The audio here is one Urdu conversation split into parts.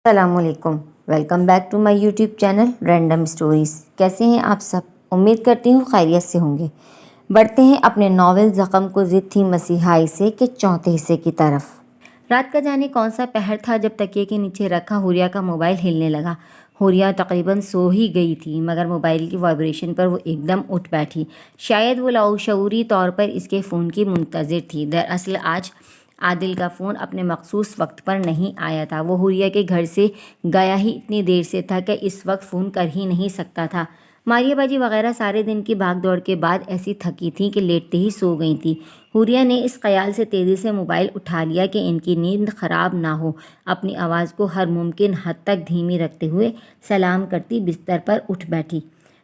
السلام علیکم، welcome back to my YouTube channel random stories. کیسے ہیں آپ سب؟ امید کرتی ہوں خیریت سے ہوں گے۔ بڑھتے ہیں اپنے ناول زخم کو ضد تھی مسیحائی سے کے چوتھے حصے کی طرف۔ رات کا جانے کون سا پہر تھا جب تکیے کے نیچے رکھا حوریہ کا موبائل ہلنے لگا۔ حوریہ تقریباً سو ہی گئی تھی مگر موبائل کی وائبریشن پر وہ ایک دم اٹھ بیٹھی۔ شاید وہ لاشعوری طور پر اس کے فون کی منتظر تھی۔ دراصل آج عادل کا فون اپنے مخصوص وقت پر نہیں آیا تھا۔ وہ حوریہ کے گھر سے گیا ہی اتنی دیر سے تھا کہ اس وقت فون کر ہی نہیں سکتا تھا۔ ماریہ باجی وغیرہ سارے دن کی بھاگ دوڑ کے بعد ایسی تھکی تھیں کہ لیٹتے ہی سو گئی تھیں۔ حوریہ نے اس خیال سے تیزی سے موبائل اٹھا لیا کہ ان کی نیند خراب نہ ہو۔ اپنی آواز کو ہر ممکن حد تک دھیمی رکھتے ہوئے سلام کرتی بستر پر اٹھ بیٹھی۔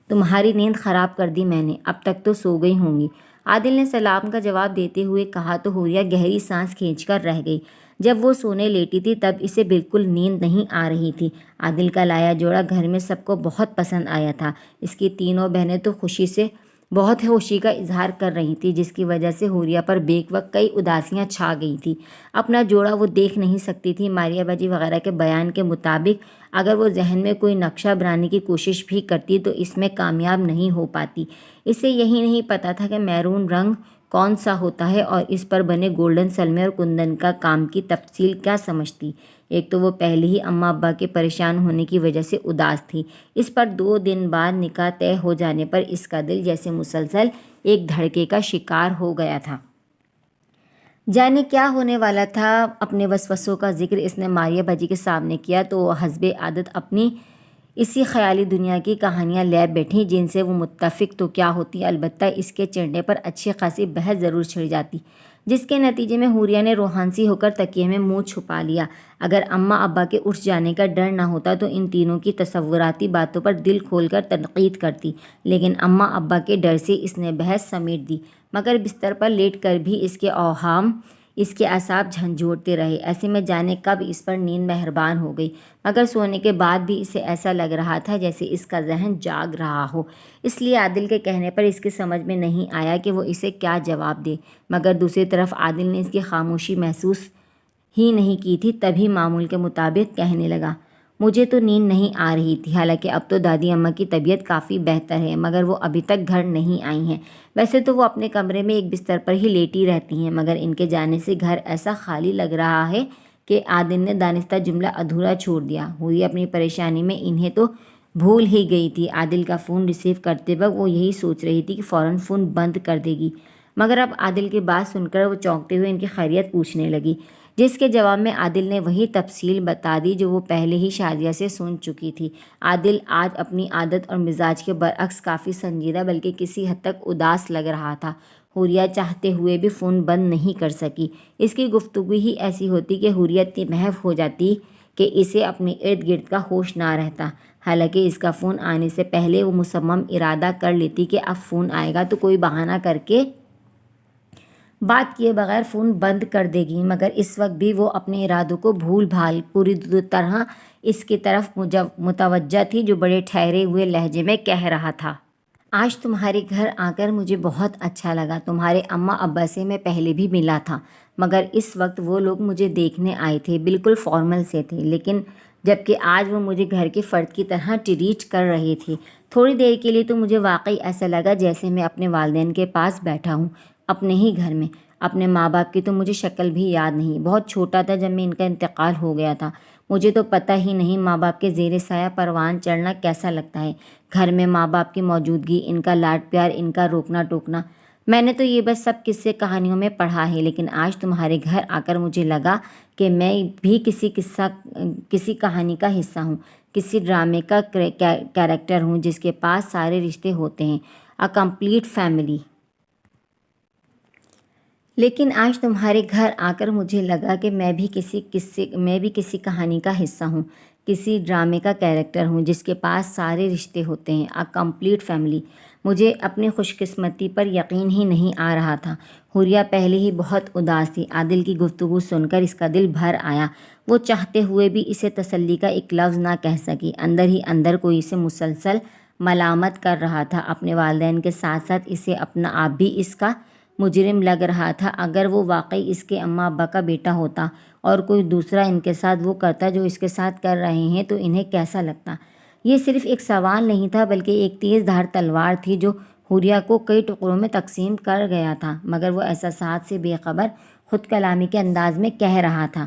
تمہاری نیند خراب کر دی میں نے، اب تک تو سو گئی ہوں گی، عادل نے سلام کا جواب دیتے ہوئے کہا تو حوریہ گہری سانس کھینچ کر رہ گئی۔ جب وہ سونے لیٹی تھی تب اسے بالکل نیند نہیں آ رہی تھی۔ عادل کا لایا جوڑا گھر میں سب کو بہت پسند آیا تھا۔ اس کی تینوں بہنیں تو بہت خوشی کا اظہار کر رہی تھیں، جس کی وجہ سے حوریہ پر بیک وقت کئی اداسیاں چھا گئی تھیں۔ اپنا جوڑا وہ دیکھ نہیں سکتی تھی۔ ماریہ باجی وغیرہ کے بیان کے مطابق اگر وہ ذہن میں کوئی نقشہ بنانے کی کوشش بھی کرتی تو اس میں کامیاب نہیں ہو پاتی۔ اسے یہی نہیں پتا تھا کہ میرون رنگ کون سا ہوتا ہے اور اس پر بنے گولڈن سلمے اور کندن کا کام کی تفصیل کیا سمجھتی۔ ایک تو وہ پہلے ہی اماں ابا کے پریشان ہونے کی وجہ سے اداس تھی، اس پر 2 دن بعد نکاح طے ہو جانے پر اس کا دل جیسے مسلسل ایک دھڑکے کا شکار ہو گیا تھا۔ جانے کیا ہونے والا تھا۔ اپنے وسوسوں کا ذکر اس نے ماریہ باجی کے سامنے کیا تو وہ حسب عادت اپنی اسی خیالی دنیا کی کہانیاں لے بیٹھیں جن سے وہ متفق تو کیا ہوتی، البتہ اس کے چڑھنے پر اچھی خاصی بحث ضرور چھڑ جاتی، جس کے نتیجے میں حوریہ نے روحانسی ہو کر تکیے میں منہ چھپا لیا۔ اگر اماں ابا کے اٹھ جانے کا ڈر نہ ہوتا تو ان تینوں کی تصوراتی باتوں پر دل کھول کر تنقید کرتی، لیکن اماں ابا کے ڈر سے اس نے بحث سمیٹ دی۔ مگر بستر پر لیٹ کر بھی اس کے اوہام اس کے اعصاب جھنجھوڑتے رہے۔ ایسے میں جانے کب اس پر نیند مہربان ہو گئی، مگر سونے کے بعد بھی اسے ایسا لگ رہا تھا جیسے اس کا ذہن جاگ رہا ہو۔ اس لیے عادل کے کہنے پر اس کی سمجھ میں نہیں آیا کہ وہ اسے کیا جواب دے، مگر دوسری طرف عادل نے اس کی خاموشی محسوس ہی نہیں کی تھی، تبھی معمول کے مطابق کہنے لگا، مجھے تو نیند نہیں آ رہی تھی، حالانکہ اب تو دادی اماں کی طبیعت کافی بہتر ہے، مگر وہ ابھی تک گھر نہیں آئی ہیں۔ ویسے تو وہ اپنے کمرے میں ایک بستر پر ہی لیٹی رہتی ہیں، مگر ان کے جانے سے گھر ایسا خالی لگ رہا ہے کہ عادل نے دانستہ جملہ ادھورا چھوڑ دیا۔ ہوئی اپنی پریشانی میں انہیں تو بھول ہی گئی تھی۔ عادل کا فون ریسیو کرتے وقت وہ یہی سوچ رہی تھی کہ فوراً فون بند کر دے گی، مگر اب عادل کی بات سن کر وہ چونکتے ہوئے ان کی خیریت پوچھنے لگی، جس کے جواب میں عادل نے وہی تفصیل بتا دی جو وہ پہلے ہی شازیہ سے سن چکی تھی۔ عادل آج اپنی عادت اور مزاج کے برعکس کافی سنجیدہ بلکہ کسی حد تک اداس لگ رہا تھا۔ حوریہ چاہتے ہوئے بھی فون بند نہیں کر سکی۔ اس کی گفتگو ہی ایسی ہوتی کہ حوریہ اتنی محو ہو جاتی کہ اسے اپنے ارد گرد کا ہوش نہ رہتا۔ حالانکہ اس کا فون آنے سے پہلے وہ مصمم ارادہ کر لیتی کہ اب فون آئے گا تو کوئی بہانہ کر کے بات کیے بغیر فون بند کر دے گی، مگر اس وقت بھی وہ اپنے ارادوں کو بھول بھال پوری طرح اس کی طرف متوجہ تھی جو بڑے ٹھہرے ہوئے لہجے میں کہہ رہا تھا، آج تمہارے گھر آ کر مجھے بہت اچھا لگا۔ تمہارے اماں ابا سے میں پہلے بھی ملا تھا، مگر اس وقت وہ لوگ مجھے دیکھنے آئے تھے، بالکل فارمل سے تھے، لیکن جبکہ آج وہ مجھے گھر کے فرد کی طرح ٹریٹ کر رہے تھے۔ تھوڑی دیر کے لیے تو مجھے واقعی ایسا لگا جیسے میں اپنے والدین کے پاس بیٹھا ہوں، اپنے ہی گھر میں۔ اپنے ماں باپ کی تو مجھے شکل بھی یاد نہیں، بہت چھوٹا تھا جب میں ان کا انتقال ہو گیا تھا، مجھے تو پتہ ہی نہیں ماں باپ کے زیر سایہ پروان چڑھنا کیسا لگتا ہے۔ گھر میں ماں باپ کی موجودگی، ان کا لاڈ پیار، ان کا روکنا ٹوکنا، میں نے تو یہ بس سب قصے کہانیوں میں پڑھا ہے، لیکن آج تمہارے گھر آ کر مجھے لگا کہ میں بھی کسی کہانی کا حصہ ہوں، کسی ڈرامے کا کیریکٹر ہوں جس کے پاس سارے رشتے ہوتے ہیں، اے کمپلیٹ فیملی۔ لیکن آج تمہارے گھر آ کر مجھے لگا کہ میں بھی کسی کہانی کا حصہ ہوں، کسی ڈرامے کا کیریکٹر ہوں جس کے پاس سارے رشتے ہوتے ہیں، اے کمپلیٹ فیملی۔ مجھے اپنی خوش قسمتی پر یقین ہی نہیں آ رہا تھا۔ حوریہ پہلے ہی بہت اداس تھی۔ عادل کی گفتگو سن کر اس کا دل بھر آیا۔ وہ چاہتے ہوئے بھی اسے تسلی کا ایک لفظ نہ کہہ سکی۔ اندر ہی اندر کوئی اسے مسلسل ملامت کر رہا تھا، اپنے والدین کے ساتھ ساتھ اسے اپنا آپ بھی اس کا مجرم لگ رہا تھا۔ اگر وہ واقعی اس کے اماں ابا کا بیٹا ہوتا اور کوئی دوسرا ان کے ساتھ وہ کرتا جو اس کے ساتھ کر رہے ہیں تو انہیں کیسا لگتا؟ یہ صرف ایک سوال نہیں تھا بلکہ ایک تیز دھار تلوار تھی جو حوریہ کو کئی ٹکڑوں میں تقسیم کر گیا تھا، مگر وہ احساسات سے بے خبر خود کلامی کے انداز میں کہہ رہا تھا،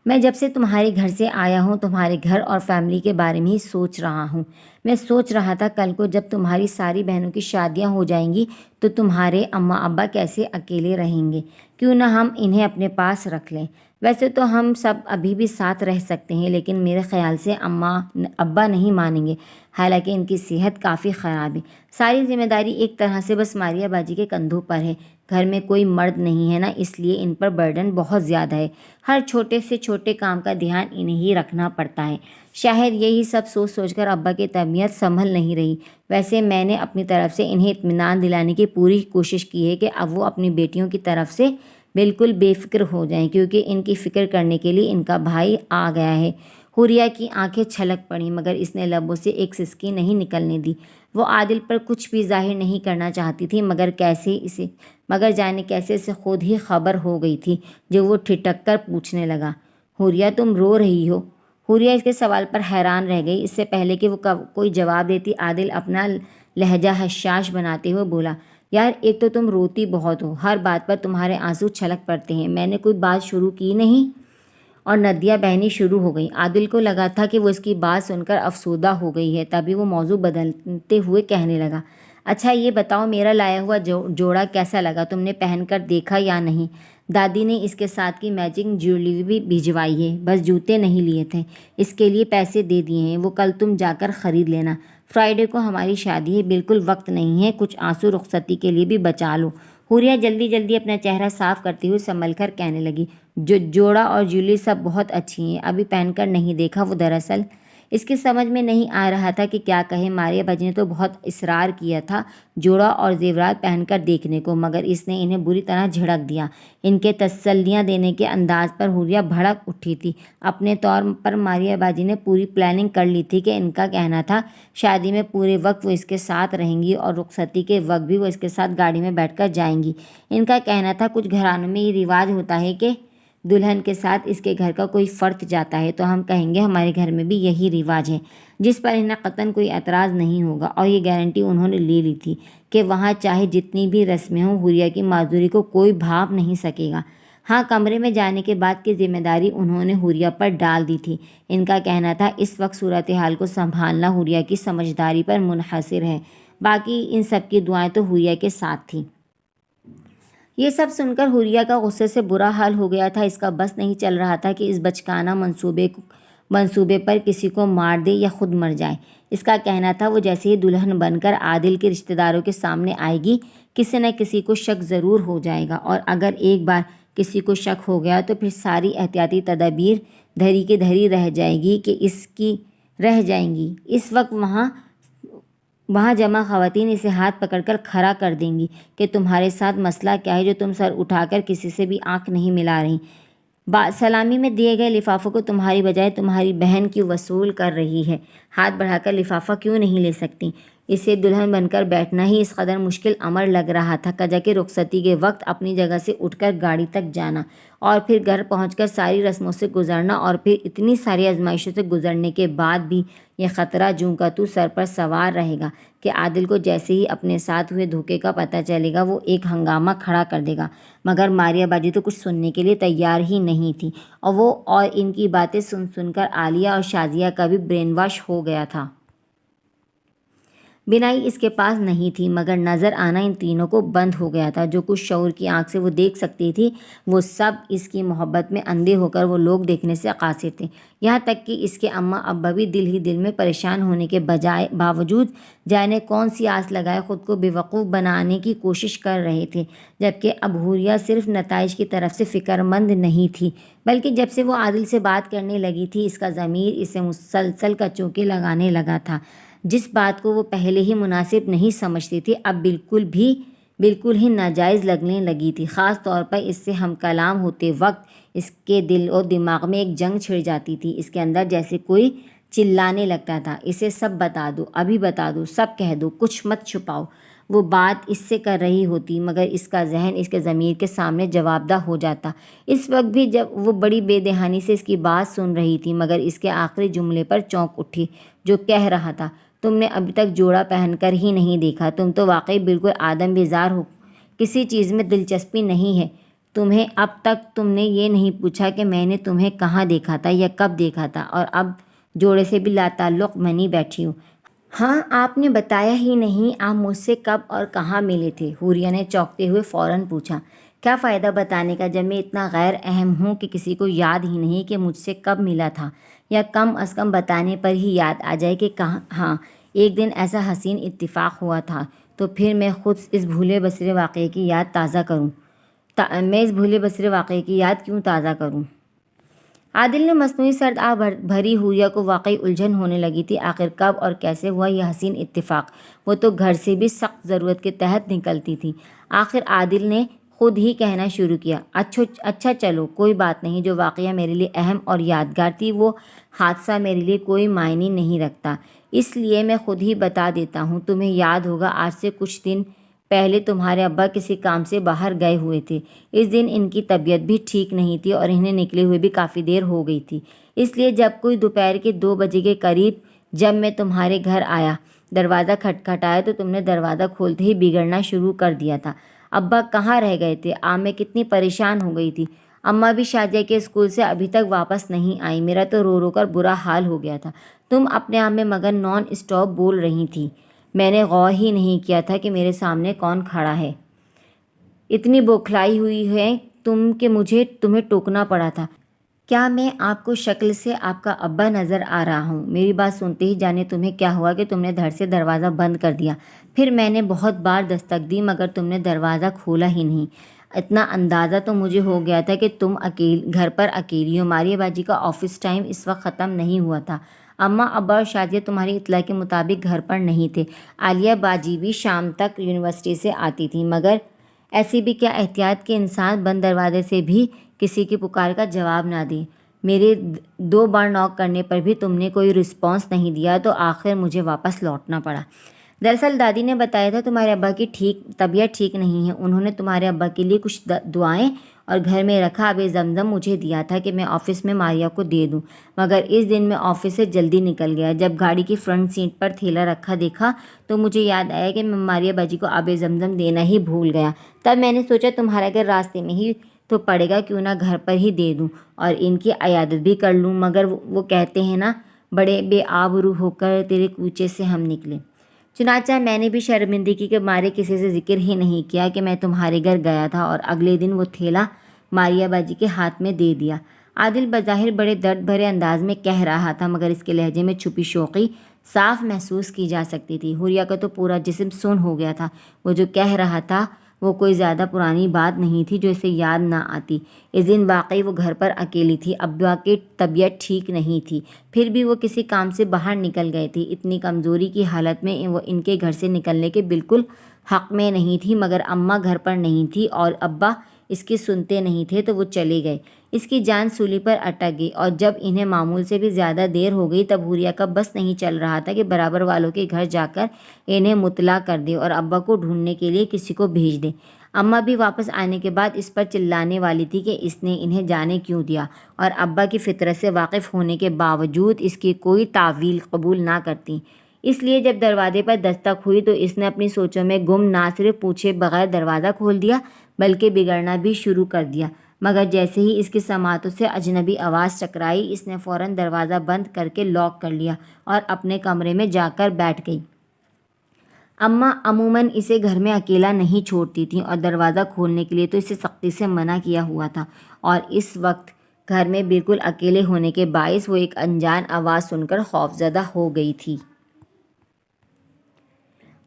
میں جب سے تمہارے گھر سے آیا ہوں تمہارے گھر اور فیملی کے بارے میں ہی سوچ رہا ہوں۔ میں سوچ رہا تھا کل کو جب تمہاری ساری بہنوں کی شادیاں ہو جائیں گی تو تمہارے اماں ابا کیسے اکیلے رہیں گے، کیوں نہ ہم انہیں اپنے پاس رکھ لیں۔ ویسے تو ہم سب ابھی بھی ساتھ رہ سکتے ہیں لیکن میرے خیال سے اماں ابا نہیں مانیں گے، حالانکہ ان کی صحت کافی خراب ہے۔ ساری ذمہ داری ایک طرح سے بس ماریہ باجی کے کندھوں پر ہے۔ گھر میں کوئی مرد نہیں ہے نا، اس لیے ان پر برڈن بہت زیادہ ہے۔ ہر چھوٹے سے چھوٹے کام کا دھیان انہیں ہی رکھنا پڑتا ہے۔ شاید یہی سب سوچ سوچ کر ابا کی طبیعت سنبھل نہیں رہی۔ ویسے میں نے اپنی طرف سے انہیں اطمینان دلانے کی پوری کوشش کی ہے کہ اب وہ اپنی بیٹیوں کی طرف سے بالکل بے فکر ہو جائیں، کیونکہ ان کی فکر کرنے کے لیے ان کا بھائی آ گیا ہے۔ حوریہ کی آنکھیں چھلک پڑیں مگر اس نے لبوں سے ایک سسکی نہیں نکلنے دی۔ وہ عادل پر کچھ بھی ظاہر نہیں کرنا چاہتی تھی مگر جانے کیسے اسے خود ہی خبر ہو گئی تھی جو وہ ٹھٹک کر پوچھنے لگا، حوریہ تم رو رہی ہو؟ حوریہ اس کے سوال پر حیران رہ گئی۔ اس سے پہلے کہ وہ کوئی جواب دیتی عادل اپنا لہجہ حشاش بناتے ہوئے بولا، یار ایک تو تم روتی بہت ہو، ہر بات پر تمہارے آنسو چھلک پڑتے ہیں۔ میں نے کوئی بات شروع کی نہیں اور ندیاں بہنی شروع ہو گئیں۔ عادل کو لگا تھا کہ وہ اس کی بات سن کر افسردہ ہو گئی ہے، تبھی وہ موضوع بدلتے ہوئے کہنے لگا، اچھا یہ بتاؤ میرا لایا ہوا جوڑا کیسا لگا، تم نے پہن کر دیکھا یا نہیں؟ دادی نے اس کے ساتھ کی میچنگ جیولری بھی بھجوائی ہے، بس جوتے نہیں لیے تھے، اس کے لیے پیسے دے دیے ہیں، وہ کل تم جا کر خرید لینا۔ فرائیڈے کو ہماری شادی ہے، بالکل وقت نہیں ہے، کچھ آنسو رخصتی کے لیے بھی بچا لو۔ حوریہ جلدی جلدی اپنا چہرہ صاف کرتے ہوئے سنبھل کر کہنے لگی، جوڑا اور جیولری سب بہت اچھی ہیں، ابھی پہن کر نہیں دیکھا۔ وہ دراصل اس کی سمجھ میں نہیں آ رہا تھا کہ کیا کہے۔ ماریہ باجی نے تو بہت اصرار کیا تھا جوڑا اور زیورات پہن کر دیکھنے کو، مگر اس نے انہیں بری طرح جھڑک دیا۔ ان کے تسلیاں دینے کے انداز پر حوریہ بھڑک اٹھی تھی۔ اپنے طور پر ماریہ باجی نے پوری پلاننگ کر لی تھی کہ ان کا کہنا تھا شادی میں پورے وقت وہ اس کے ساتھ رہیں گی اور رخصتی کے وقت بھی وہ اس کے ساتھ گاڑی میں بیٹھ کر جائیں گی۔ ان کا کہنا تھا کچھ گھرانوں میں یہ رواج ہوتا ہے کہ دلہن کے ساتھ اس کے گھر کا کوئی فرد جاتا ہے، تو ہم کہیں گے ہمارے گھر میں بھی یہی رواج ہے، جس پر انہیں قطعاً کوئی اعتراض نہیں ہوگا۔ اور یہ گارنٹی انہوں نے لے لی تھی کہ وہاں چاہے جتنی بھی رسمیں ہوں حوریہ کی معذوری کو کوئی بھانپ نہیں سکے گا۔ ہاں، کمرے میں جانے کے بعد کی ذمہ داری انہوں نے حوریہ پر ڈال دی تھی۔ ان کا کہنا تھا اس وقت صورتحال کو سنبھالنا حوریہ کی سمجھداری پر منحصر ہے، باقی ان سب کی دعائیں تو حوریہ کے ساتھ تھیں۔ یہ سب سن کر حوریہ کا غصے سے برا حال ہو گیا تھا۔ اس کا بس نہیں چل رہا تھا کہ اس بچکانہ منصوبے پر کسی کو مار دے یا خود مر جائے۔ اس کا کہنا تھا وہ جیسے ہی دلہن بن کر عادل کے رشتہ داروں کے سامنے آئے گی کسی نہ کسی کو شک ضرور ہو جائے گا، اور اگر ایک بار کسی کو شک ہو گیا تو پھر ساری احتیاطی تدابیر دھری کی دھری رہ جائیں گی۔ اس وقت وہاں جمع خواتین اسے ہاتھ پکڑ کر کھڑا کر دیں گی کہ تمہارے ساتھ مسئلہ کیا ہے جو تم سر اٹھا کر کسی سے بھی آنکھ نہیں ملا رہی۔ سلامی میں دیے گئے لفافوں کو تمہاری بجائے تمہاری بہن کیوں وصول کر رہی ہے؟ ہاتھ بڑھا کر لفافہ کیوں نہیں لے سکتی؟ اسے دلہن بن کر بیٹھنا ہی اس قدر مشکل امر لگ رہا تھا کہ رخصتی کے وقت اپنی جگہ سے اٹھ کر گاڑی تک جانا اور پھر گھر پہنچ کر ساری رسموں سے گزرنا اور پھر اتنی ساری آزمائشوں سے گزرنے کے بعد بھی یہ خطرہ جوں کا تو سر پر سوار رہے گا کہ عادل کو جیسے ہی اپنے ساتھ ہوئے دھوکے کا پتہ چلے گا وہ ایک ہنگامہ کھڑا کر دے گا۔ مگر ماریہ باجی تو کچھ سننے کے لیے تیار ہی نہیں تھی، اور ان کی باتیں سن کر عالیہ اور شازیہ کا بھی برین واش ہو گیا تھا۔ بینائی اس کے پاس نہیں تھی مگر نظر آنا ان تینوں کو بند ہو گیا تھا۔ جو کچھ شعور کی آنکھ سے وہ دیکھ سکتی تھی وہ سب اس کی محبت میں اندھے ہو کر وہ لوگ دیکھنے سے قاصر تھے۔ یہاں تک کہ اس کے اماں ابا بھی دل ہی دل میں پریشان ہونے کے باوجود جانے کون سی آس لگائے خود کو بیوقوف بنانے کی کوشش کر رہے تھے، جبکہ اب حوریہ صرف نتائج کی طرف سے فکر مند نہیں تھی بلکہ جب سے وہ عادل سے بات کرنے لگی تھی اس کا ضمیر اسے مسلسل کچوکے لگانے لگا تھا۔ جس بات کو وہ پہلے ہی مناسب نہیں سمجھتی تھی اب بالکل ہی ناجائز لگنے لگی تھی۔ خاص طور پر اس سے ہم کلام ہوتے وقت اس کے دل اور دماغ میں ایک جنگ چھڑ جاتی تھی۔ اس کے اندر جیسے کوئی چلانے لگتا تھا، اسے سب بتا دو، ابھی بتا دو، سب کہہ دو، کچھ مت چھپاؤ۔ وہ بات اس سے کر رہی ہوتی مگر اس کا ذہن اس کے ضمیر کے سامنے جواب دہ ہو جاتا۔ اس وقت بھی جب وہ بڑی بے دہانی سے اس کی بات سن رہی تھی مگر اس کے آخری جملے پر چونک اٹھی، جو کہہ رہا تھا، تم نے ابھی تک جوڑا پہن کر ہی نہیں دیکھا، تم تو واقعی بالکل آدم بیزار ہو، کسی چیز میں دلچسپی نہیں ہے تمہیں، اب تک تم نے یہ نہیں پوچھا کہ میں نے تمہیں کہاں دیکھا تھا یا کب دیکھا تھا، اور اب جوڑے سے بھی لاتعلق بنی بیٹھی ہوں۔ ہاں، آپ نے بتایا ہی نہیں آپ مجھ سے کب اور کہاں ملے تھے؟ حوریہ نے چونکتے ہوئے فوراً پوچھا۔ کیا فائدہ بتانے کا جب میں اتنا غیر اہم ہوں کہ کسی کو یاد ہی نہیں کہ مجھ سے کب ملا تھا، یا کم از کم بتانے پر ہی یاد آ جائے کہ کہاں۔ ہاں، ایک دن ایسا حسین اتفاق ہوا تھا، تو پھر میں خود اس بھولے بسرے واقعے کی یاد تازہ کروں؟ میں اس بھولے بسرے واقعے کی یاد کیوں تازہ کروں؟ عادل نے مصنوعی سرد آہ بھری حوریہ کو واقعی الجھن ہونے لگی تھی۔ آخر کب اور کیسے ہوا یہ حسین اتفاق؟ وہ تو گھر سے بھی سخت ضرورت کے تحت نکلتی تھی۔ آخر عادل نے خود ہی کہنا شروع کیا، اچھا چلو کوئی بات نہیں، جو واقعہ میرے لیے اہم اور یادگار تھی وہ حادثہ میرے لیے کوئی معنی نہیں رکھتا، اس لیے میں خود ہی بتا دیتا ہوں۔ تمہیں یاد ہوگا آج سے کچھ دن پہلے تمہارے ابا کسی کام سے باہر گئے ہوئے تھے۔ اس دن ان کی طبیعت بھی ٹھیک نہیں تھی اور انہیں نکلے ہوئے بھی کافی دیر ہو گئی تھی، اس لیے جب کوئی دوپہر کے 2 بجے کے قریب جب میں تمہارے گھر آیا، دروازہ کھٹکھٹایا تو تم نے دروازہ کھولتے ہی بگڑنا شروع کر دیا تھا۔ ابا کہاں رہ گئے تھے؟ میں کتنی پریشان ہو گئی تھی۔ اماں بھی شادیہ کے اسکول سے ابھی تک واپس نہیں آئی، میرا تو رو رو کر برا حال ہو گیا تھا۔ تم اپنے آپ میں مگر نان اسٹاپ بول رہی تھی، میں نے غور ہی نہیں کیا تھا کہ میرے سامنے کون کھڑا ہے۔ اتنی بوکھلائی ہوئی ہے تم کہ مجھے تمہیں ٹوکنا پڑا تھا۔ کیا میں آپ کو شکل سے آپ کا ابا نظر آ رہا ہوں؟ میری بات سنتے ہی جانے تمہیں کیا ہوا کہ تم نے دھڑ سے دروازہ بند کر دیا۔ پھر میں نے بہت بار دستک دی مگر تم نے دروازہ کھولا ہی نہیں۔ اتنا اندازہ تو مجھے ہو گیا تھا کہ تم گھر پر اکیلی ہو، ماریہ باجی کا آفس ٹائم اس وقت ختم نہیں ہوا تھا، اماں ابا اور شادیہ تمہاری اطلاع کے مطابق گھر پر نہیں تھے، عالیہ باجی بھی شام تک یونیورسٹی سے آتی تھیں، مگر ایسی بھی کیا احتیاط کہ انسان بند دروازے سے بھی کسی کی پکار کا جواب نہ دے۔ میرے 2 بار ناک کرنے پر بھی تم نے کوئی رسپانس نہیں دیا تو آخر مجھے واپس لوٹنا پڑا۔ دراصل دادی نے بتایا تھا تمہارے ابا کی طبیعت ٹھیک نہیں ہے، انہوں نے تمہارے ابا کے لیے کچھ دعائیں اور گھر میں رکھا آب زمزم مجھے دیا تھا کہ میں آفس میں ماریہ کو دے دوں، مگر اس دن میں آفس سے جلدی نکل گیا۔ جب گاڑی کی فرنٹ سیٹ پر تھیلا رکھا دیکھا تو مجھے یاد آیا کہ میں ماریہ باجی کو آب زمزم دینا ہی بھول گیا۔ تب میں نے سوچا تمہارا گھر راستے میں ہی تو پڑے گا، کیوں نہ گھر پر ہی دے دوں اور ان کی عیادت بھی کر لوں، مگر وہ کہتے ہیں نا، بڑے بے آبرو ہو کر تیرے کوچے سے ہم نکلے۔ چنانچہ میں نے بھی شرمندگی کے مارے کسی سے ذکر ہی نہیں کیا کہ میں تمہارے گھر گیا تھا، اور اگلے دن وہ تھیلا ماریہ باجی کے ہاتھ میں دے دیا۔ عادل بظاہر بڑے درد بھرے انداز میں کہہ رہا تھا مگر اس کے لہجے میں چھپی شوخی صاف محسوس کی جا سکتی تھی۔ حوریہ کا تو پورا جسم سن ہو گیا تھا، وہ جو کہہ رہا تھا وہ کوئی زیادہ پرانی بات نہیں تھی جو اسے یاد نہ آتی۔ اس دن واقعی وہ گھر پر اکیلی تھی، ابا کی طبیعت ٹھیک نہیں تھی، پھر بھی وہ کسی کام سے باہر نکل گئے تھے۔ اتنی کمزوری کی حالت میں وہ ان کے گھر سے نکلنے کے بالکل حق میں نہیں تھی، مگر اماں گھر پر نہیں تھی اور ابا اس کی سنتے نہیں تھے تو وہ چلے گئے۔ اس کی جان سولی پر اٹک گئی، اور جب انہیں معمول سے بھی زیادہ دیر ہو گئی تب حوریہ کا بس نہیں چل رہا تھا کہ برابر والوں کے گھر جا کر انہیں مطلع کر دے اور ابا کو ڈھونڈنے کے لیے کسی کو بھیج دے۔ اماں بھی واپس آنے کے بعد اس پر چلانے والی تھی کہ اس نے انہیں جانے کیوں دیا، اور ابا کی فطرت سے واقف ہونے کے باوجود اس کی کوئی تعویل قبول نہ کرتی۔ اس لیے جب دروازے پر دستک ہوئی تو اس نے اپنی سوچوں میں گم نہ صرف پوچھے بغیر دروازہ کھول دیا بلکہ بگڑنا بھی شروع کر دیا، مگر جیسے ہی اس کی سماعتوں سے اجنبی آواز ٹکرائی اس نے فوراً دروازہ بند کر کے لاک کر لیا اور اپنے کمرے میں جا کر بیٹھ گئی۔ اماں عموماً اسے گھر میں اکیلا نہیں چھوڑتی تھیں اور دروازہ کھولنے کے لیے تو اسے سختی سے منع کیا ہوا تھا، اور اس وقت گھر میں بالکل اکیلے ہونے کے باعث وہ ایک انجان آواز سن کر خوفزدہ ہو گئی تھی۔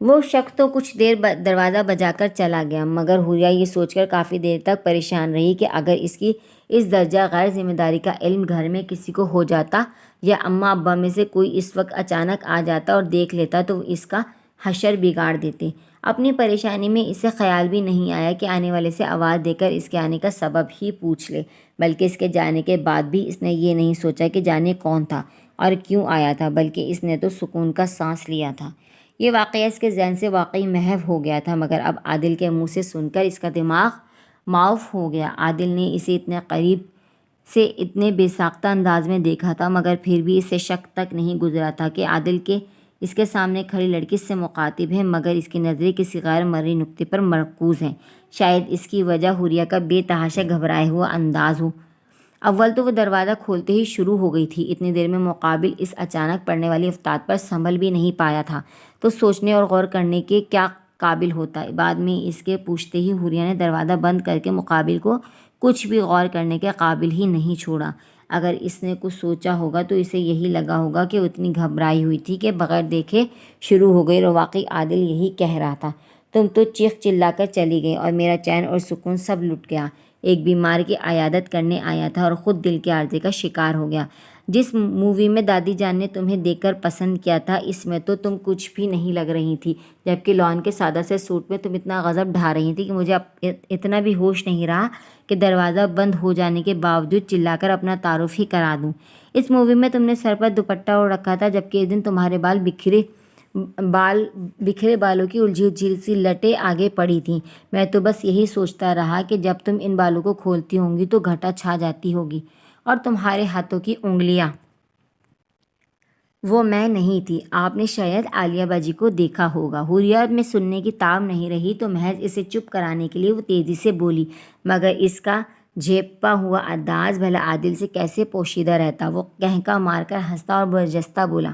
وہ شخص تو کچھ دیر دروازہ بجا کر چلا گیا، مگر حوریہ یہ سوچ کر کافی دیر تک پریشان رہی کہ اگر اس کی اس درجہ غیر ذمہ داری کا علم گھر میں کسی کو ہو جاتا یا اماں ابا میں سے کوئی اس وقت اچانک آ جاتا اور دیکھ لیتا تو وہ اس کا حشر بگاڑ دیتے۔ اپنی پریشانی میں اسے خیال بھی نہیں آیا کہ آنے والے سے آواز دے کر اس کے آنے کا سبب ہی پوچھ لے، بلکہ اس کے جانے کے بعد بھی اس نے یہ نہیں سوچا کہ جانے کون تھا اور کیوں آیا تھا، بلکہ اس نے تو سکون کا سانس لیا تھا۔ یہ واقعہ اس کے ذہن سے واقعی محو ہو گیا تھا، مگر اب عادل کے منہ سے سن کر اس کا دماغ معاف ہو گیا۔ عادل نے اسے اتنے قریب سے اتنے بے ساختہ انداز میں دیکھا تھا، مگر پھر بھی اسے شک تک نہیں گزرا تھا کہ عادل کے اس کے سامنے کھڑی لڑکی اس سے مخاطب ہے، مگر اس کی نظریں کسی غیر مرئی نقطے پر مرکوز ہیں۔ شاید اس کی وجہ حوریہ کا بے تحاشا گھبرائے ہوا انداز ہو۔ اول تو وہ دروازہ کھولتے ہی شروع ہو گئی تھی، اتنی دیر میں مقابل اس اچانک پڑنے والی افتاد پر سنبھل بھی نہیں پایا تھا تو سوچنے اور غور کرنے کے کیا قابل ہوتا۔ بعد میں اس کے پوچھتے ہی حوریہ نے دروازہ بند کر کے مقابل کو کچھ بھی غور کرنے کے قابل ہی نہیں چھوڑا۔ اگر اس نے کچھ سوچا ہوگا تو اسے یہی لگا ہوگا کہ وہ اتنی گھبرائی ہوئی تھی کہ بغیر دیکھے شروع ہو گئی، اور واقعی عادل یہی کہہ رہا تھا، تم تو چیخ چلا کر چلی گئی اور میرا چین اور سکون سب لٹ گیا۔ ایک بیمار کی عیادت کرنے آیا تھا اور خود دل کے عارضے کا شکار ہو گیا۔ جس مووی میں دادی جان نے تمہیں دیکھ کر پسند کیا تھا، اس میں تو تم کچھ بھی نہیں لگ رہی تھی، جبکہ لان کے سادہ سے سوٹ میں تم اتنا غضب ڈھا رہی تھی کہ مجھے اب اتنا بھی ہوش نہیں رہا کہ دروازہ بند ہو جانے کے باوجود چلا کر اپنا تعارف ہی کرا دوں۔ اس مووی میں تم نے سر پر دوپٹہ اوڑھ رکھا تھا، جبکہ اس دن تمہارے بکھرے بالوں کی الجھی سی لٹیں آگے پڑی تھیں۔ میں تو بس یہی سوچتا رہا کہ جب تم ان بالوں کو کھولتی ہوں گی تو گھٹا چھا جاتی ہوگی، اور تمہارے ہاتھوں کی انگلیاں وہ میں نہیں تھی۔ آپ نے شاید عالیہ باجی کو دیکھا ہوگا۔ حوریہ میں سننے کی تاب نہیں رہی تو محض اسے چپ کرانے کے لیے وہ تیزی سے بولی، مگر اس کا جھیپا ہوا انداز بھلا عادل سے کیسے پوشیدہ رہتا۔ وہ کہنکا مار کر ہنسا اور برجستہ بولا،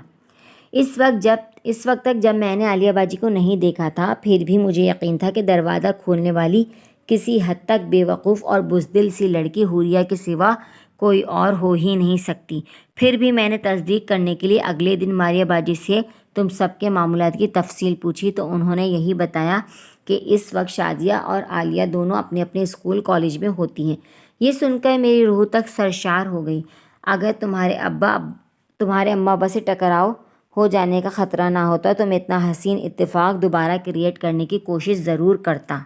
اس وقت تک جب میں نے عالیہ باجی کو نہیں دیکھا تھا، پھر بھی مجھے یقین تھا کہ دروازہ کھولنے والی کسی حد تک بے وقوف اور بزدل سی لڑکی حوریہ کے سوا کوئی اور ہو ہی نہیں سکتی۔ پھر بھی میں نے تصدیق کرنے کے لیے اگلے دن ماریہ باجی سے تم سب کے معاملات کی تفصیل پوچھی تو انہوں نے یہی بتایا کہ اس وقت شازیہ اور عالیہ دونوں اپنے اپنے اسکول کالج میں ہوتی ہیں۔ یہ سن کر میری روح تک سرشار ہو گئی۔ اگر تمہارے اماں ابا سے ٹکراؤ ہو جانے کا خطرہ نہ ہوتا تو میں اتنا حسین اتفاق دوبارہ کریٹ کرنے کی کوشش ضرور کرتا۔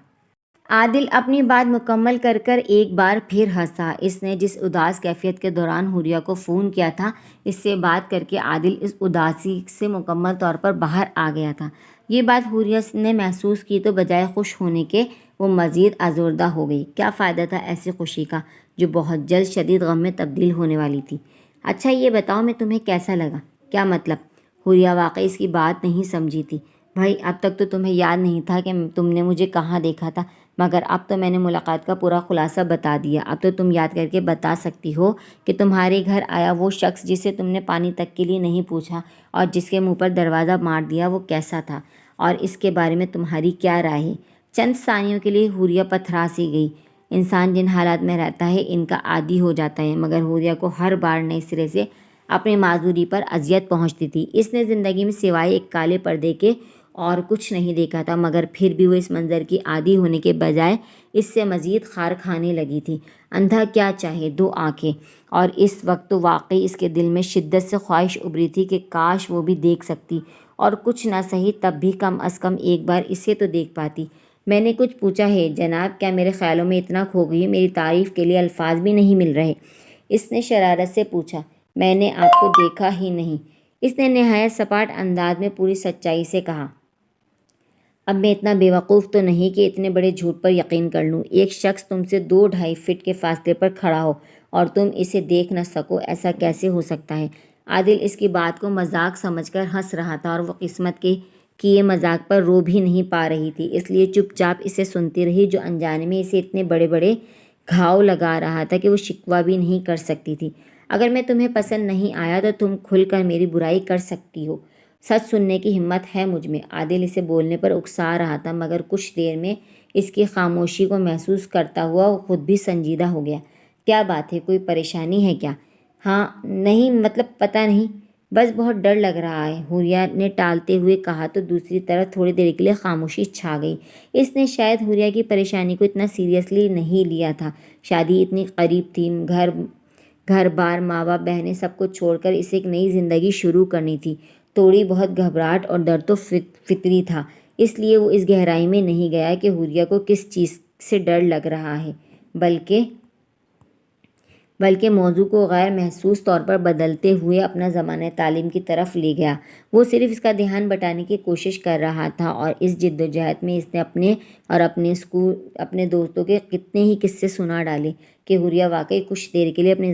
عادل اپنی بات مکمل کر کر ایک بار پھر ہنسا۔ اس نے جس اداس کیفیت کے دوران حوریہ کو فون کیا تھا، اس سے بات کر کے عادل اس اداسی سے مکمل طور پر باہر آ گیا تھا۔ یہ بات حوریہ نے محسوس کی تو بجائے خوش ہونے کے وہ مزید آزردہ ہو گئی۔ کیا فائدہ تھا ایسی خوشی کا جو بہت جلد شدید غم میں تبدیل ہونے والی تھی۔ اچھا یہ بتاؤ میں تمہیں کیسا لگا؟ کیا مطلب؟ حوریہ واقعی اس کی بات نہیں سمجھی تھی۔ بھائی اب تک تو تمہیں یاد نہیں تھا کہ تم نے مجھے کہاں دیکھا تھا، مگر اب تو میں نے ملاقات کا پورا خلاصہ بتا دیا۔ اب تو تم یاد کر کے بتا سکتی ہو کہ تمہارے گھر آیا وہ شخص جسے تم نے پانی تک کے لیے نہیں پوچھا اور جس کے منہ پر دروازہ مار دیا، وہ کیسا تھا اور اس کے بارے میں تمہاری کیا رائے ہے؟ چند ثانیوں کے لیے حوریہ پتھرا سی گئی۔ انسان جن حالات میں رہتا ہے ان کا عادی ہو جاتا ہے، مگر حوریہ کو ہر بار نئے سرے سے اپنی معذوری پر اذیت پہنچتی تھی۔ اس نے زندگی میں سوائے ایک کالے پردے کے اور کچھ نہیں دیکھا تھا، مگر پھر بھی وہ اس منظر کی عادی ہونے کے بجائے اس سے مزید خار کھانے لگی تھی۔ اندھا کیا چاہے، دو آنکھیں، اور اس وقت تو واقعی اس کے دل میں شدت سے خواہش ابھری تھی کہ کاش وہ بھی دیکھ سکتی، اور کچھ نہ سہی تب بھی کم از کم ایک بار اسے تو دیکھ پاتی۔ میں نے کچھ پوچھا ہے جناب؟ کیا میرے خیالوں میں اتنا کھو گئی میری تعریف کے لیے الفاظ بھی نہیں مل رہے؟ اس نے شرارت سے پوچھا۔ میں نے آپ کو دیکھا ہی نہیں، اس نے نہایت سپاٹ انداز میں پوری سچائی سے کہا۔ اب میں اتنا بے وقوف تو نہیں کہ اتنے بڑے جھوٹ پر یقین کر لوں۔ ایک شخص تم سے 2-2.5 فٹ کے فاصلے پر کھڑا ہو اور تم اسے دیکھ نہ سکو، ایسا کیسے ہو سکتا ہے؟ عادل اس کی بات کو مذاق سمجھ کر ہنس رہا تھا اور وہ قسمت کے کیے مذاق پر رو بھی نہیں پا رہی تھی، اس لیے چپ چاپ اسے سنتی رہی، جو انجانے میں اسے اتنے بڑے بڑے گھاؤ لگا رہا تھا کہ وہ شکوہ بھی نہیں کر سکتی تھی۔ اگر میں تمہیں پسند نہیں آیا تو تم کھل کر میری برائی کر سکتی ہو، سچ سننے کی ہمت ہے مجھ میں۔ عادل اسے بولنے پر اکسا رہا تھا، مگر کچھ دیر میں اس کی خاموشی کو محسوس کرتا ہوا وہ خود بھی سنجیدہ ہو گیا۔ کیا بات ہے، کوئی پریشانی ہے کیا؟ ہاں نہیں، مطلب پتہ نہیں، بس بہت ڈر لگ رہا ہے، حوریہ نے ٹالتے ہوئے کہا تو دوسری طرف تھوڑی دیر کے لیے خاموشی چھا گئی۔ اس نے شاید حوریہ کی پریشانی کو اتنا سیریسلی نہیں لیا تھا۔ شادی اتنی قریب تھی، گھر بار، ماں باپ، بہنیں، سب کو چھوڑ کر اسے ایک نئی زندگی شروع کرنی تھی۔ تھوڑی بہت گھبراہٹ اور ڈر تو فطری تھا، اس لیے وہ اس گہرائی میں نہیں گیا کہ حوریہ کو کس چیز سے ڈر لگ رہا ہے، بلکہ موضوع کو غیر محسوس طور پر بدلتے ہوئے اپنا زمانہ تعلیم کی طرف لے گیا۔ وہ صرف اس کا دھیان بٹانے کی کوشش کر رہا تھا اور اس جدوجہد میں اس نے اپنے دوستوں کے کتنے ہی قصے سنا ڈالے کہ حوریہ واقعی کچھ دیر کے لیے اپنی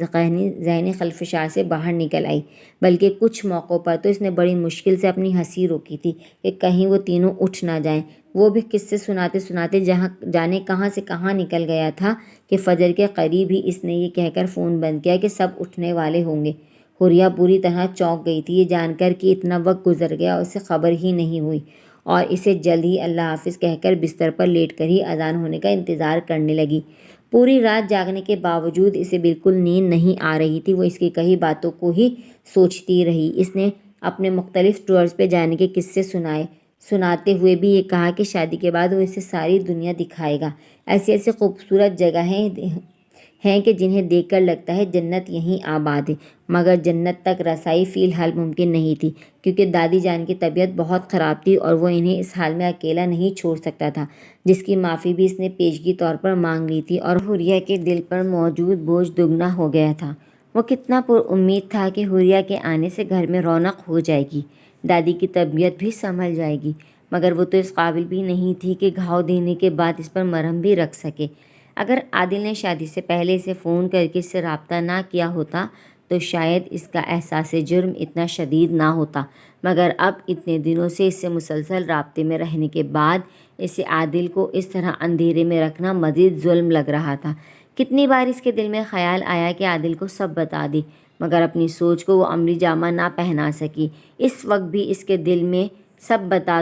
ذہنی خلفشار سے باہر نکل آئی، بلکہ کچھ موقعوں پر تو اس نے بڑی مشکل سے اپنی ہنسی روکی تھی کہ کہیں وہ تینوں اٹھ نہ جائیں۔ وہ بھی قصے سناتے سناتے جانے کہاں سے کہاں نکل گیا تھا کہ فجر کے قریب ہی اس نے یہ کہہ کر فون بند کیا کہ سب اٹھنے والے ہوں گے۔ حوریہ پوری طرح چونک گئی تھی، یہ جان کر کہ اتنا وقت گزر گیا اسے خبر ہی نہیں ہوئی، اور اسے جلد ہی اللہ حافظ کہہ کر بستر پر لیٹ کر ہی اذان ہونے کا انتظار کرنے لگی۔ پوری رات جاگنے کے باوجود اسے بالکل نیند نہیں آ رہی تھی، وہ اس کی کہی باتوں کو ہی سوچتی رہی۔ اس نے اپنے مختلف ٹورز پہ جانے کے قصے سناتے ہوئے بھی یہ کہا کہ شادی کے بعد وہ اسے ساری دنیا دکھائے گا۔ ایسی خوبصورت جگہیں ہیں کہ جنہیں دیکھ کر لگتا ہے جنت یہیں آباد ہے، مگر جنت تک رسائی فی الحال ممکن نہیں تھی، کیونکہ دادی جان کی طبیعت بہت خراب تھی اور وہ انہیں اس حال میں اکیلا نہیں چھوڑ سکتا تھا، جس کی معافی بھی اس نے پیشگی طور پر مانگ لی تھی، اور حوریہ کے دل پر موجود بوجھ دگنا ہو گیا تھا۔ وہ کتنا پر امید تھا کہ حوریہ کے آنے سے گھر میں رونق ہو جائے گی، دادی کی طبیعت بھی سنبھل جائے گی، مگر وہ تو اس قابل بھی نہیں تھی کہ گھاؤ دینے کے بعد اس پر مرہم بھی رکھ سکے۔ اگر عادل نے شادی سے پہلے اسے فون کر کے اس سے رابطہ نہ کیا ہوتا تو شاید اس کا احساس جرم اتنا شدید نہ ہوتا، مگر اب اتنے دنوں سے اس سے مسلسل رابطے میں رہنے کے بعد اسے عادل کو اس طرح اندھیرے میں رکھنا مزید ظلم لگ رہا تھا۔ کتنی بار اس کے دل میں خیال آیا کہ عادل کو سب بتا دے، مگر اپنی سوچ کو وہ عملی جامہ نہ پہنا سکی۔ اس وقت بھی اس کے دل میں سب بتا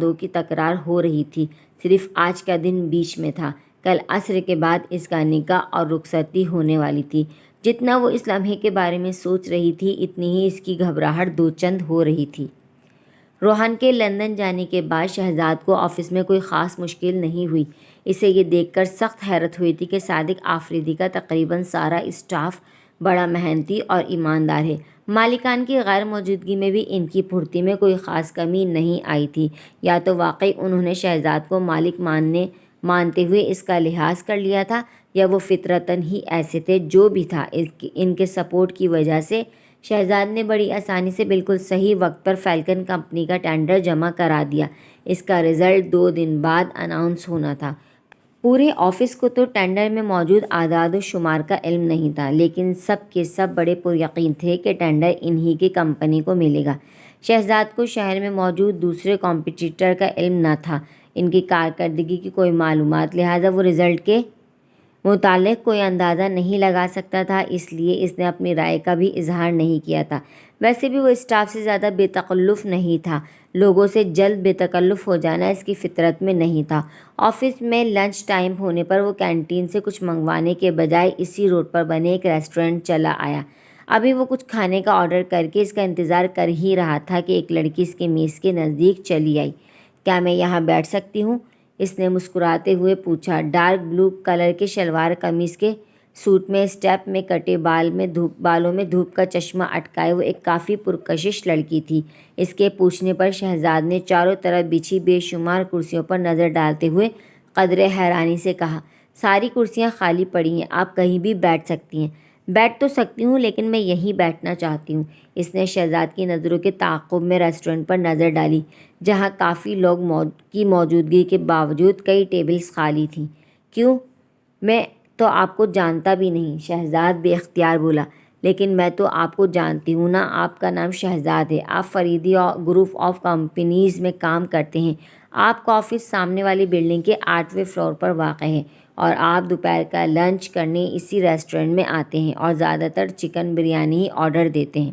دو کی تکرار ہو رہی تھی، صرف آج کا دن بیچ میں تھا۔ کل عصر کے بعد اس کا نکاح اور رخصتی ہونے والی تھی۔ جتنا وہ اس لمحے کے بارے میں سوچ رہی تھی اتنی ہی اس کی گھبراہٹ دو چند ہو رہی تھی۔ روحان کے لندن جانے کے بعد شہزاد کو آفس میں کوئی خاص مشکل نہیں ہوئی۔ اسے یہ دیکھ کر سخت حیرت ہوئی تھی کہ صادق آفریدی کا تقریباً سارا اسٹاف بڑا محنتی اور ایماندار ہے۔ مالکان کی غیر موجودگی میں بھی ان کی پھرتی میں کوئی خاص کمی نہیں آئی تھی۔ یا تو واقعی انہوں نے شہزاد کو مالک مانتے ہوئے اس کا لحاظ کر لیا تھا، یا وہ فطرتاً ہی ایسے تھے۔ جو بھی تھا، ان کے سپورٹ کی وجہ سے شہزاد نے بڑی آسانی سے بالکل صحیح وقت پر فیلکن کمپنی کا ٹینڈر جمع کرا دیا۔ اس کا رزلٹ 2 دن بعد اناؤنس ہونا تھا۔ پورے آفس کو تو ٹینڈر میں موجود اعداد و شمار کا علم نہیں تھا، لیکن سب کے سب بڑے پریقین تھے کہ ٹینڈر انہی کی کمپنی کو ملے گا۔ شہزاد کو شہر میں موجود دوسرے کمپٹیٹر کا علم نہ تھا، ان کی کارکردگی کی کوئی معلومات، لہٰذا وہ رزلٹ کے متعلق کوئی اندازہ نہیں لگا سکتا تھا، اس لیے اس نے اپنی رائے کا بھی اظہار نہیں کیا تھا۔ ویسے بھی وہ اسٹاف سے زیادہ بے تکلف نہیں تھا، لوگوں سے جلد بے تکلف ہو جانا اس کی فطرت میں نہیں تھا۔ آفس میں لنچ ٹائم ہونے پر وہ کینٹین سے کچھ منگوانے کے بجائے اسی روڈ پر بنے ایک ریسٹورنٹ چلا آیا۔ ابھی وہ کچھ کھانے کا آرڈر کر کے اس کا انتظار کر ہی رہا تھا کہ ایک لڑکی اس کے میز کے نزدیک چلی آئی۔ کیا میں یہاں بیٹھ سکتی ہوں؟ اس نے مسکراتے ہوئے پوچھا۔ ڈارک بلو کلر کے شلوار قمیص کے سوٹ میں اسٹیپ میں کٹے بالوں میں دھوپ کا چشمہ اٹکائے وہ ایک کافی پرکشش لڑکی تھی۔ اس کے پوچھنے پر شہزاد نے چاروں طرف بچھی بے شمار کرسیوں پر نظر ڈالتے ہوئے قدرے حیرانی سے کہا، ساری کرسیاں خالی پڑی ہیں، آپ کہیں بھی بیٹھ سکتی ہیں۔ بیٹھ تو سکتی ہوں، لیکن میں یہیں بیٹھنا چاہتی ہوں۔ اس نے شہزاد کی نظروں کے تعاقب میں ریسٹورنٹ پر نظر ڈالی، جہاں کافی لوگ کی موجودگی کے باوجود کئی ٹیبلز خالی تھیں۔ کیوں؟ میں تو آپ کو جانتا بھی نہیں، شہزاد بے اختیار بولا۔ لیکن میں تو آپ کو جانتی ہوں نا، آپ کا نام شہزاد ہے، آپ فریدی گروپ آف کمپنیز میں کام کرتے ہیں، آپ کا آفس سامنے والی بلڈنگ کے 8ویں فلور پر واقع ہے، اور آپ دوپہر کا لنچ کرنے اسی ریسٹورنٹ میں آتے ہیں اور زیادہ تر چکن بریانی ہی آرڈر دیتے ہیں۔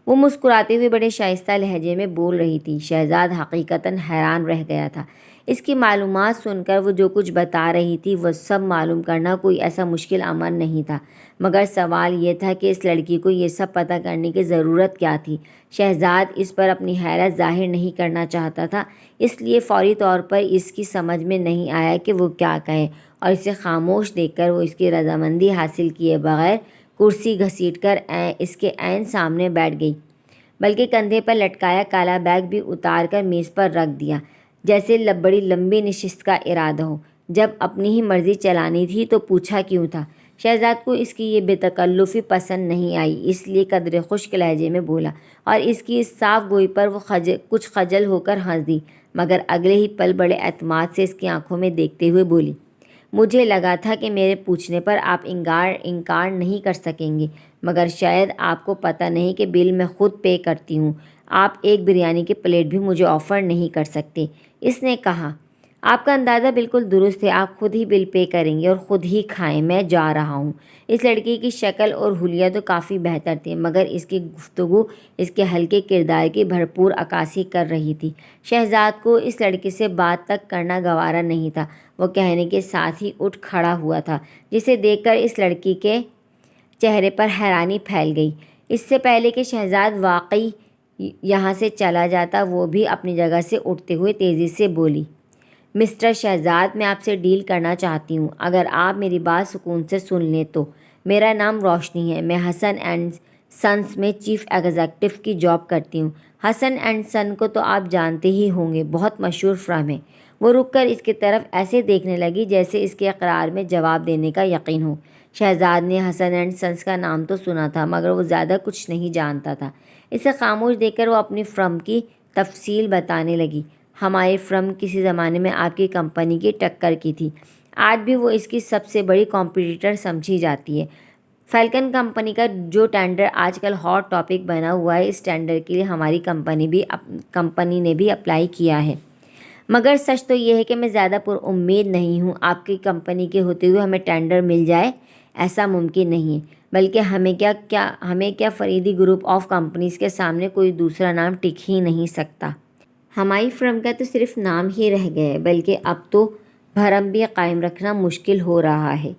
وہ مسکراتے ہوئے بڑے شائستہ لہجے میں بول رہی تھی۔ شہزاد حقیقتاً حیران رہ گیا تھا۔ اس کی معلومات سن کر وہ جو کچھ بتا رہی تھی وہ سب معلوم کرنا کوئی ایسا مشکل امر نہیں تھا، مگر سوال یہ تھا کہ اس لڑکی کو یہ سب پتہ کرنے کی ضرورت کیا تھی؟ شہزاد اس پر اپنی حیرت ظاہر نہیں کرنا چاہتا تھا، اس لیے فوری طور پر اس کی سمجھ میں نہیں آیا کہ وہ کیا کہے، اور اسے خاموش دیکھ کر وہ اس کی رضامندی حاصل کیے بغیر کرسی گھسیٹ کر اس کے عین سامنے بیٹھ گئی، بلکہ کندھے پر لٹکایا کالا بیگ بھی اتار کر میز پر رکھ دیا، جیسے بڑی لمبی نشست کا ارادہ ہو۔ جب اپنی ہی مرضی چلانی تھی تو پوچھا کیوں تھا؟ شہزاد کو اس کی یہ بے تکلفی پسند نہیں آئی، اس لیے قدر خشک لہجے میں بولا اور اس کی اس صاف گوئی پر وہ کچھ خجل ہو کر ہنس دی، مگر اگلے ہی پل بڑے اعتماد سے اس کی آنکھوں میں دیکھتے ہوئے بولی، مجھے لگا تھا کہ میرے پوچھنے پر آپ انکار نہیں کر سکیں گے، مگر شاید آپ کو پتہ نہیں کہ بل میں خود پے کرتی ہوں، آپ ایک بریانی کی پلیٹ بھی مجھے آفر نہیں کر سکتے۔ اس نے کہا، آپ کا اندازہ بالکل درست ہے، آپ خود ہی بل پے کریں گے اور خود ہی کھائیں، میں جا رہا ہوں۔ اس لڑکی کی شکل اور حلیہ تو کافی بہتر تھی، مگر اس کی گفتگو اس کے ہلکے کردار کی بھرپور عکاسی کر رہی تھی۔ شہزاد کو اس لڑکی سے بات تک کرنا گوارا نہیں تھا، وہ کہنے کے ساتھ ہی اٹھ کھڑا ہوا تھا، جسے دیکھ کر اس لڑکی کے چہرے پر حیرانی پھیل گئی۔ اس سے پہلے کہ شہزاد واقعی یہاں سے چلا جاتا، وہ بھی اپنی جگہ سے اٹھتے ہوئے تیزی سے بولی، مسٹر شہزاد، میں آپ سے ڈیل کرنا چاہتی ہوں، اگر آپ میری بات سکون سے سن لیں تو۔ میرا نام روشنی ہے، میں حسن اینڈ سنس میں چیف ایگزیکٹو کی جاب کرتی ہوں۔ حسن اینڈ سن کو تو آپ جانتے ہی ہوں گے، بہت مشہور فرم ہے۔ وہ رک کر اس کی طرف ایسے دیکھنے لگی جیسے اس کے اقرار میں جواب دینے کا یقین ہو۔ شہزاد نے حسن اینڈ سنس کا نام تو سنا تھا، مگر وہ زیادہ کچھ نہیں جانتا تھا۔ اسے خاموش دیکھ کر وہ اپنی فرم کی تفصیل بتانے لگی۔ ہماری فرم کسی زمانے میں آپ کی کمپنی کی ٹکر کی تھی، آج بھی وہ اس کی سب سے بڑی کمپیٹیٹر سمجھی جاتی ہے۔ فیلکن کمپنی کا جو ٹینڈر آج کل ہاٹ ٹاپک بنا ہوا ہے، اس ٹینڈر کے لیے ہماری کمپنی نے بھی اپلائی کیا ہے، مگر سچ تو یہ ہے کہ میں زیادہ پر امید نہیں ہوں آپ کی کمپنی کے ہوتے ہوئے ہمیں ٹینڈر مل جائے، ایسا ممکن نہیں ہے، بلکہ ہمیں کیا فریدی گروپ آف کمپنیز کے سامنے کوئی دوسرا نام ٹک ہی نہیں سکتا۔ ہماری فرم کا تو صرف نام ہی رہ گیا ہے، بلکہ اب تو بھرم بھی قائم رکھنا مشکل ہو رہا ہے۔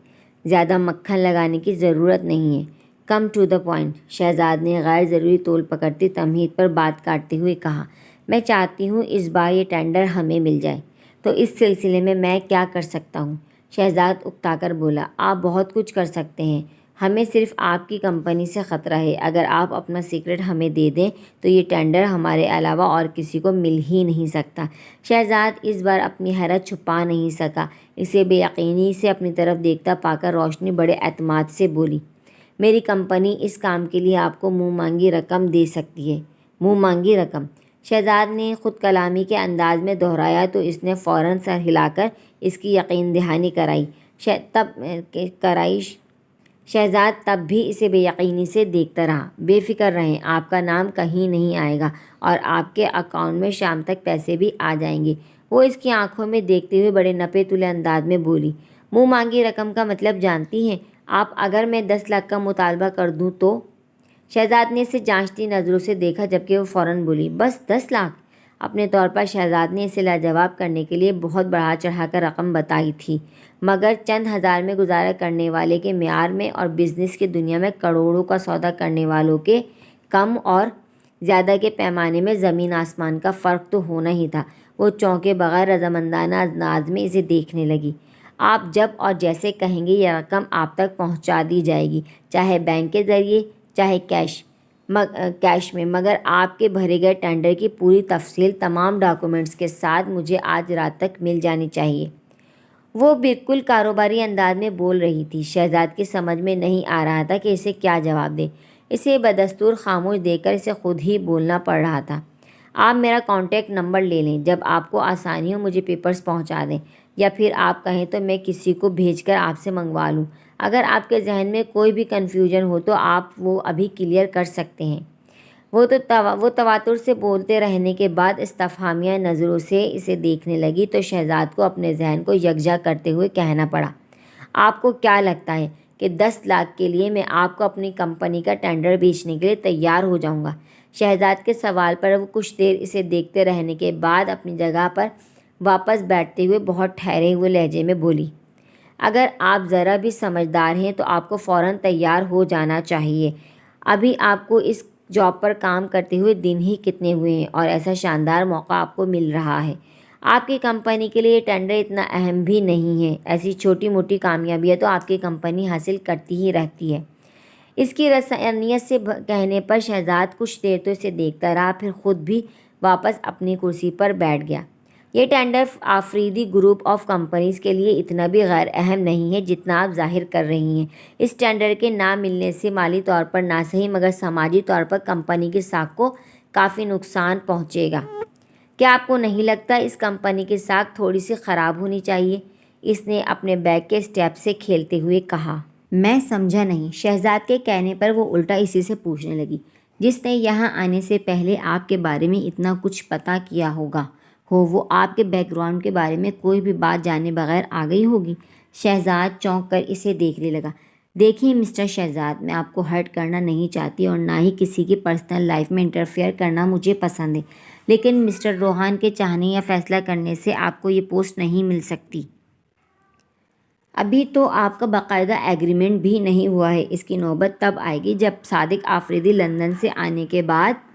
زیادہ مکھن لگانے کی ضرورت نہیں ہے، come to the point. Shahzad نے غیر ضروری تول پکڑتی تمہید پر بات کاٹتے ہوئے کہا، میں چاہتی ہوں اس بار یہ ٹینڈر ہمیں مل جائے، تو اس سلسلے میں کیا کر سکتا ہوں؟ شہزاد اکتا کر بولا، آپ بہت کچھ کر سکتے ہیں، ہمیں صرف آپ کی کمپنی سے خطرہ ہے، اگر آپ اپنا سیکرٹ ہمیں دے دیں تو یہ ٹینڈر ہمارے علاوہ اور کسی کو مل ہی نہیں سکتا۔ شہزاد اس بار اپنی حیرت چھپا نہیں سکا، اسے بے یقینی سے اپنی طرف دیکھتا پا کر روشنی بڑے اعتماد سے بولی، میری کمپنی اس کام کے لیے آپ کو منہ مانگی رقم دے سکتی ہے۔ منہ مانگی رقم؟ شہزاد نے خود کلامی کے انداز میں دہرایا تو اس نے فوراً سر ہلا کر اس کی یقین دہانی کرائی۔ شہزاد تب بھی اسے بے یقینی سے دیکھتا رہا۔ بے فکر رہیں، آپ کا نام کہیں نہیں آئے گا اور آپ کے اکاؤنٹ میں شام تک پیسے بھی آ جائیں گے۔ وہ اس کی آنکھوں میں دیکھتے ہوئے بڑے نپے تلے انداز میں بولی، منہ مانگی رقم کا مطلب جانتی ہیں آپ؟ اگر میں 10 لاکھ کا مطالبہ کر دوں تو؟ شہزاد نے اسے جانچتی نظروں سے دیکھا، جبکہ وہ فوراً بولی، بس 10 لاکھ؟ اپنے طور پر شہزاد نے اسے لاجواب کرنے کے لیے بہت بڑھا چڑھا کر رقم بتائی تھی، مگر چند ہزار میں گزارا کرنے والے کے معیار میں اور بزنس کی دنیا میں کروڑوں کا سودا کرنے والوں کے کم اور زیادہ کے پیمانے میں زمین آسمان کا فرق تو ہونا ہی تھا۔ وہ چونکے بغیر رضامندانہ انداز میں اسے دیکھنے لگی۔ آپ جب اور جیسے کہیں گے یہ رقم آپ تک پہنچا دی جائے گی، چاہے بینک کے ذریعے چاہے کیش میں، مگر آپ کے بھرے گئے ٹینڈر کی پوری تفصیل تمام ڈاکومنٹس کے ساتھ مجھے آج رات تک مل جانی چاہیے۔ وہ بالکل کاروباری انداز میں بول رہی تھی۔ شہزاد کی سمجھ میں نہیں آ رہا تھا کہ اسے کیا جواب دے۔ اسے بدستور خاموش دیکھ کر اسے خود ہی بولنا پڑ رہا تھا۔ آپ میرا کانٹیکٹ نمبر لے لیں، جب آپ کو آسانی ہو مجھے پیپرز پہنچا دیں، یا پھر آپ کہیں تو میں کسی کو بھیج کر آپ سے منگوا لوں۔ اگر آپ کے ذہن میں کوئی بھی کنفیوژن ہو تو آپ وہ ابھی کلیئر کر سکتے ہیں۔ وہ تواتر سے بولتے رہنے کے بعد استفہامیہ نظروں سے اسے دیکھنے لگی تو شہزاد کو اپنے ذہن کو یکجا کرتے ہوئے کہنا پڑا، آپ کو کیا لگتا ہے کہ 10 لاکھ کے لیے میں آپ کو اپنی کمپنی کا ٹینڈر بیچنے کے لیے تیار ہو جاؤں گا؟ شہزاد کے سوال پر وہ کچھ دیر اسے دیکھتے رہنے کے بعد اپنی جگہ پر واپس بیٹھتے ہوئے بہت ٹھہرے ہوئے لہجے میں بولی، اگر آپ ذرا بھی سمجھدار ہیں تو آپ کو فوراً تیار ہو جانا چاہیے۔ ابھی آپ کو اس جاب پر کام کرتے ہوئے دن ہی کتنے ہوئے ہیں اور ایسا شاندار موقع آپ کو مل رہا ہے۔ آپ کی کمپنی کے لیے یہ ٹینڈر اتنا اہم بھی نہیں ہے، ایسی چھوٹی موٹی کامیابیاں تو آپ کی کمپنی حاصل کرتی ہی رہتی ہے۔ اس کی رسانیت سے کہنے پر شہزاد کچھ دیر تو اسے دیکھتا رہا، پھر خود بھی واپس اپنی کرسی پر بیٹھ گیا۔ یہ tender Afridi group of companies کے لیے اتنا بھی غیر اہم نہیں ہے جتنا آپ ظاہر کر رہی ہیں۔ اس ٹینڈر کے نہ ملنے سے مالی طور پر نہ صحیح مگر سماجی طور پر کمپنی کی ساکھ کو کافی نقصان پہنچے گا۔ کیا آپ کو نہیں لگتا اس کمپنی کی ساکھ تھوڑی سی خراب ہونی چاہیے؟ اس نے اپنے بیگ کے اسٹیپ سے کھیلتے ہوئے کہا۔ میں سمجھا نہیں۔ شہزاد کے کہنے پر وہ الٹا اسی سے پوچھنے لگی، جس نے یہاں آنے سے پہلے آپ کے بارے میں اتنا کچھ پتہ کیا ہوگا وہ آپ کے بیک گراؤنڈ کے بارے میں کوئی بھی بات جانے بغیر آ گئی ہوگی؟ شہزاد چونک کر اسے دیکھنے لگا۔ دیکھیے مسٹر شہزاد، میں آپ کو ہرٹ کرنا نہیں چاہتی اور نہ ہی کسی کی پرسنل لائف میں انٹرفیئر کرنا مجھے پسند ہے، لیکن مسٹر روحان کے چاہنے یا فیصلہ کرنے سے آپ کو یہ پوسٹ نہیں مل سکتی۔ ابھی تو آپ کا باقاعدہ ایگریمنٹ بھی نہیں ہوا ہے۔ اس کی نوبت تب آئے گی جب صادق آفریدی لندن سے آنے کے بعد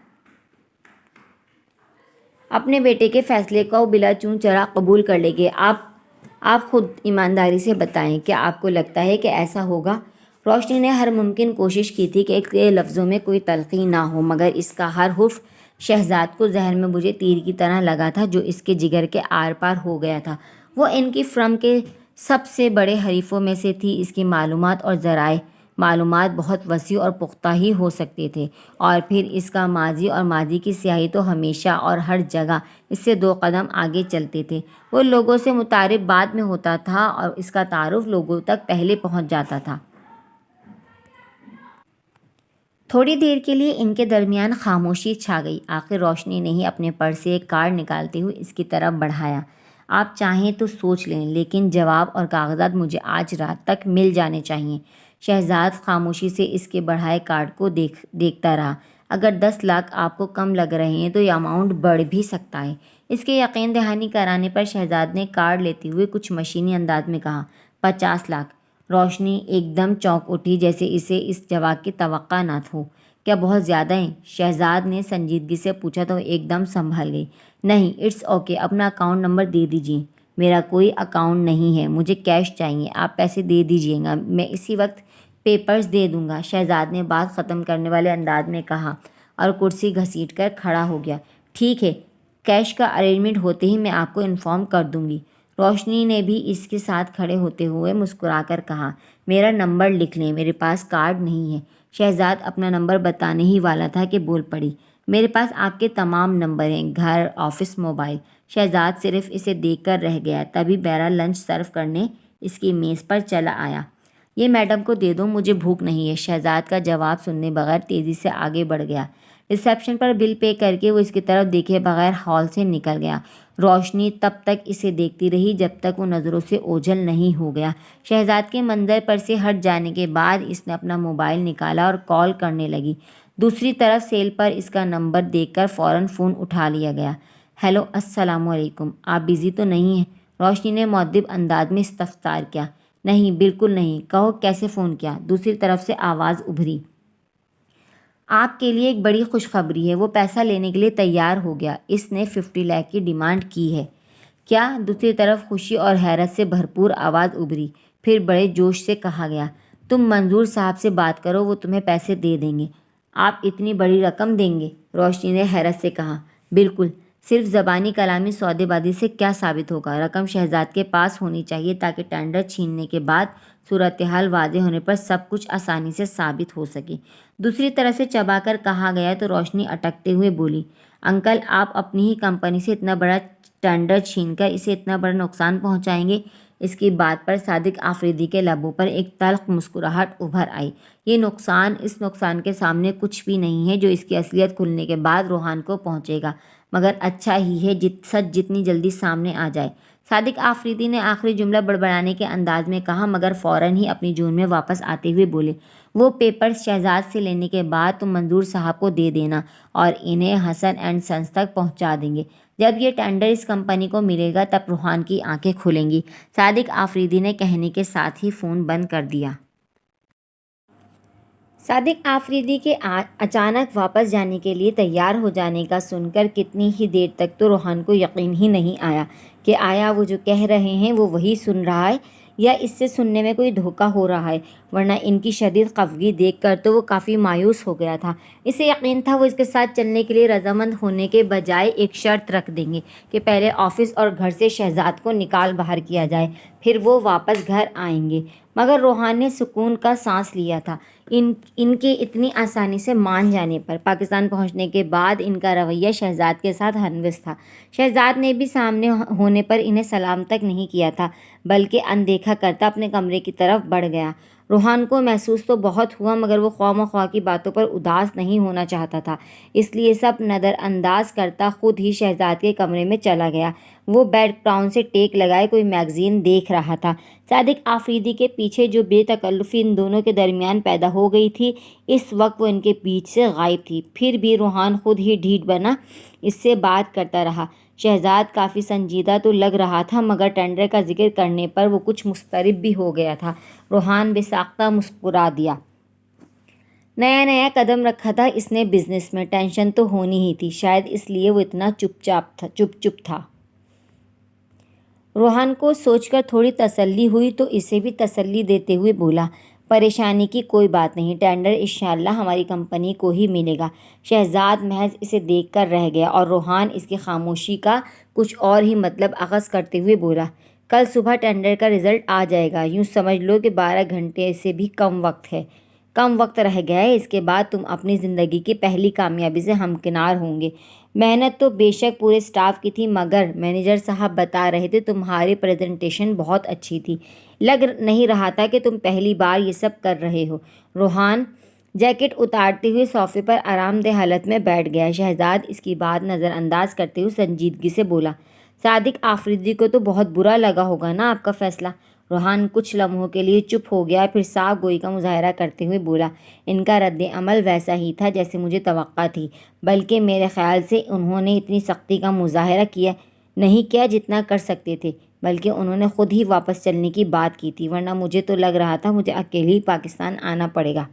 اپنے بیٹے کے فیصلے کو بلا چون چرا قبول کر لیں گے۔ آپ خود ایمانداری سے بتائیں، کیا آپ کو لگتا ہے کہ ایسا ہوگا؟ روشنی نے ہر ممکن کوشش کی تھی کہ اس کے لفظوں میں کوئی تلخی نہ ہو، مگر اس کا ہر حرف شہزاد کو ذہن میں مجھے تیر کی طرح لگا تھا جو اس کے جگر کے آر پار ہو گیا تھا۔ وہ ان کی فرم کے سب سے بڑے حریفوں میں سے تھی۔ اس کی معلومات اور ذرائع معلومات بہت وسیع اور پختہ ہی ہو سکتے تھے، اور پھر اس کا ماضی اور ماضی کی سیاہی تو ہمیشہ اور ہر جگہ اس سے 2 قدم آگے چلتے تھے۔ وہ لوگوں سے متعارف بعد میں ہوتا تھا اور اس کا تعارف لوگوں تک پہلے پہنچ جاتا تھا۔ تھوڑی دیر کے لیے ان کے درمیان خاموشی چھا گئی۔ آخر روشنی نے ہی اپنے پرس سے ایک کارڈ نکالتے ہوئے اس کی طرف بڑھایا۔ آپ چاہیں تو سوچ لیں، لیکن جواب اور کاغذات مجھے آج رات تک مل جانے چاہئیں۔ شہزاد خاموشی سے اس کے بڑھائے کارڈ کو دیکھتا رہا۔ اگر 10 لاکھ آپ کو کم لگ رہے ہیں تو یہ اماؤنٹ بڑھ بھی سکتا ہے۔ اس کے یقین دہانی کرانے پر شہزاد نے کارڈ لیتے ہوئے کچھ مشینی انداز میں کہا، 50 لاکھ۔ روشنی ایک دم چونک اٹھی، جیسے اسے اس جواب کی توقع نہ ہو۔ کیا بہت زیادہ ہیں؟ شہزاد نے سنجیدگی سے پوچھا تو ایک دم سنبھل گئی۔ نہیں، اٹس اوکے، اپنا اکاؤنٹ نمبر دے دیجیے۔ میرا کوئی اکاؤنٹ نہیں ہے، مجھے کیش چاہیے، آپ پیسے دے دیجیے گا، میں اسی وقت پیپرز دے دوں گا، شہزاد نے بات ختم کرنے والے انداز میں کہا اور کرسی گھسیٹ کر کھڑا ہو گیا۔ ٹھیک ہے، کیش کا ارینجمنٹ ہوتے ہی میں آپ کو انفارم کر دوں گی۔ روشنی نے بھی اس کے ساتھ کھڑے ہوتے ہوئے مسکرا کر کہا، میرا نمبر لکھ لیں، میرے پاس کارڈ نہیں ہے۔ شہزاد اپنا نمبر بتانے ہی والا تھا کہ بول پڑی، میرے پاس آپ کے تمام نمبر ہیں، گھر، آفس، موبائل۔ شہزاد صرف اسے دیکھ کر رہ گیا، تبھی بیرا لنچ سرو کرنے اس کی میز پر چلا آیا۔ یہ میڈم کو دے دو، مجھے بھوک نہیں ہے۔ شہزاد کا جواب سننے بغیر تیزی سے آگے بڑھ گیا۔ ریسیپشن پر بل پے کر کے وہ اس کی طرف دیکھے بغیر ہال سے نکل گیا۔ روشنی تب تک اسے دیکھتی رہی جب تک وہ نظروں سے اوجھل نہیں ہو گیا۔ شہزاد کے منظر پر سے ہٹ جانے کے بعد اس نے اپنا موبائل نکالا اور کال کرنے لگی۔ دوسری طرف سیل پر اس کا نمبر دیکھ کر فوراً فون اٹھا لیا گیا۔ ہیلو، السلام علیکم، آپ بزی تو نہیں ہیں؟ روشنی نے مؤدب انداز میں استفسار کیا۔ نہیں، بالکل نہیں، کہو کیسے فون کیا؟ دوسری طرف سے آواز ابھری۔ آپ کے لیے ایک بڑی خوشخبری ہے، وہ پیسہ لینے کے لیے تیار ہو گیا، اس نے 50 لاکھ کی ڈیمانڈ کی ہے۔ کیا؟ دوسری طرف خوشی اور حیرت سے بھرپور آواز ابھری۔ پھر بڑے جوش سے کہا گیا، تم منظور صاحب سے بات کرو، وہ تمہیں پیسے دے دیں گے۔ آپ اتنی بڑی رقم دیں گے؟ روشنی نے حیرت سے کہا، بالکل، صرف زبانی کلامی سودے بازی سے کیا ثابت ہوگا؟ رقم شہزاد کے پاس ہونی چاہیے تاکہ ٹینڈر چھیننے کے بعد صورتحال واضح ہونے پر سب کچھ آسانی سے ثابت ہو سکے۔ دوسری طرف سے چبا کر کہا گیا تو روشنی اٹکتے ہوئے بولی، انکل، آپ اپنی ہی کمپنی سے اتنا بڑا ٹینڈر چھین کر اسے اتنا بڑا نقصان پہنچائیں گے؟ اس کی بات پر صادق آفریدی کے لبوں پر ایک تلخ مسکراہٹ ابھر آئی۔ یہ نقصان اس نقصان کے سامنے کچھ بھی نہیں ہے جو اس کی اصلیت کھلنے کے بعد روحان کو پہنچے گا، مگر اچھا ہی ہے سچ جتنی جلدی سامنے آ جائے۔ صادق آفریدی نے آخری جملہ بڑبڑانے کے انداز میں کہا، مگر فوراً ہی اپنی جون میں واپس آتے ہوئے بولے، وہ پیپرز شہزاد سے لینے کے بعد تم منظور صاحب کو دے دینا اور انہیں حسن اینڈ سنس تک پہنچا دیں گے۔ جب یہ ٹینڈر اس کمپنی کو ملے گا تب روحان کی آنکھیں کھلیں گی۔ صادق آفریدی نے کہنے کے ساتھ ہی فون بند کر دیا۔ صادق آفریدی کے اچانک واپس جانے کے لیے تیار ہو جانے کا سن کر کتنی ہی دیر تک تو روحان کو یقین ہی نہیں آیا کہ آیا وہ جو کہہ رہے ہیں وہ وہی سن رہا ہے یا اس سے سننے میں کوئی دھوکہ ہو رہا ہے۔ ورنہ ان کی شدید خفگی دیکھ کر تو وہ کافی مایوس ہو گیا تھا۔ اسے یقین تھا وہ اس کے ساتھ چلنے کے لیے رضامند ہونے کے بجائے ایک شرط رکھ دیں گے کہ پہلے آفس اور گھر سے شہزاد کو نکال باہر کیا جائے، پھر وہ واپس گھر آئیں گے۔ مگر روحان نے سکون کا سانس لیا تھا ان کے اتنی آسانی سے مان جانے پر۔ پاکستان پہنچنے کے بعد ان کا رویہ شہزاد کے ساتھ ہمنفس تھا۔ شہزاد نے بھی سامنے ہونے پر انہیں سلام تک نہیں کیا تھا، بلکہ اندیکھا کرتا اپنے کمرے کی طرف بڑھ گیا۔ روحان کو محسوس تو بہت ہوا، مگر وہ خواہ مخواہ کی باتوں پر اداس نہیں ہونا چاہتا تھا، اس لیے سب نظر انداز کرتا خود ہی شہزاد کے کمرے میں چلا گیا۔ وہ بیڈ ٹاؤن سے ٹیک لگائے کوئی میگزین دیکھ رہا تھا۔ صادق آفریدی کے پیچھے جو بے تکلفی ان دونوں کے درمیان پیدا ہو گئی تھی، اس وقت وہ ان کے بیچ سے غائب تھی۔ پھر بھی روحان خود ہی ڈھیٹ بنا اس سے بات کرتا رہا۔ شہزاد کافی سنجیدہ تو لگ رہا تھا، مگر ٹینڈر کا ذکر کرنے پر وہ کچھ مضطرب بھی ہو گیا تھا۔ روحان بے ساختہ مسکرا دیا۔ نیا قدم رکھا تھا اس نے بزنس میں، ٹینشن تو ہونی ہی تھی، شاید اس لیے وہ اتنا چپ تھا۔ روحان کو سوچ کر تھوڑی تسلی ہوئی تو اسے بھی تسلی دیتے ہوئے بولا، پریشانی کی کوئی بات نہیں، ٹینڈر انشاءاللہ ہماری کمپنی کو ہی ملے گا۔ شہزاد محض اسے دیکھ کر رہ گیا اور روحان اس کی خاموشی کا کچھ اور ہی مطلب اخذ کرتے ہوئے بولا، کل صبح ٹینڈر کا رزلٹ آ جائے گا، یوں سمجھ لو کہ 12 گھنٹے سے بھی کم وقت رہ گیا ہے، اس کے بعد تم اپنی زندگی کی پہلی کامیابی سے ہمکنار ہوں گے۔ محنت تو بے شک پورے اسٹاف کی تھی، مگر مینیجر صاحب بتا رہے تھے تمہاری پریزنٹیشن بہت اچھی تھی، لگ نہیں رہا تھا کہ تم پہلی بار یہ سب کر رہے ہو۔ روحان جیکٹ اتارتے ہوئے صوفے پر آرام دہ حالت میں بیٹھ گیا۔ شہزاد اس کی بات نظر انداز کرتے ہوئے سنجیدگی سے بولا، صادق آفریدی کو تو بہت برا لگا ہوگا نا آپ کا فیصلہ؟ روحان کچھ لمحوں کے لیے چپ ہو گیا، پھر صاف گوئی کا مظاہرہ کرتے ہوئے بولا، ان کا رد عمل ویسا ہی تھا جیسے مجھے توقع تھی، بلکہ میرے خیال سے انہوں نے اتنی سختی کا مظاہرہ نہیں کیا جتنا کر سکتے تھے، بلکہ انہوں نے خود ہی واپس چلنے کی بات کی تھی، ورنہ مجھے تو لگ رہا تھا مجھے اکیلے ہی پاکستان آنا پڑے گا۔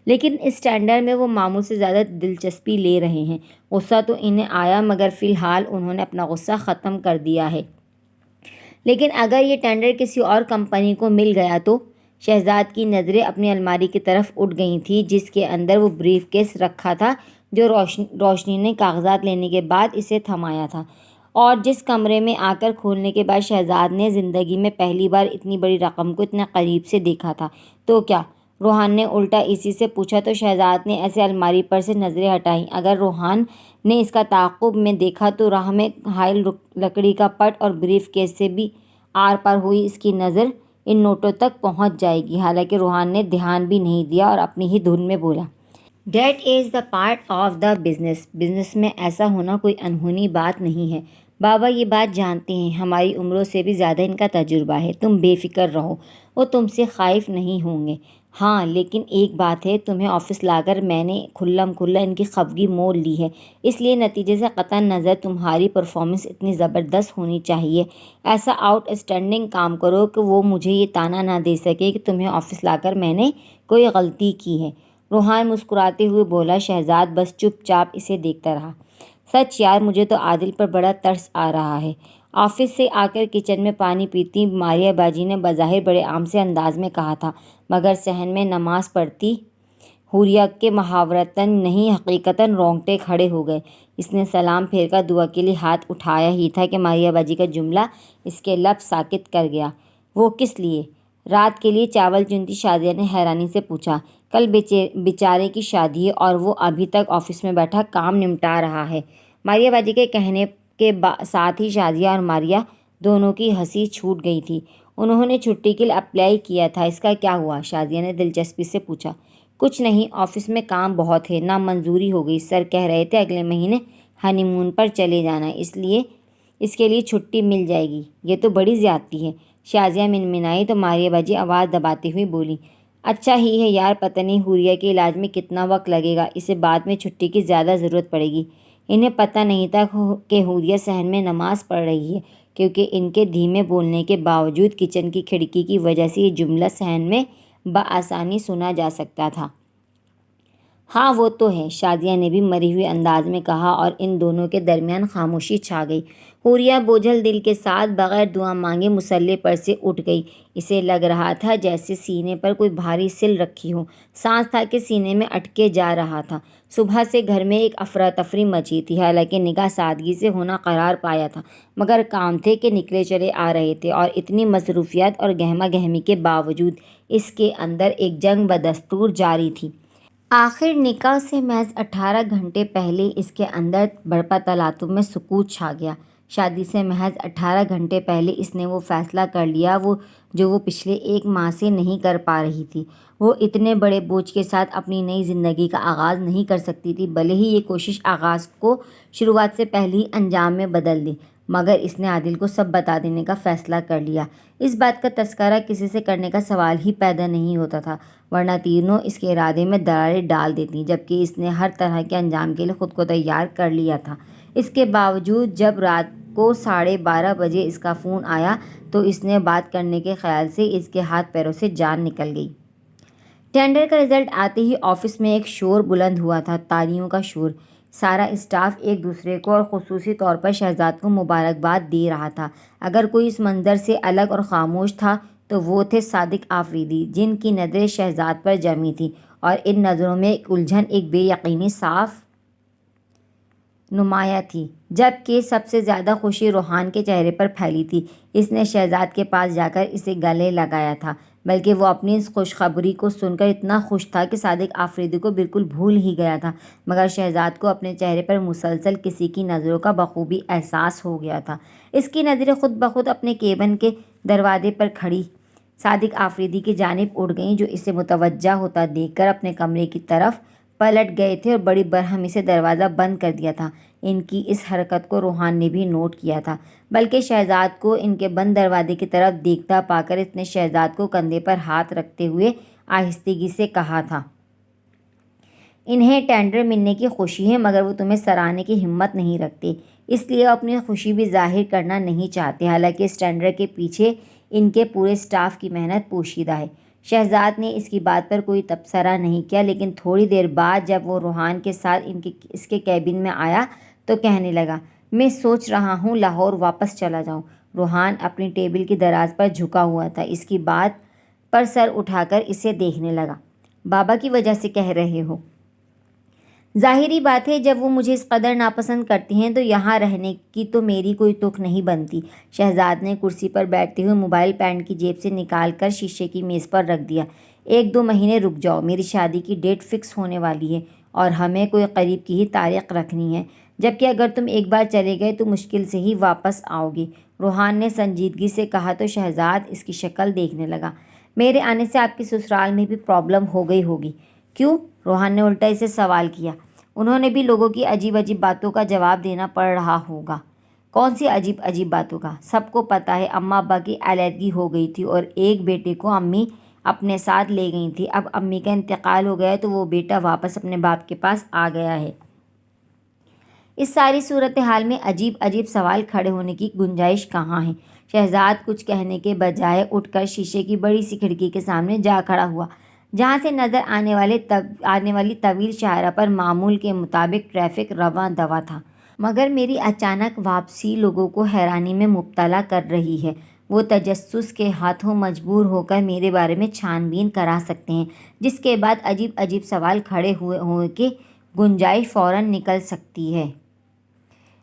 لیکن اس ٹینڈر میں وہ معمول سے زیادہ دلچسپی لے رہے ہیں۔ غصہ تو انہیں آیا، مگر فی الحال انہوں نے اپنا غصہ ختم کر دیا ہے۔ لیکن اگر یہ ٹینڈر کسی اور کمپنی کو مل گیا تو؟ شہزاد کی نظریں اپنی الماری کی طرف اٹھ گئی تھیں جس کے اندر وہ بریف کیس رکھا تھا جو روشنی نے کاغذات لینے کے بعد اسے تھمایا تھا، اور جس کمرے میں آ کر کھولنے کے بعد شہزاد نے زندگی میں پہلی بار اتنی بڑی رقم کو اتنے قریب سے دیکھا تھا۔ تو کیا؟ روحان نے الٹا اسی سے پوچھا تو شہزاد نے ایسے الماری پر سے نظریں ہٹائیں۔ اگر روحان نے اس کا تعاقب میں دیکھا تو راہ میں حائل لکڑی کا پٹ اور بریف کیس سے بھی آر پار ہوئی اس کی نظر ان نوٹوں تک پہنچ جائے گی، حالانکہ روحان نے دھیان بھی نہیں دیا اور اپنی ہی دھن میں بولا، that is the part of the business میں ایسا ہونا کوئی انہونی بات نہیں ہے، بابا یہ بات جانتے ہیں، ہماری عمروں سے بھی زیادہ ان کا تجربہ ہے، تم بے فکر رہو، وہ تم سے خائف نہیں ہوں گے۔ ہاں لیکن ایک بات ہے، تمہیں آفس لا کر میں نے کھلا ان کی خفگی مول لی ہے، اس لیے نتیجے سے قطع نظر تمہاری پرفارمنس اتنی زبردست ہونی چاہیے، ایسا آؤٹ اسٹینڈنگ کام کرو کہ وہ مجھے یہ طعنہ نہ دے سکے کہ تمہیں آفس لا کر میں نے کوئی غلطی کی ہے۔ روحان مسکراتے ہوئے بولا۔ شہزاد بس چپ چاپ اسے دیکھتا رہا۔ سچ یار، مجھے تو عادل پر بڑا ترس آ رہا ہے۔ آفس سے آ کر کچن میں پانی پیتی ماریہ باجی نے بظاہر بڑے عام سے انداز میں کہا تھا، مگر صحن میں نماز پڑھتی حوریہ کے محاورتاً نہیں حقیقتاً رونگٹے کھڑے ہو گئے۔ اس نے سلام پھیر کر دعا کے لیے ہاتھ اٹھایا ہی تھا کہ ماریہ باجی کا جملہ اس کے لب ساکت کر گیا۔ وہ کس لیے؟ رات کے لیے چاول چنتی شازیہ نے حیرانی سے پوچھا۔ کل بیچارے کی شادی ہے اور وہ ابھی تک آفس میں بیٹھا کام نمٹا رہا ہے۔ ماریہ باجی کے کہنے کے ساتھ ہی شازیہ اور ماریہ دونوں کی ہنسی چھوٹ گئی تھی۔ انہوں نے چھٹی کے لیے اپلائی کیا تھا، اس کا کیا ہوا؟ شازیہ نے دلچسپی سے پوچھا۔ کچھ نہیں، آفس میں کام بہت ہے، نامنظوری ہو گئی، سر کہہ رہے تھے اگلے مہینے ہنی مون پر چلے جانا، اس کے لیے چھٹی مل جائے گی۔ یہ تو بڑی زیادتی ہے، شازیہ منمنائی تو ماریہ باجی آواز دباتے ہوئے بولی، اچھا ہی ہے یار، پتہ نہیں حوریہ کے علاج میں کتنا وقت لگے گا، اسے بعد میں چھٹی کی زیادہ ضرورت پڑے گی۔ انہیں پتہ نہیں تھا کہ حوریہ صحن میں نماز پڑھ رہی ہے، کیونکہ ان کے دھیمے بولنے کے باوجود کچن کی کھڑکی کی وجہ سے یہ جملہ صحن میں بآسانی سنا جا سکتا تھا۔ ہاں وہ تو ہے، شادیہ نے بھی مری ہوئے انداز میں کہا، اور ان دونوں کے درمیان خاموشی چھا گئی۔ حوریہ بوجھل دل کے ساتھ بغیر دعا مانگے مصلے پر سے اٹھ گئی۔ اسے لگ رہا تھا جیسے سینے پر کوئی بھاری سل رکھی ہو۔ سانس تھا کہ سینے میں اٹکے جا رہا تھا۔ صبح سے گھر میں ایک افراتفری مچی تھی، حالانکہ نکاح سادگی سے ہونا قرار پایا تھا، مگر کام تھے کہ نکلے چلے آ رہے تھے، اور اتنی مصروفیات اور گہما گہمی کے باوجود اس کے اندر ایک جنگ بدستور جاری تھی۔ آخر نکاح سے محض 18 گھنٹے پہلے اس کے اندر برپا تلاطم میں سکوت چھا گیا۔ شادی سے محض 18 گھنٹے پہلے اس نے وہ فیصلہ کر لیا جو وہ پچھلے 1 ماہ سے نہیں کر پا رہی تھی۔ وہ اتنے بڑے بوجھ کے ساتھ اپنی نئی زندگی کا آغاز نہیں کر سکتی تھی، بھلے ہی یہ کوشش آغاز کو شروعات سے پہلے ہی انجام میں بدل دے، مگر اس نے عادل کو سب بتا دینے کا فیصلہ کر لیا۔ اس بات کا تذکرہ کسی سے کرنے کا سوال ہی پیدا نہیں ہوتا تھا، ورنہ تینوں اس کے ارادے میں دراریں ڈال دیتیں، جبکہ اس نے ہر طرح کے انجام کے لیے خود کو تیار کر لیا تھا۔ اس کے باوجود جب رات کو 12:30 بجے اس کا فون آیا تو اس نے بات کرنے کے خیال سے اس کے ہاتھ پیروں سے جان نکل گئی۔ ٹینڈر کا رزلٹ آتے ہی آفس میں ایک شور بلند ہوا تھا، تالیوں کا شور۔ سارا اسٹاف ایک دوسرے کو اور خصوصی طور پر شہزاد کو مبارکباد دے رہا تھا۔ اگر کوئی اس منظر سے الگ اور خاموش تھا تو وہ تھے صادق آفریدی، جن کی نظریں شہزاد پر جمی تھیں، اور ان نظروں میں ایک الجھن، ایک بے یقینی صاف نمایاں تھی۔ جبکہ سب سے زیادہ خوشی روحان کے چہرے پر پھیلی تھی۔ اس نے شہزاد کے پاس جا کر اسے گلے لگایا تھا، بلکہ وہ اپنی اس خوشخبری کو سن کر اتنا خوش تھا کہ صادق آفریدی کو بالکل بھول ہی گیا تھا، مگر شہزاد کو اپنے چہرے پر مسلسل کسی کی نظروں کا بخوبی احساس ہو گیا تھا۔ اس کی نظریں خود بخود اپنے کیبن کے دروازے پر کھڑی صادق آفریدی کی جانب اڑ گئیں، جو اسے متوجہ ہوتا دیکھ کر اپنے کمرے کی طرف پلٹ گئے تھے اور بڑی برہمی سے دروازہ بند کر دیا تھا۔ ان کی اس حرکت کو روحان نے بھی نوٹ کیا تھا، بلکہ شہزاد کو ان کے بند دروازے کی طرف دیکھتا پا کر اس نے شہزاد کو کندھے پر ہاتھ رکھتے ہوئے آہستگی سے کہا تھا، انہیں ٹینڈر ملنے کی خوشی ہے، مگر وہ تمہیں سراہنے کی ہمت نہیں رکھتے، اس لیے وہ اپنی خوشی بھی ظاہر کرنا نہیں چاہتے، حالانکہ اس ٹینڈر کے پیچھے ان کے پورے اسٹاف کی محنت پوشیدہ ہے۔ شہزاد نے اس کی بات پر کوئی تبصرہ نہیں کیا، لیکن تھوڑی دیر بعد جب وہ روحان کے ساتھ اس کے کیبن میں آیا تو کہنے لگا، میں سوچ رہا ہوں لاہور واپس چلا جاؤں۔ روحان اپنی ٹیبل کی دراز پر جھکا ہوا تھا، اس کی بات پر سر اٹھا کر اسے دیکھنے لگا۔ بابا کی وجہ سے کہہ رہے ہو؟ ظاہری بات ہے، جب وہ مجھے اس قدر ناپسند کرتی ہیں تو یہاں رہنے کی تو میری کوئی تک نہیں بنتی۔ شہزاد نے کرسی پر بیٹھتے ہوئے موبائل پینٹ کی جیب سے نکال کر شیشے کی میز پر رکھ دیا۔ 1-2 مہینے رک جاؤ، میری شادی کی ڈیٹ فکس ہونے والی ہے، اور ہمیں کوئی قریب کی ہی تاریخ رکھنی ہے، جبکہ اگر تم ایک بار چلے گئے تو مشکل سے ہی واپس آؤ گے۔ روحان نے سنجیدگی سے کہا تو شہزاد اس کی شکل دیکھنے لگا۔ میرے آنے سے آپ کے سسرال میں بھی پرابلم ہو گئی ہوگی؟ کیوں؟ روحان نے الٹا اسے سوال کیا۔ انہوں نے بھی لوگوں کی عجیب عجیب باتوں کا جواب دینا پڑ رہا ہوگا۔ کون سی عجیب عجیب باتوں کا؟ سب کو پتہ ہے اماں ابا کی الحیدگی ہو گئی تھی، اور ایک بیٹے کو امی اپنے ساتھ لے گئی تھی۔ اب امی کا انتقال ہو گیا تو وہ بیٹا واپس اپنے باپ کے پاس آ گیا ہے۔ اس ساری صورتحال میں عجیب عجیب سوال کھڑے ہونے کی گنجائش کہاں ہے؟ شہزاد کچھ کہنے کے بجائے اٹھ کر شیشے کی بڑی سی کھڑکی کے سامنے جا کھڑا ہوا، جہاں سے نظر آنے والی طویل شاہراہ پر معمول کے مطابق ٹریفک رواں دواں تھا۔ مگر میری اچانک واپسی لوگوں کو حیرانی میں مبتلا کر رہی ہے۔ وہ تجسس کے ہاتھوں مجبور ہو کر میرے بارے میں چھان بین کرا سکتے ہیں، جس کے بعد عجیب عجیب سوال کھڑے ہونے کی گنجائش فوراً نکل سکتی ہے۔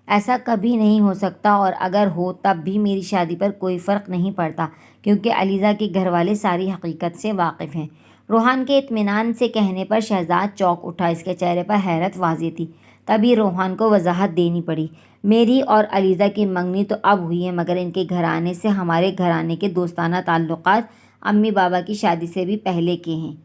ایسا کبھی نہیں ہو سکتا، اور اگر ہو تب بھی میری شادی پر کوئی فرق نہیں پڑتا، کیونکہ علیزہ کے گھر والے ساری حقیقت سے واقف ہیں۔ روحان کے اطمینان سے کہنے پر شہزاد چونک اٹھا، اس کے چہرے پر حیرت واضح تھی۔ تبھی روحان کو وضاحت دینی پڑی، میری اور علیزہ کی منگنی تو اب ہوئی ہے، مگر ان کے گھرانے سے ہمارے گھرانے کے دوستانہ تعلقات امی بابا کی شادی سے بھی پہلے کے ہیں۔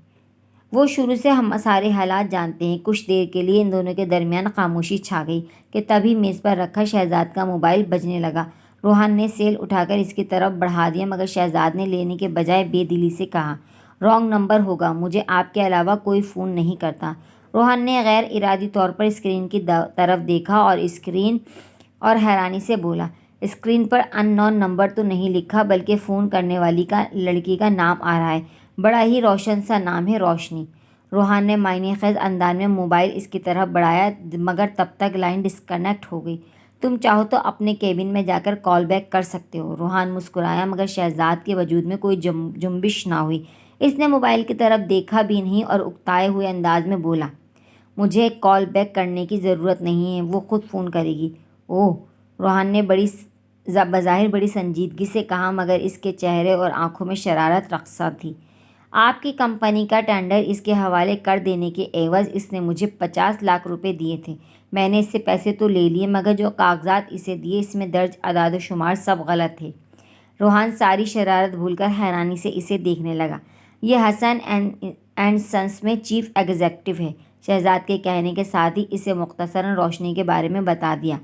وہ شروع سے ہم سارے حالات جانتے ہیں۔ کچھ دیر کے لیے ان دونوں کے درمیان خاموشی چھا گئی کہ تبھی میز پر رکھا شہزاد کا موبائل بجنے لگا۔ روحان نے سیل اٹھا کر اس کی طرف بڑھا دیا، مگر شہزاد نے لینے کے بجائے بے دلی سے کہا، رانگ نمبر ہوگا، مجھے آپ کے علاوہ کوئی فون نہیں کرتا۔ روحان نے غیر ارادی طور پر اسکرین کی طرف دیکھا اور حیرانی سے بولا، اسکرین پر ان نون نمبر تو نہیں لکھا، بلکہ فون کرنے والی لڑکی کا نام آ رہا ہے، بڑا ہی روشن سا نام ہے، روشنی۔ روحان نے معنی خیز انداز میں موبائل اس کی طرف بڑھایا مگر تب تک لائن ڈسکنیکٹ ہو گئی۔ تم چاہو تو اپنے کیبن میں جا کر کال بیک کر سکتے ہو۔ روحان مسکرایا مگر شہزاد کے وجود میں کوئی جنبش نہ ہوئی۔ اس نے موبائل کی طرف دیکھا بھی نہیں اور اکتائے ہوئے انداز میں بولا، مجھے کال بیک کرنے کی ضرورت نہیں ہے، وہ خود فون کرے گی۔ اوہ، روحان نے بظاہر بڑی سنجیدگی سے کہا مگر اس کے چہرے اور آنکھوں میں شرارت رقصہ تھی۔ آپ کی کمپنی کا ٹینڈر اس کے حوالے کر دینے کے عوض اس نے مجھے 50 لاکھ روپے دیے تھے۔ میں نے اس سے پیسے تو لے لیے مگر جو کاغذات اسے دیے اس میں درج اعداد و شمار سب غلط تھے۔ روحان ساری شرارت بھول کر حیرانی سے اسے دیکھنے لگا۔ یہ حسن اینڈ سنس میں چیف ایگزیکٹو ہے۔ شہزاد کے کہنے کے ساتھ ہی اسے مختصراً روشنی کے بارے میں بتا دیا۔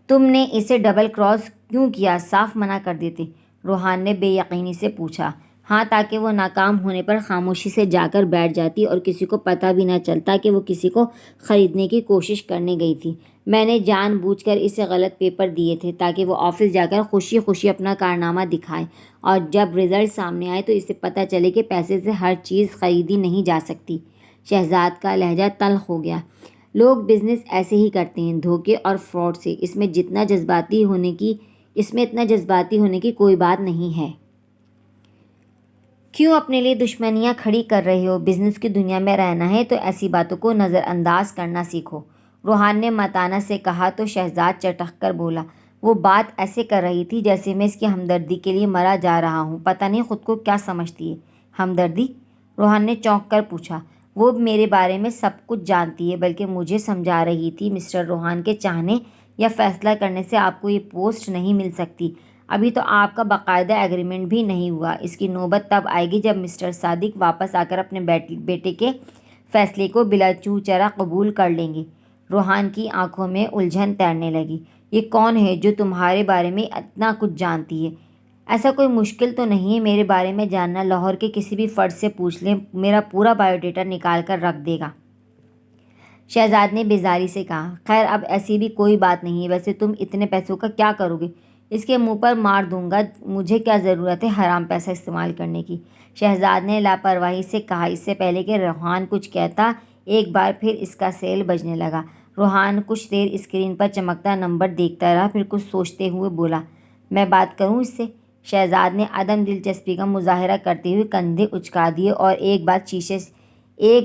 تم نے اسے ڈبل کراس کیوں کیا؟ صاف منع کر دیتے، روحان نے بے یقینی سے پوچھا۔ ہاں، تاکہ وہ ناکام ہونے پر خاموشی سے جا کر بیٹھ جاتی اور کسی کو پتہ بھی نہ چلتا کہ وہ کسی کو خریدنے کی کوشش کرنے گئی تھی۔ میں نے جان بوجھ کر اسے غلط پیپر دیے تھے تاکہ وہ آفس جا کر خوشی خوشی اپنا کارنامہ دکھائے اور جب رزلٹ سامنے آئے تو اسے پتہ چلے کہ پیسے سے ہر چیز خریدی نہیں جا سکتی۔ شہزاد کا لہجہ تلخ ہو گیا۔ لوگ بزنس ایسے ہی کرتے ہیں، دھوکے اور فراڈ سے۔ اس میں اتنا جذباتی ہونے کی کوئی بات نہیں ہے۔ کیوں اپنے لیے دشمنیاں کھڑی کر رہے ہو؟ بزنس کی دنیا میں رہنا ہے تو ایسی باتوں کو نظر انداز کرنا سیکھو، روحان نے متانہ سے کہا تو شہزاد چٹخ کر بولا، وہ بات ایسے کر رہی تھی جیسے میں اس کی ہمدردی کے لیے مرا جا رہا ہوں۔ پتہ نہیں خود کو کیا سمجھتی ہے۔ ہمدردی؟ روحان نے چونک کر پوچھا۔ وہ میرے بارے میں سب کچھ جانتی ہے، بلکہ مجھے سمجھا رہی تھی مسٹر روحان کے چاہنے یا فیصلہ کرنے سے آپ کو یہ پوسٹ نہیں مل سکتی۔ ابھی تو آپ کا باقاعدہ ایگریمنٹ بھی نہیں ہوا۔ اس کی نوبت تب آئے گی جب مسٹر صادق واپس آ کر اپنے بیٹے کے فیصلے کو بلا چو چرا قبول کر لیں گے۔ روحان کی آنکھوں میں الجھن تیرنے لگی۔ یہ کون ہے جو تمہارے بارے میں اتنا کچھ جانتی ہے؟ ایسا کوئی مشکل تو نہیں ہے میرے بارے میں جاننا، لاہور کے کسی بھی فرد سے پوچھ لیں، میرا پورا بایو ڈیٹا نکال کر رکھ دے گا۔ شہزاد نے بیزاری سے کہا، خیر اب ایسی بھی کوئی بات نہیں ہے، ویسے تم اتنے پیسوں کا کیا کرو گے؟ اس کے منہ پر مار دوں گا، مجھے کیا ضرورت ہے حرام پیسہ استعمال کرنے کی؟ شہزاد نے لاپرواہی سے کہا۔ اس سے پہلے کہ روحان کچھ کہتا ایک بار پھر اس کا سیل بجنے لگا۔ روحان کچھ دیر اسکرین پر چمکتا نمبر دیکھتا رہا، پھر کچھ سوچتے ہوئے بولا، میں بات کروں اس سے؟ شہزاد نے عدم دلچسپی کا مظاہرہ کرتے ہوئے کندھے اچکا دیے اور ایک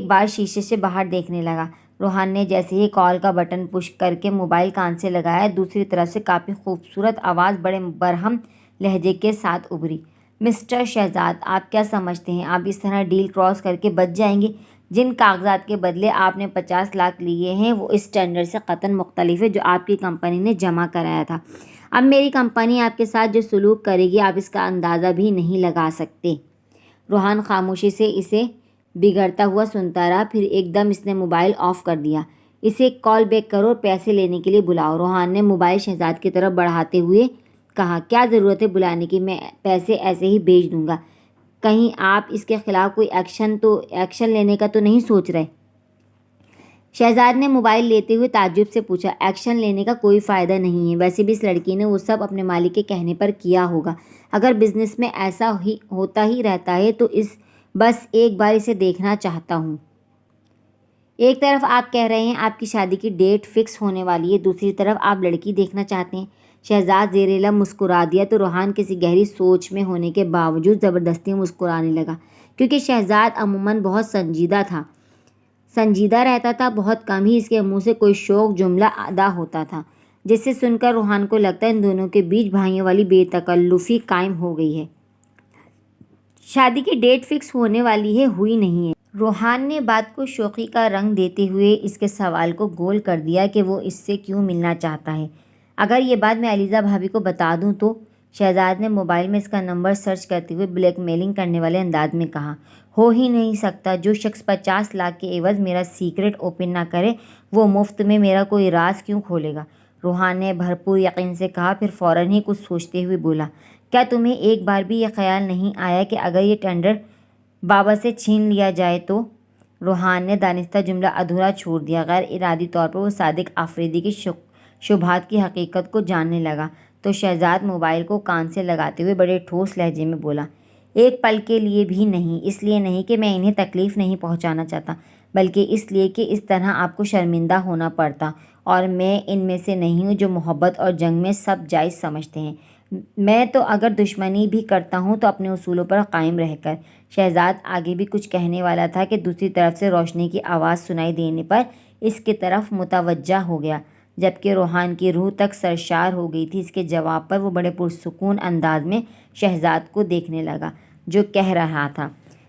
بار شیشے سے باہر دیکھنے لگا۔ روحان نے جیسے ہی کال کا بٹن پش کر کے موبائل کان سے لگایا، دوسری طرف سے کافی خوبصورت آواز بڑے برہم لہجے کے ساتھ ابھری، مسٹر شہزاد، آپ کیا سمجھتے ہیں آپ اس طرح ڈیل کراس کر کے بچ جائیں گے؟ جن کاغذات کے بدلے آپ نے 50 لاکھ لیے ہیں وہ اس ٹینڈر سے قطعاً مختلف ہے جو آپ کی کمپنی نے جمع کرایا تھا۔ اب میری کمپنی آپ کے ساتھ جو سلوک کرے گی آپ اس کا اندازہ بھی نہیں لگا سکتے۔ روحان خاموشی سے اسے بگڑتا ہوا سنتا رہا، پھر ایک دم اس نے موبائل آف کر دیا۔ اسے کال بیک کرو اور پیسے لینے کے لیے بلاؤ، روحان نے موبائل شہزاد کی طرف بڑھاتے ہوئے کہا۔ کیا ضرورت ہے بلانے کی؟ میں پیسے ایسے ہی بھیج دوں گا۔ کہیں آپ اس کے خلاف کوئی ایکشن لینے کا تو نہیں سوچ رہے؟ شہزاد نے موبائل لیتے ہوئے تعجب سے پوچھا۔ ایکشن لینے کا کوئی فائدہ نہیں ہے، ویسے بھی اس لڑکی نے وہ سب اپنے مالک کے کہنے پر کیا ہوگا۔ اگر بزنس میں ایسا ہوتا ہی رہتا ہے تو بس ایک بار اسے دیکھنا چاہتا ہوں۔ ایک طرف آپ کہہ رہے ہیں آپ کی شادی کی ڈیٹ فکس ہونے والی ہے، دوسری طرف آپ لڑکی دیکھنا چاہتے ہیں۔ شہزاد زیر لب مسکرا دیا تو روحان کسی گہری سوچ میں ہونے کے باوجود زبردستی مسکرانے لگا، کیونکہ شہزاد عموماً بہت سنجیدہ رہتا تھا، بہت کم ہی اس کے منہ سے کوئی شوق جملہ ادا ہوتا تھا، جس سے سن کر روحان کو لگتا ان دونوں کے بیچ بھائیوں والی بے تکلفی قائم ہو گئی ہے۔ شادی کی ڈیٹ فکس ہونے والی ہے، ہوئی نہیں ہے۔ روحان نے بات کو شوخی کا رنگ دیتے ہوئے اس کے سوال کو گول کر دیا کہ وہ اس سے کیوں ملنا چاہتا ہے۔ اگر یہ بات میں علیزہ بھابھی کو بتا دوں تو؟ شہزاد نے موبائل میں اس کا نمبر سرچ کرتے ہوئے بلیک میلنگ کرنے والے انداز میں کہا۔ ہو ہی نہیں سکتا، جو شخص 50 لاکھ کے عوض میرا سیکرٹ اوپن نہ کرے وہ مفت میں میرا کوئی راز کیوں کھولے گا؟ روحان نے بھرپور یقین سے کہا، پھر فوراً ہی کچھ سوچتے ہوئے بولا، کیا تمہیں ایک بار بھی یہ خیال نہیں آیا کہ اگر یہ ٹینڈر بابا سے چھین لیا جائے تو؟ روحان نے دانستہ جملہ ادھورا چھوڑ دیا۔ غیر ارادی طور پر وہ صادق آفریدی کی شبہات کی حقیقت کو جاننے لگا تو شہزاد موبائل کو کان سے لگاتے ہوئے بڑے ٹھوس لہجے میں بولا، ایک پل کے لیے بھی نہیں، اس لیے نہیں کہ میں انہیں تکلیف نہیں پہنچانا چاہتا، بلکہ اس لیے کہ اس طرح آپ کو شرمندہ ہونا پڑتا، اور میں ان میں سے نہیں ہوں جو محبت اور جنگ میں سب جائز سمجھتے ہیں۔ میں تو اگر دشمنی بھی کرتا ہوں تو اپنے اصولوں پر قائم رہ کر۔ شہزاد آگے بھی کچھ کہنے والا تھا کہ دوسری طرف سے روشنی کی آواز سنائی دینے پر اس کی طرف متوجہ ہو گیا، جبکہ روحان کی روح تک سرشار ہو گئی تھی۔ اس کے جواب پر وہ بڑے پرسکون انداز میں شہزاد کو دیکھنے لگا، جو کہہ رہا تھا،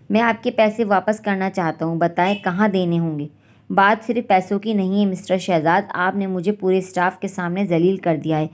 میں آپ کے پیسے واپس کرنا چاہتا ہوں، بتائیں کہاں دینے ہوں گے؟ بات صرف پیسوں کی نہیں ہے مسٹر شہزاد، آپ نے مجھے پورے اسٹاف کے سامنے ذلیل کر دیا ہے۔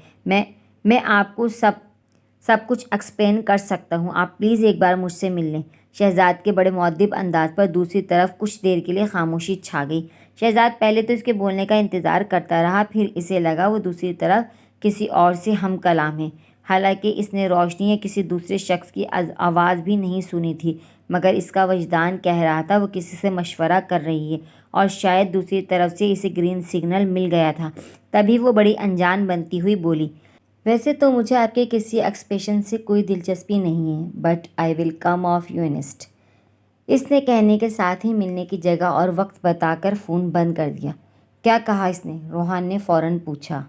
میں آپ کو سب کچھ ایکسپلین کر سکتا ہوں، آپ پلیز ایک بار مجھ سے مل لیں۔ شہزاد کے بڑے مؤدب انداز پر دوسری طرف کچھ دیر کے لیے خاموشی چھا گئی۔ شہزاد پہلے تو اس کے بولنے کا انتظار کرتا رہا، پھر اسے لگا وہ دوسری طرف کسی اور سے ہم کلام ہے۔ حالانکہ اس نے روشنی یا کسی دوسرے شخص کی آواز بھی نہیں سنی تھی، مگر اس کا وجدان کہہ رہا تھا وہ کسی سے مشورہ کر رہی ہے، اور شاید دوسری طرف سے اسے گرین سگنل مل گیا تھا۔ تبھی وہ بڑی انجان بنتی ہوئی بولی، ویسے تو مجھے آپ کے کسی ایکسپیشن سے کوئی دلچسپی نہیں ہے، but I will come off you انسٹ۔ اس نے کہنے کے ساتھ ہی ملنے کی جگہ اور وقت بتا کر فون بند کر دیا۔ کیا کہا اس نے؟ روحان نے فوراً پوچھا۔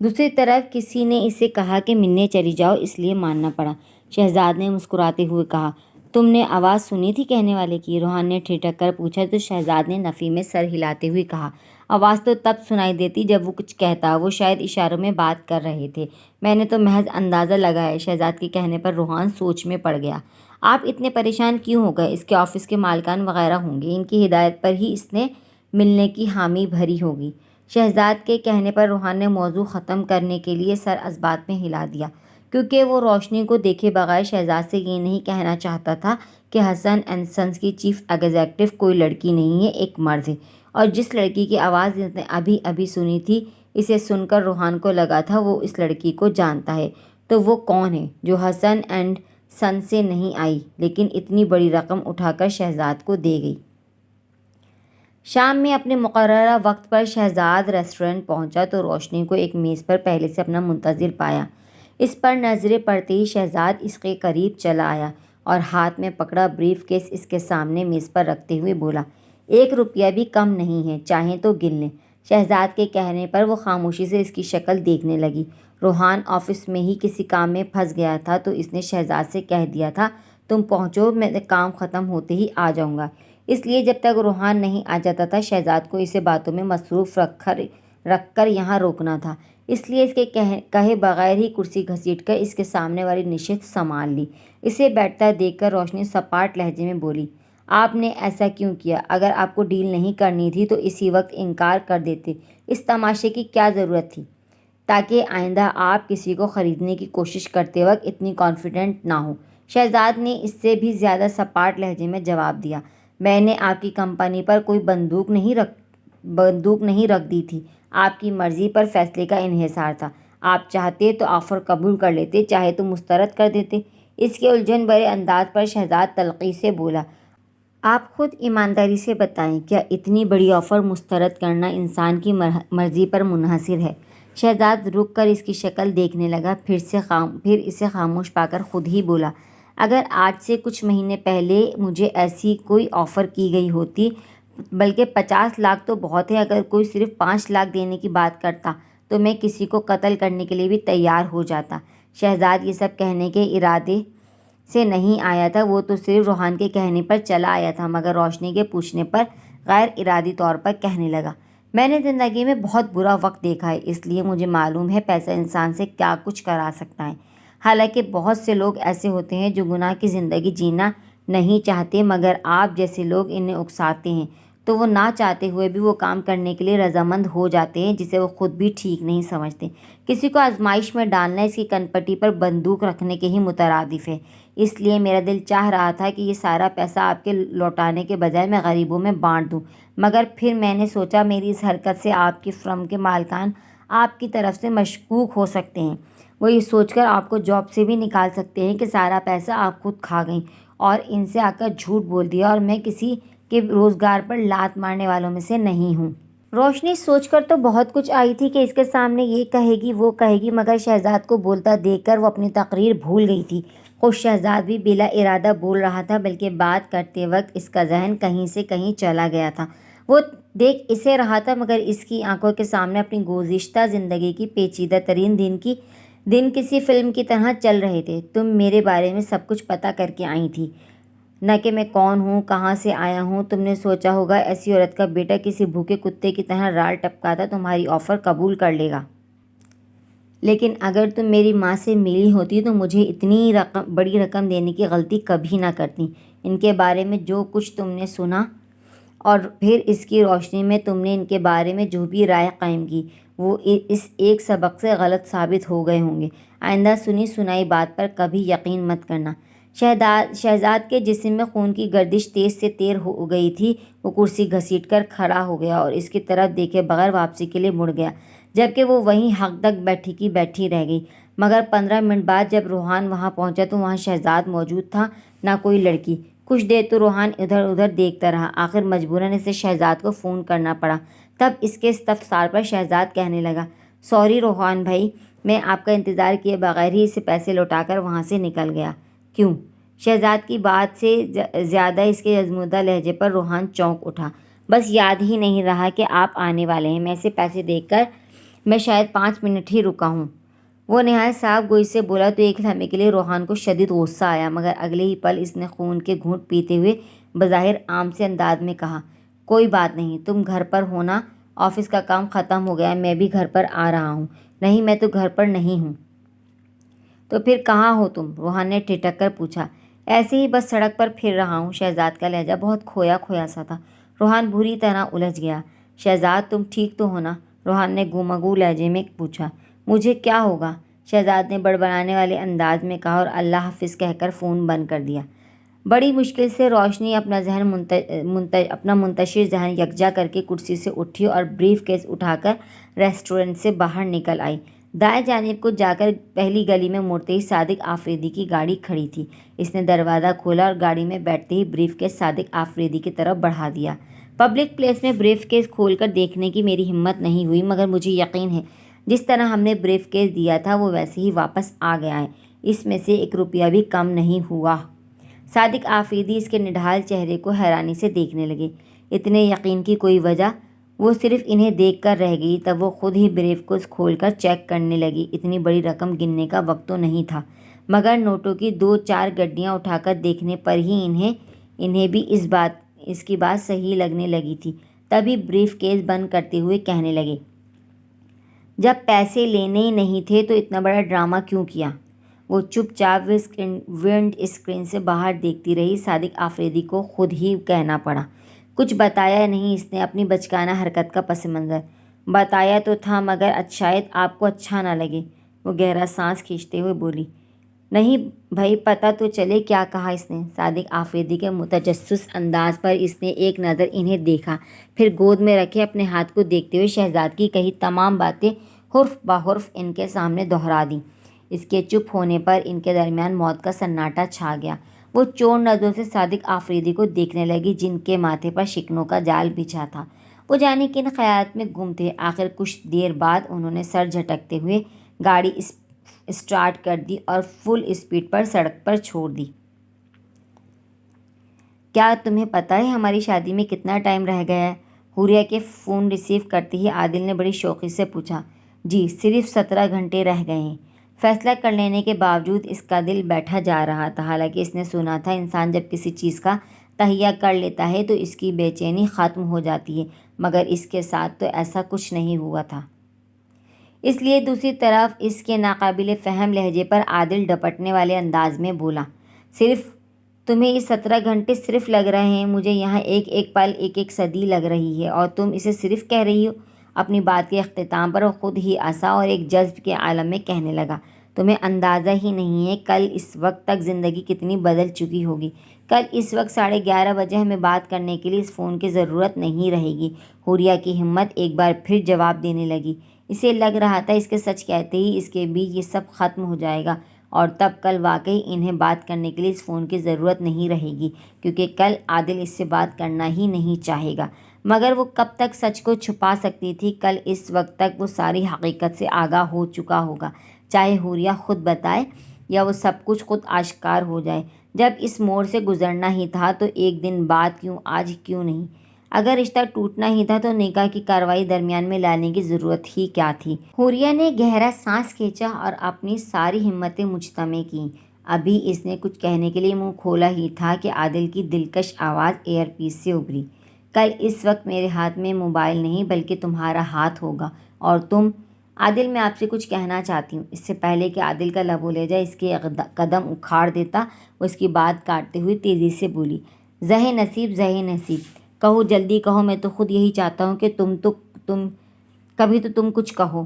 دوسری طرف کسی نے اسے کہا کہ ملنے چلی جاؤ، اس لیے ماننا پڑا۔ شہزاد نے مسکراتے ہوئے کہا، تم نے آواز سنی تھی کہنے والے کی؟ روحان نے ٹھٹک کر پوچھا تو شہزاد نے نفی میں سر ہلاتے ہوئے کہا، آواز تو تب سنائی دیتی جب وہ کچھ کہتا، وہ شاید اشاروں میں بات کر رہے تھے، میں نے تو محض اندازہ لگایا۔ شہزاد کے کہنے پر روحان سوچ میں پڑ گیا۔ آپ اتنے پریشان کیوں ہو گئے؟ اس کے آفس کے مالکان وغیرہ ہوں گے، ان کی ہدایت پر ہی اس نے ملنے کی حامی بھری ہوگی۔ شہزاد کے کہنے پر روحان نے موضوع ختم کرنے کے لیے سر اسبات میں ہلا دیا، کیونکہ وہ روشنی کو دیکھے بغیر شہزاد سے یہ نہیں کہنا چاہتا تھا کہ حسن اینڈ سنز کی چیف ایگزیکٹو کوئی لڑکی نہیں ہے، ایک مرد ہے، اور جس لڑکی کی آواز اس نے ابھی ابھی سنی تھی، اسے سن کر روحان کو لگا تھا وہ اس لڑکی کو جانتا ہے۔ تو وہ کون ہے جو حسن اینڈ سن سے نہیں آئی، لیکن اتنی بڑی رقم اٹھا کر شہزاد کو دے گئی؟ شام میں اپنے مقررہ وقت پر شہزاد ریسٹورنٹ پہنچا تو روشنی کو ایک میز پر پہلے سے اپنا منتظر پایا۔ اس پر نظریں پڑتے ہی شہزاد اس کے قریب چلا آیا اور ہاتھ میں پکڑا بریف کیس اس کے سامنے میز پر رکھتے ہوئے بولا، 1 روپیہ بھی کم نہیں ہے، چاہیں تو گن لیں۔ شہزاد کے کہنے پر وہ خاموشی سے اس کی شکل دیکھنے لگی۔ روحان آفس میں ہی کسی کام میں پھنس گیا تھا تو اس نے شہزاد سے کہہ دیا تھا، تم پہنچو، میں کام ختم ہوتے ہی آ جاؤں گا۔ اس لیے جب تک روحان نہیں آ جاتا تھا شہزاد کو اسے باتوں میں مصروف رکھ کر یہاں روکنا تھا۔ اس لیے اس کے کہے بغیر ہی کرسی گھسیٹ کر اس کے سامنے والی نشست سنبھال لی۔ اسے بیٹھتا دیکھ کر روشنی سپاٹ لہجے میں بولی، آپ نے ایسا کیوں کیا؟ اگر آپ کو ڈیل نہیں کرنی تھی تو اسی وقت انکار کر دیتے، اس تماشے کی کیا ضرورت تھی؟ تاکہ آئندہ آپ کسی کو خریدنے کی کوشش کرتے وقت اتنی کانفیڈنٹ نہ ہو۔ شہزاد نے اس سے بھی زیادہ سپاٹ لہجے میں جواب دیا، میں نے آپ کی کمپنی پر کوئی بندوق نہیں رکھ دی تھی، آپ کی مرضی پر فیصلے کا انحصار تھا۔ آپ چاہتے تو آفر قبول کر لیتے، چاہے تو مسترد کر دیتے۔ اس کے الجھن بھرے انداز پر شہزاد تلخی سے بولا، آپ خود ایمانداری سے بتائیں، کیا اتنی بڑی آفر مسترد کرنا انسان کی مرضی پر منحصر ہے؟ شہزاد رک کر اس کی شکل دیکھنے لگا، پھر اسے خاموش پا کر خود ہی بولا، اگر آج سے کچھ مہینے پہلے مجھے ایسی کوئی آفر کی گئی ہوتی، بلکہ 50 لاکھ تو بہت ہے، اگر کوئی صرف 5 لاکھ دینے کی بات کرتا تو میں کسی کو قتل کرنے کے لیے بھی تیار ہو جاتا۔ شہزاد یہ سب کہنے کے ارادے سے نہیں آیا تھا، وہ تو صرف روحان کے کہنے پر چلا آیا تھا، مگر روشنی کے پوچھنے پر غیر ارادی طور پر کہنے لگا، میں نے زندگی میں بہت برا وقت دیکھا ہے، اس لیے مجھے معلوم ہے پیسہ انسان سے کیا کچھ کرا سکتا ہے۔ حالانکہ بہت سے لوگ ایسے ہوتے ہیں جو گناہ کی زندگی جینا نہیں چاہتے، مگر آپ جیسے لوگ انہیں اکساتے ہیں تو وہ نہ چاہتے ہوئے بھی وہ کام کرنے کے لیے رضامند ہو جاتے ہیں جسے وہ خود بھی ٹھیک نہیں سمجھتے۔ کسی کو آزمائش میں ڈالنا اس کی کنپٹی پر بندوق رکھنے کے ہی مترادف ہے۔ اس لیے میرا دل چاہ رہا تھا کہ یہ سارا پیسہ آپ کے لوٹانے کے بجائے میں غریبوں میں بانٹ دوں، مگر پھر میں نے سوچا میری اس حرکت سے آپ کی فرم کے مالکان آپ کی طرف سے مشکوک ہو سکتے ہیں، وہ یہ سوچ کر آپ کو جاب سے بھی نکال سکتے ہیں کہ سارا پیسہ آپ خود کھا گئیں اور ان سے آ کر جھوٹ بول دیا، اور میں کسی کے روزگار پر لات مارنے والوں میں سے نہیں ہوں۔ روشنی سوچ کر تو بہت کچھ آئی تھی کہ اس کے سامنے یہ کہے گی وہ کہے گی، مگر شہزاد کو بولتا دیکھ کر وہ اپنی تقریر بھول گئی تھی۔ خود شہزاد بھی بلا ارادہ بول رہا تھا، بلکہ بات کرتے وقت اس کا ذہن کہیں سے کہیں چلا گیا تھا۔ وہ دیکھ اسے رہا تھا، مگر اس کی آنکھوں کے سامنے اپنی گزشتہ زندگی کی پیچیدہ ترین دن کسی فلم کی طرح چل رہے تھے۔ تم میرے بارے میں سب کچھ پتہ کر کے آئی تھی، نہ کہ میں کون ہوں، کہاں سے آیا ہوں۔ تم نے سوچا ہوگا ایسی عورت کا بیٹا کسی بھوکے کتے کی طرح رال ٹپکاتا تمہاری آفر قبول کر لے گا۔ لیکن اگر تم میری ماں سے ملی ہوتی تو مجھے اتنی بڑی رقم دینے کی غلطی کبھی نہ کرتی۔ ان کے بارے میں جو کچھ تم نے سنا اور پھر اس کی روشنی میں تم نے ان کے بارے میں جو بھی رائے قائم کی، وہ اس ایک سبق سے غلط ثابت ہو گئے ہوں گے۔ آئندہ سنی سنائی بات پر کبھی یقین مت کرنا۔ شہزاد کے جسم میں خون کی گردش تیز سے تیز ہو گئی تھی۔ وہ کرسی گھسیٹ کر کھڑا ہو گیا اور اس کی طرف دیکھے بغیر واپسی کے لیے مڑ گیا، جبکہ وہ وہیں حق تک بیٹھی کی بیٹھی رہ گئی۔ مگر 15 منٹ بعد جب روحان وہاں پہنچا تو وہاں شہزاد موجود تھا، نہ کوئی لڑکی۔ کچھ دیر تو روحان ادھر ادھر دیکھتا رہا، آخر مجبوراً اسے شہزاد کو فون کرنا پڑا۔ تب اس کے استفسار پر شہزاد کہنے لگا، سوری روحان بھائی، میں آپ کا انتظار کیے بغیر ہی اسے پیسے لوٹا کر وہاں سے نکل گیا۔ کیوں؟ شہزاد کی بات سے زیادہ اس کے ازمودہ لہجے پر روحان چونک اٹھا۔ بس یاد ہی نہیں رہا کہ آپ آنے والے ہیں، میں اسے پیسے دے کر میں شاید 5 منٹ ہی رکا ہوں۔ وہ نہایت صاف گوئی سے بولا تو ایک لمحے کے لیے روحان کو شدید غصہ آیا، مگر اگلے ہی پل اس نے خون کے گھونٹ پیتے ہوئے بظاہر عام سے انداز میں کہا، کوئی بات نہیں، تم گھر پر ہونا، آفس کا کام ختم ہو گیا، میں بھی گھر پر آ رہا ہوں۔ نہیں، میں تو گھر پر نہیں ہوں۔ تو پھر کہاں ہو تم؟ روحان نے ٹھٹک کر پوچھا۔ ایسے ہی بس سڑک پر پھر رہا ہوں۔ شہزاد کا لہجہ بہت کھویا کھویا سا تھا۔ روحان بری طرح الجھ گیا۔ شہزاد تم ٹھیک تو ہو نا؟ روحان نے گفتگو لہجے میں پوچھا۔ مجھے کیا ہوگا؟ شہزاد نے بڑبڑانے والے انداز میں کہا اور اللہ حافظ کہہ کر فون بند کر دیا۔ بڑی مشکل سے روشنی اپنا منتشر ذہن یکجا کر کے کرسی سے اٹھی اور بریف کیس اٹھا کر ریسٹورنٹ سے باہر نکل آئی۔ دائیں جانب کو جا کر پہلی گلی میں مڑتے ہی صادق آفریدی کی گاڑی کھڑی تھی۔ اس نے دروازہ کھولا اور گاڑی میں بیٹھتے ہی بریف کیس صادق آفریدی کی طرف بڑھا دیا۔ پبلک پلیس میں بریف کیس کھول کر دیکھنے کی میری ہمت نہیں ہوئی، مگر مجھے یقین ہے جس طرح ہم نے بریف کیس دیا تھا وہ ویسے ہی واپس آ گیا ہے، اس میں سے 1 روپیہ بھی کم نہیں ہوا۔ صادق آفریدی اس کے نڈھال چہرے کو حیرانی سے دیکھنے لگے۔ اتنے یقین کی کوئی وجہ؟ وہ صرف انہیں دیکھ کر رہ گئی، تب وہ خود ہی بریف کیس کھول کر چیک کرنے لگی۔ اتنی بڑی رقم گننے کا وقت تو نہیں تھا، مگر نوٹوں کی 2-4 گڈیاں اٹھا کر دیکھنے پر ہی انہیں بھی اس کی بات صحیح لگنے لگی تھی۔ تبھی بریف کیس بند کرتے ہوئے کہنے لگے، جب پیسے لینے ہی نہیں تھے تو اتنا بڑا ڈرامہ کیوں کیا؟ وہ چپ چاپ ونڈ اسکرین سے باہر دیکھتی رہی۔ صادق آفریدی کو خود ہی کہنا پڑا، کچھ بتایا نہیں اس نے اپنی بچکانہ حرکت کا پس منظر۔ بتایا تو تھا، مگر شاید آپ کو اچھا نہ لگے۔ وہ گہرا سانس کھینچتے ہوئے بولی، نہیں بھائی، پتہ تو چلے کیا کہا اس نے۔ صادق آفریدی کے متجسس انداز پر اس نے ایک نظر انہیں دیکھا، پھر گود میں رکھے اپنے ہاتھ کو دیکھتے ہوئے شہزاد کی کہی تمام باتیں حرف بحرف ان کے سامنے دہرا دیں۔ اس کے چپ ہونے پر ان کے درمیان موت کا سناٹا چھا گیا۔ وہ چور نظروں سے صادق آفریدی کو دیکھنے لگی، جن کے ماتھے پر شکنوں کا جال بچھا تھا۔ وہ جانے کن خیالات میں گم تھے۔ آخر کچھ دیر بعد انہوں نے سر جھٹکتے ہوئے گاڑی اسٹارٹ کر دی اور فل اسپیڈ پر سڑک پر چھوڑ دی۔ کیا تمہیں پتہ ہے ہماری شادی میں کتنا ٹائم رہ گیا ہے؟ حوریہ کے فون ریسیو کرتے ہی عادل نے بڑی شوقی سے پوچھا۔ جی، صرف 17 گھنٹے رہ گئے ہیں۔ فیصلہ کر لینے کے باوجود اس کا دل بیٹھا جا رہا تھا۔ حالانکہ اس نے سنا تھا انسان جب کسی چیز کا تہیہ کر لیتا ہے تو اس کی بے چینی ختم ہو جاتی ہے، مگر اس کے ساتھ تو ایسا کچھ نہیں ہوا تھا۔ اس لیے دوسری طرف اس کے ناقابل فہم لہجے پر عادل ڈپٹنے والے انداز میں بولا، صرف تمہیں یہ 17 گھنٹے صرف لگ رہے ہیں، مجھے یہاں ایک ایک پل ایک صدی لگ رہی ہے، اور تم اسے صرف کہہ رہی ہو۔ اپنی بات کے اختتام پر وہ خود ہی ہنسا اور ایک جذب کے عالم میں کہنے لگا، تمہیں اندازہ ہی نہیں ہے کل اس وقت تک زندگی کتنی بدل چکی ہوگی۔ کل اس وقت 11:30 بجے ہمیں بات کرنے کے لیے اس فون کی ضرورت نہیں رہے گی۔ حوریہ کی ہمت ایک بار پھر جواب دینے لگی۔ اسے لگ رہا تھا اس کے سچ کہتے ہی اس کے بھی یہ سب ختم ہو جائے گا، اور تب کل واقعی انہیں بات کرنے کے لیے اس فون کی ضرورت نہیں رہے گی، کیونکہ کل عادل اس سے بات کرنا ہی نہیں چاہے گا، مگر وہ کب تک سچ کو چھپا سکتی تھی؟ کل اس وقت تک وہ ساری حقیقت سے آگاہ ہو چکا ہوگا، چاہے حوریہ خود بتائے یا وہ سب کچھ خود آشکار ہو جائے۔ جب اس موڑ سے گزرنا ہی تھا تو ایک دن بعد کیوں، آج کیوں نہیں؟ اگر رشتہ ٹوٹنا ہی تھا تو نکاح کی کارروائی درمیان میں لانے کی ضرورت ہی کیا تھی؟ حوریہ نے گہرا سانس کھینچا اور اپنی ساری ہمتیں مجتمع کیں۔ ابھی اس نے کچھ کہنے کے لیے منہ کھولا ہی تھا کہ عادل کی دلکش آواز ایئر پیس سے ابھری۔ کل اس وقت میرے ہاتھ میں موبائل نہیں بلکہ تمہارا ہاتھ ہوگا، اور تم… عادل، میں آپ سے کچھ کہنا چاہتی ہوں۔ اس سے پہلے کہ عادل کا لب و لہجہ اس کے قدم اکھاڑ دیتا، وہ اس کی بات کاٹتے ہوئے تیزی سے بولی، زہ نصیب، زہ نصیب، کہو جلدی کہو، میں تو خود یہی چاہتا ہوں کہ کبھی تو تم کچھ کہو۔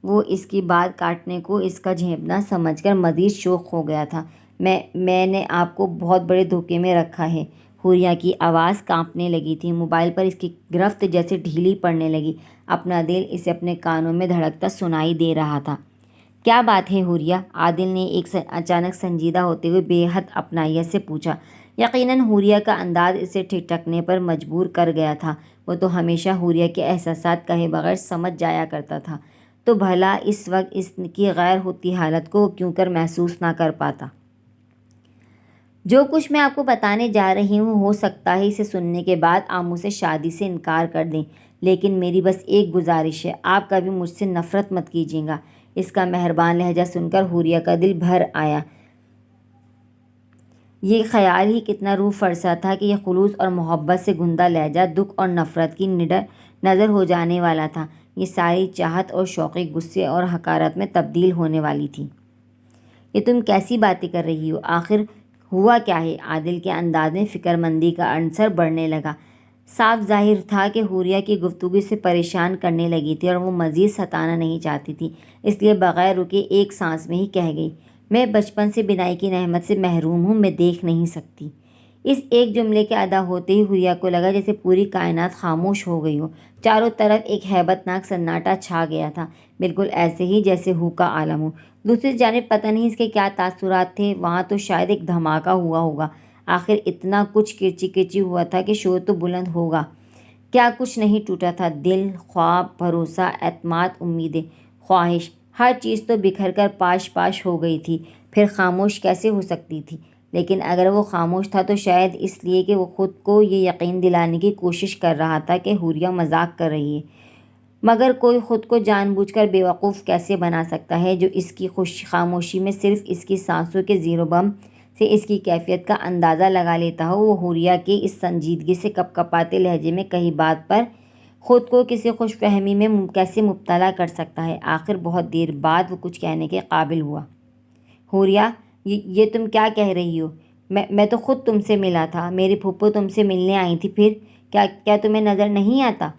وہ اس کی بات کاٹنے کو اس کا جھیپنا سمجھ کر مزید شوق ہو گیا تھا۔ میں نے آپ کو بہت بڑے دھوکے میں رکھا ہے۔ حوریہ کی آواز کانپنے لگی تھی، موبائل پر اس کی گرفت جیسے ڈھیلی پڑنے لگی، اپنا دل اسے اپنے کانوں میں دھڑکتا سنائی دے رہا تھا۔ کیا بات ہے حوریہ؟ عادل نے اچانک سنجیدہ ہوتے ہوئے بے حد اپنائیت سے پوچھا۔ یقیناً حوریہ کا انداز اسے ٹھٹکنے پر مجبور کر گیا تھا۔ وہ تو ہمیشہ حوریہ کے احساسات کہے بغیر سمجھ جایا کرتا تھا، تو بھلا اس وقت اس کی غیر ہوتی حالت کو کیوں کر محسوس نہ کر پاتا؟ جو کچھ میں آپ کو بتانے جا رہی ہوں ہو سکتا ہے اسے سننے کے بعد آپ مجھ سے شادی سے انکار کر دیں، لیکن میری بس ایک گزارش ہے، آپ کبھی مجھ سے نفرت مت کیجیے گا۔ اس کا مہربان لہجہ سن کر حوریہ کا دل بھر آیا۔ یہ خیال ہی کتنا روح فرسا تھا کہ یہ خلوص اور محبت سے گندہ لہجہ دکھ اور نفرت کی نڈر نظر ہو جانے والا تھا۔ یہ ساری چاہت اور شوقی غصے اور حقارت میں تبدیل ہونے والی تھی۔ یہ تم کیسی باتیں کر رہی ہو؟ آخر ہوا کیا ہے؟ عادل کے انداز میں فکر مندی کا عنصر بڑھنے لگا۔ صاف ظاہر تھا کہ حوریہ کی گفتگو سے پریشان کرنے لگی تھی اور وہ مزید ستانا نہیں چاہتی تھی، اس لیے بغیر رکے ایک سانس میں ہی کہہ گئی، میں بچپن سے بینائی کی نعمت سے محروم ہوں، میں دیکھ نہیں سکتی۔ اس ایک جملے کے ادا ہوتے ہی حوریہ کو لگا جیسے پوری کائنات خاموش ہو گئی ہو۔ چاروں طرف ایک ہیبت ناک سناٹا چھا گیا تھا، بالکل ایسے ہی جیسے ہو کا عالم ہو۔ دوسری جانب پتہ نہیں اس کے کیا تاثرات تھے، وہاں تو شاید ایک دھماکہ ہوا ہوگا۔ آخر اتنا کچھ کرچی کرچی ہوا تھا کہ شور تو بلند ہوگا۔ کیا کچھ نہیں ٹوٹا تھا؟ دل، خواب، بھروسہ، اعتماد، امیدیں، خواہش، ہر چیز تو بکھر کر پاش پاش ہو گئی تھی۔ پھر خاموش کیسے ہو سکتی تھی؟ لیکن اگر وہ خاموش تھا تو شاید اس لیے کہ وہ خود کو یہ یقین دلانے کی کوشش کر رہا تھا کہ حوریہ مذاق کر رہی ہے۔ مگر کوئی خود کو جان بوجھ کر بیوقوف کیسے بنا سکتا ہے؟ جو اس کی خاموشی میں صرف اس کی سانسوں کے زیر و بم سے اس کی کیفیت کا اندازہ لگا لیتا ہو، وہ حوریہ کے اس سنجیدگی سے کپ کپاتے لہجے میں کہی بات پر خود کو کسی خوش فہمی میں کیسے مبتلا کر سکتا ہے؟ آخر بہت دیر بعد وہ کچھ کہنے کے قابل ہوا۔ حوریہ، یہ تم کیا کہہ رہی ہو؟ میں تو خود تم سے ملا تھا، میری پھپھو تم سے ملنے آئی تھی، پھر کیا تمہیں نظر نہیں آتا؟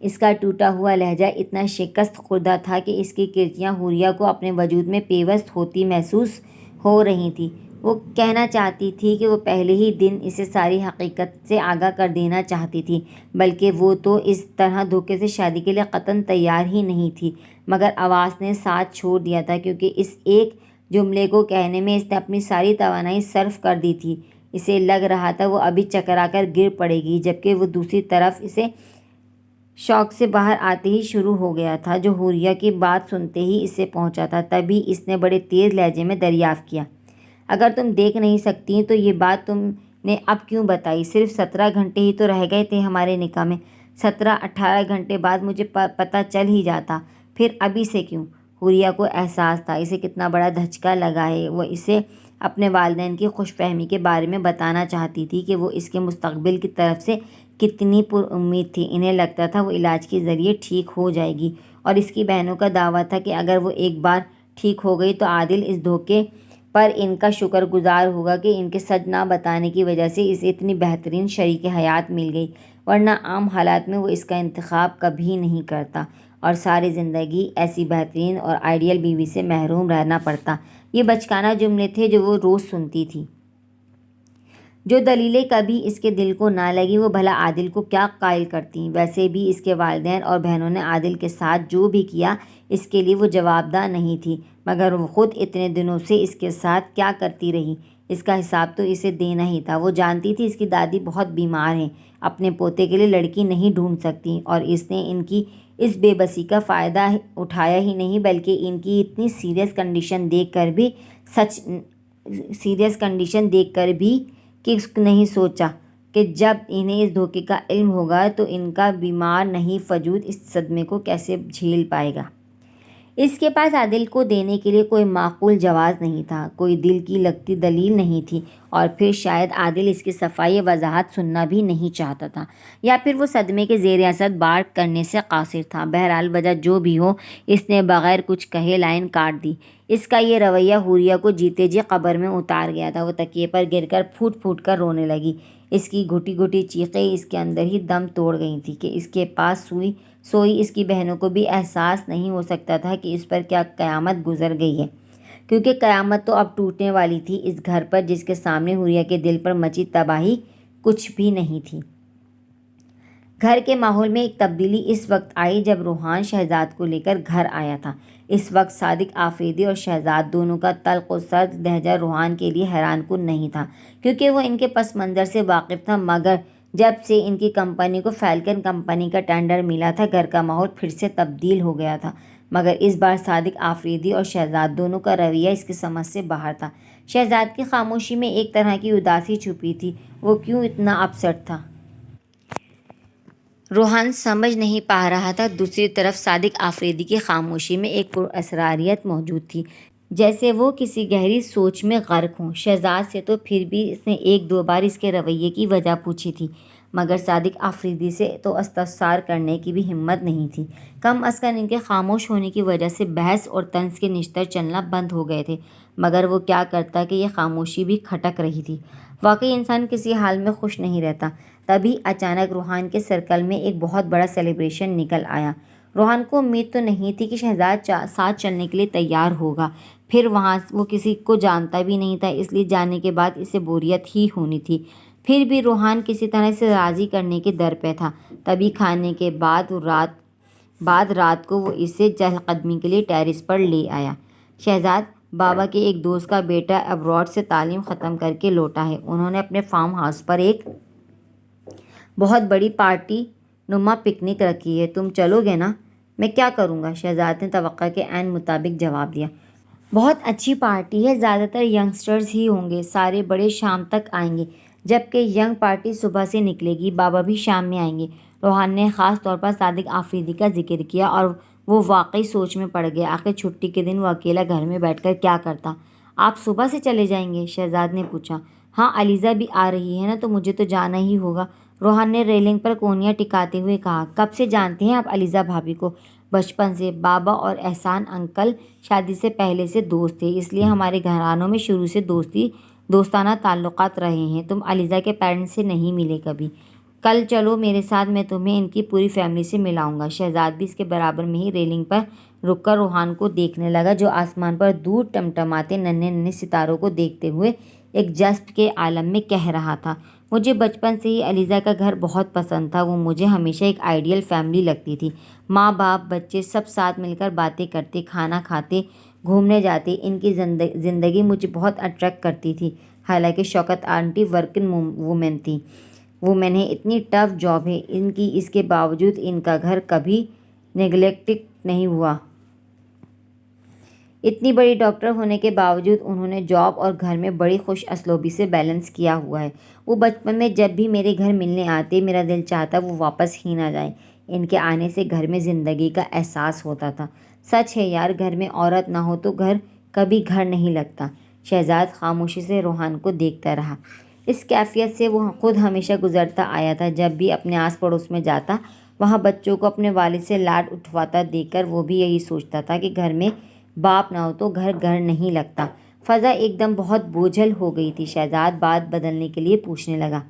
اس کا ٹوٹا ہوا لہجہ اتنا شکست خوردہ تھا کہ اس کی کرچیاں حوریہ کو اپنے وجود میں پیوست ہوتی محسوس ہو رہی تھیں۔ وہ کہنا چاہتی تھی کہ وہ پہلے ہی دن اسے ساری حقیقت سے آگاہ کر دینا چاہتی تھی، بلکہ وہ تو اس طرح دھوکے سے شادی کے لیے قطعاً تیار ہی نہیں تھی، مگر آواز نے ساتھ چھوڑ دیا تھا، کیونکہ اس ایک جملے کو کہنے میں اس نے اپنی ساری توانائی صرف کر دی تھی۔ اسے لگ رہا تھا وہ ابھی چکرا کر گر پڑے گی، جبکہ وہ دوسری طرف اسے شوق سے باہر آتے ہی شروع ہو گیا تھا، جو حوریہ کی بات سنتے ہی اسے پہنچا تھا۔ تبھی اس نے بڑے تیز لہجے میں دریافت کیا، اگر تم دیکھ نہیں سکتی تو یہ بات تم نے اب کیوں بتائی؟ صرف 17 گھنٹے ہی تو رہ گئے تھے ہمارے نکاح میں، 17-18 گھنٹے بعد مجھے پتہ چل ہی جاتا، پھر ابھی سے کیوں؟ حوریہ کو احساس تھا اسے کتنا بڑا دھچکا لگا ہے۔ وہ اسے اپنے والدین کی خوش فہمی کے بارے میں بتانا چاہتی تھی کہ وہ اس کے مستقبل کی طرف سے کتنی پر امید تھی۔ انہیں لگتا تھا وہ علاج کے ذریعے ٹھیک ہو جائے گی، اور اس کی بہنوں کا دعویٰ تھا کہ اگر وہ ایک بار ٹھیک ہو گئی تو عادل اس دھوکے پر ان کا شکر گزار ہوگا کہ ان کے سچ نہ بتانے کی وجہ سے اسے اتنی بہترین شریک حیات مل گئی، ورنہ عام حالات میں وہ اس کا انتخاب کبھی نہیں کرتا اور ساری زندگی ایسی بہترین اور آئیڈیل بیوی سے محروم رہنا پڑتا۔ یہ بچکانہ جملے تھے جو وہ روز سنتی تھی، جو دلیلیں کبھی اس کے دل کو نہ لگی، وہ بھلا عادل کو کیا قائل کرتی؟ ویسے بھی اس کے والدین اور بہنوں نے عادل کے ساتھ جو بھی کیا اس کے لیے وہ جواب دہ نہیں تھی، مگر وہ خود اتنے دنوں سے اس کے ساتھ کیا کرتی رہی؟ اس کا حساب تو اسے دینا ہی تھا۔ وہ جانتی تھی اس کی دادی بہت بیمار ہیں، اپنے پوتے کے لیے لڑکی نہیں ڈھونڈ سکتی، اور اس نے ان کی اس بے بسی کا فائدہ اٹھایا ہی نہیں بلکہ ان کی اتنی سیریس کنڈیشن دیکھ کر بھی کہ نہیں سوچا کہ جب انہیں اس دھوکے کا علم ہوگا تو ان کا بیمار نہیں وجود اس صدمے کو کیسے جھیل پائے گا۔ اس کے پاس عادل کو دینے کے لیے کوئی معقول جواز نہیں تھا، کوئی دل کی لگتی دلیل نہیں تھی، اور پھر شاید عادل اس کی صفائی وضاحت سننا بھی نہیں چاہتا تھا، یا پھر وہ صدمے کے زیر اثر بات کرنے سے قاصر تھا۔ بہرحال وجہ جو بھی ہو، اس نے بغیر کچھ کہے لائن کاٹ دی۔ اس کا یہ رویہ حوریہ کو جیتے جی قبر میں اتار گیا تھا۔ وہ تکیے پر گر کر پھوٹ پھوٹ کر رونے لگی۔ اس کی گھٹی گھٹی چیخیں اس کے اندر ہی دم توڑ گئی تھیں کہ اس کے پاس سوئی اس کی بہنوں کو بھی احساس نہیں ہو سکتا تھا کہ اس پر کیا قیامت گزر گئی ہے، کیونکہ قیامت تو اب ٹوٹنے والی تھی اس گھر پر جس کے سامنے حوریہ کے دل پر مچی تباہی کچھ بھی نہیں تھی۔ گھر کے ماحول میں ایک تبدیلی اس وقت آئی جب روحان شہزاد کو لے کر گھر آیا تھا۔ اس وقت صادق آفریدی اور شہزاد دونوں کا تلخ و سرد لہجہ روحان کے لیے حیران کن نہیں تھا، کیونکہ وہ ان کے پس منظر سے واقف تھا، مگر جب سے ان کی کمپنی کو فیلکن کمپنی کا ٹینڈر ملا تھا گھر کا ماحول پھر سے تبدیل ہو گیا تھا، مگر اس بار صادق آفریدی اور شہزاد دونوں کا رویہ اس کی سمجھ سے باہر تھا۔ شہزاد کی خاموشی میں ایک طرح کی اداسی چھپی تھی۔ وہ کیوں اتنا اپسٹ تھا، روحان سمجھ نہیں پا رہا تھا۔ دوسری طرف صادق آفریدی کی خاموشی میں ایک پراسراریت موجود تھی، جیسے وہ کسی گہری سوچ میں غرق ہوں۔ شہزاد سے تو پھر بھی اس نے ایک دو بار اس کے رویے کی وجہ پوچھی تھی، مگر صادق آفریدی سے تو استفسار کرنے کی بھی ہمت نہیں تھی۔ کم از کم ان کے خاموش ہونے کی وجہ سے بحث اور طنز کے نشتر چلنا بند ہو گئے تھے، مگر وہ کیا کرتا کہ یہ خاموشی بھی کھٹک رہی تھی۔ واقعی انسان کسی حال میں خوش نہیں رہتا۔ تبھی اچانک روحان کے سرکل میں ایک بہت بڑا سیلیبریشن نکل آیا۔ روحان کو امید تو نہیں تھی کہ شہزاد ساتھ چلنے کے لیے تیار ہوگا، پھر وہاں وہ کسی کو جانتا بھی نہیں تھا، اس لیے جانے کے بعد اسے بوریت ہی ہونی تھی۔ پھر بھی روحان کسی طرح سے راضی کرنے کے در پہ تھا۔ تبھی کھانے کے بعد رات کو وہ اسے چہل قدمی کے لیے ٹیرس پر لے آیا۔ شہزاد بابا کے ایک دوست کا بیٹا ابراڈ سے تعلیم ختم کر کے لوٹا ہے، انہوں نے اپنے فارم ہاؤس پر ایک بہت بڑی پارٹی نما پکنک رکھی ہے، تم چلو گے نا؟ میں کیا کروں گا؟ شہزاد نے توقع کے عین مطابق جواب دیا۔ بہت اچھی پارٹی ہے، زیادہ تر ینگسٹرز ہی ہوں گے، سارے بڑے شام تک آئیں گے، جبکہ ینگ پارٹی صبح سے نکلے گی، بابا بھی شام میں آئیں گے۔ روحان نے خاص طور پر صادق آفریدی کا ذکر کیا اور وہ واقعی سوچ میں پڑ گیا۔ آخر چھٹی کے دن وہ اکیلا گھر میں بیٹھ کر کیا کرتا؟ آپ صبح سے چلے جائیں گے؟ شہزاد نے پوچھا۔ ہاں، علیزہ بھی آ رہی ہے نا، تو مجھے تو جانا ہی ہوگا، روحان نے ریلنگ پر کونیاں ٹکاتے ہوئے کہا۔ کب سے جانتے ہیں آپ علیزہ بھابھی کو؟ بچپن سے، بابا اور احسان انکل شادی سے پہلے سے دوست تھے، اس لیے ہمارے گھرانوں میں شروع سے دوستانہ تعلقات رہے ہیں۔ تم علیزہ کے پیرنٹس سے نہیں ملے کبھی؟ کل چلو میرے ساتھ، میں تمہیں ان کی پوری فیملی سے ملاؤں گا۔ شہزاد بھی اس کے برابر میں ہی ریلنگ پر رک کر روحان کو دیکھنے لگا، جو آسمان پر دور ٹمٹماتے ننھے ننھے ستاروں کو دیکھتے ہوئے ایک جذب کے عالم میں کہہ رہا تھا۔ مجھے بچپن سے ہی علیزہ کا گھر بہت پسند تھا، وہ مجھے ہمیشہ ایک آئیڈیل فیملی لگتی تھی، ماں باپ بچے سب ساتھ مل کر باتیں کرتے، کھانا کھاتے، گھومنے جاتے۔ ان کی زندگی مجھے بہت اٹریکٹ کرتی تھی۔ حالانکہ شوکت آنٹی ورکنگ وومن ہے، اتنی ٹف جاب ہے ان کی، اس کے باوجود ان کا گھر کبھی نیگلیکٹڈ نہیں ہوا۔ اتنی بڑی ڈاکٹر ہونے کے باوجود انہوں نے جاب اور گھر میں بڑی خوش اسلوبی سے بیلنس کیا ہوا ہے۔ وہ بچپن میں جب بھی میرے گھر ملنے آتے، میرا دل چاہتا وہ واپس ہی نہ جائیں۔ ان کے آنے سے گھر میں زندگی کا احساس ہوتا تھا۔ سچ ہے یار، گھر میں عورت نہ ہو تو گھر کبھی گھر نہیں لگتا۔ شہزاد خاموشی سے روحان کو دیکھتا رہا۔ اس کیفیت سے وہ خود ہمیشہ گزرتا آیا تھا۔ جب بھی اپنے آس پڑوس میں جاتا، وہاں بچوں کو اپنے والد سے لاڈ اٹھواتا دیکھ کر وہ بھی یہی سوچتا تھا کہ گھر میں باپ نہ ہو تو گھر گھر نہیں لگتا۔ فضا ایک دم بہت بوجھل ہو گئی تھی۔ شہزاد بات بدلنے کے لیے پوچھنے لگا،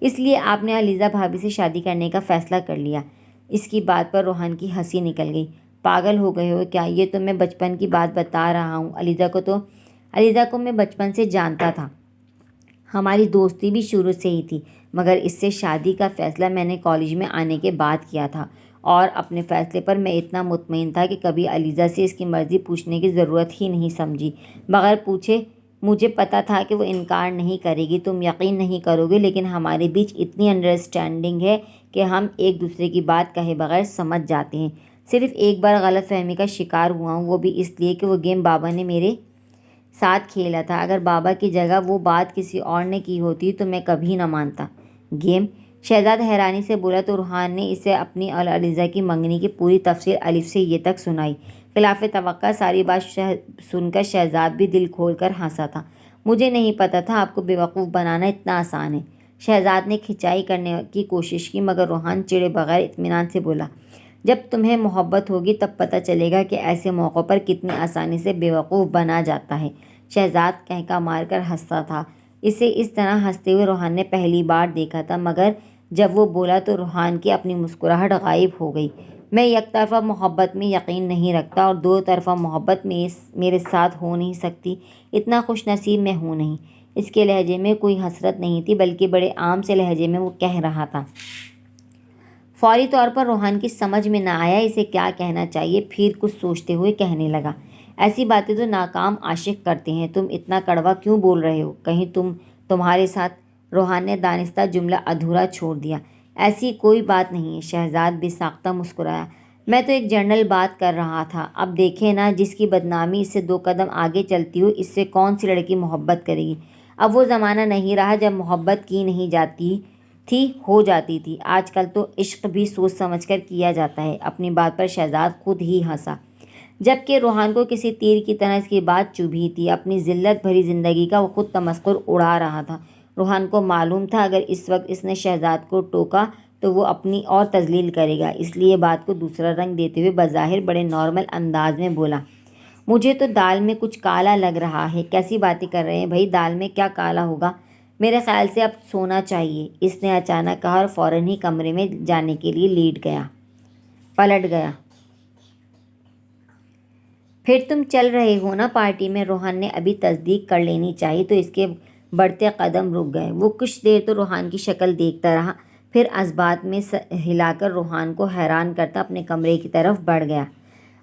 اس لیے آپ نے علیزہ بھابھی سے شادی کرنے کا فیصلہ کر لیا؟ اس کی بات پر روحان کی ہنسی نکل گئی۔ پاگل ہو گئے ہو کیا؟ یہ تو میں بچپن کی بات بتا رہا ہوں۔ علیزہ کو میں بچپن سے جانتا تھا، ہماری دوستی بھی شروع سے ہی تھی، مگر اس سے شادی کا فیصلہ میں نے کالج میں آنے کے بعد کیا تھا، اور اپنے فیصلے پر میں اتنا مطمئن تھا کہ کبھی علیزہ سے اس کی مرضی پوچھنے کی ضرورت ہی نہیں سمجھی۔ بغیر پوچھے مجھے پتہ تھا کہ وہ انکار نہیں کرے گی، تم یقین نہیں کرو گے لیکن ہمارے بیچ اتنی انڈرسٹینڈنگ ہے کہ ہم ایک دوسرے کی بات کہے بغیر سمجھ جاتے ہیں۔ صرف ایک بار غلط فہمی کا شکار ہوا ہوں، وہ بھی اس لیے کہ وہ گیم بابا نے میرے ساتھ کھیلا تھا۔ اگر بابا کی جگہ وہ بات کسی اور نے کی ہوتی تو میں کبھی نہ مانتا۔ گیم؟ شہزاد حیرانی سے بولا تو روحان نے اسے اپنی اور علیزہ کی منگنی کی پوری تفصیل الف سے یہ تک سنائی۔ خلاف توقع ساری بات سن کر شہزاد بھی دل کھول کر ہنسا تھا۔ مجھے نہیں پتا تھا آپ کو بیوقوف بنانا اتنا آسان ہے۔ شہزاد نے کھنچائی کرنے کی کوشش کی مگر روحان چڑے بغیر اطمینان سے بولا، جب تمہیں محبت ہوگی تب پتہ چلے گا کہ ایسے موقعوں پر کتنی آسانی سے بیوقوف بنا جاتا ہے۔ شہزاد کہکا مار کر ہنستا تھا۔ اسے اس طرح ہنستے ہوئے روحان نے پہلی بار دیکھا تھا، مگر جب وہ بولا تو روحان کی اپنی مسکراہٹ غائب ہو گئی۔ میں یک طرفہ محبت میں یقین نہیں رکھتا اور دو طرفہ محبت میرے ساتھ ہو نہیں سکتی، اتنا خوش نصیب میں ہوں نہیں۔ اس کے لہجے میں کوئی حسرت نہیں تھی بلکہ بڑے عام سے لہجے میں وہ کہہ رہا تھا۔ فوری طور پر روحان کی سمجھ میں نہ آیا اسے کیا کہنا چاہیے، پھر کچھ سوچتے ہوئے کہنے لگا، ایسی باتیں تو ناکام عاشق کرتے ہیں، تم اتنا کڑوا کیوں بول رہے ہو؟ کہیں تمہارے ساتھ؟ روحان نے دانستہ جملہ ادھورا چھوڑ دیا۔ ایسی کوئی بات نہیں ہے۔ شہزاد بے ساختہ مسکرایا۔ میں تو ایک جنرل بات کر رہا تھا۔ اب دیکھیں نا، جس کی بدنامی اس سے 2 قدم آگے چلتی ہو، اس سے کون سی لڑکی محبت کرے گی؟ اب وہ زمانہ نہیں رہا جب محبت کی نہیں جاتی تھی، ہو جاتی تھی۔ آج کل تو عشق بھی سوچ سمجھ کر کیا جاتا ہے۔ اپنی بات پر شہزاد خود ہی ہنسا، جبکہ روحان کو کسی تیر کی طرح اس کی بات چبھی تھی۔ اپنی ذلت بھری زندگی کا وہ خود تمسخر اڑا رہا تھا۔ روحان کو معلوم تھا اگر اس وقت اس نے شہزاد کو ٹوکا تو وہ اپنی اور تذلیل کرے گا، اس لیے بات کو دوسرا رنگ دیتے ہوئے بظاہر بڑے نارمل انداز میں بولا، مجھے تو دال میں کچھ کالا لگ رہا ہے۔ کیسی باتیں کر رہے ہیں بھائی، دال میں کیا کالا ہوگا؟ میرے خیال سے اب سونا چاہیے، اس نے اچانک کہا اور فوراً ہی کمرے میں جانے کے لیے پلٹ گیا۔ پھر تم چل رہے ہو نا پارٹی میں؟ روحان نے ابھی تصدیق کر لینی چاہی تو اس کے بڑھتے قدم رک گئے۔ وہ کچھ دیر تو روحان کی شکل دیکھتا رہا، پھر اسبات میں ہلا کر روحان کو حیران کرتا اپنے کمرے کی طرف بڑھ گیا۔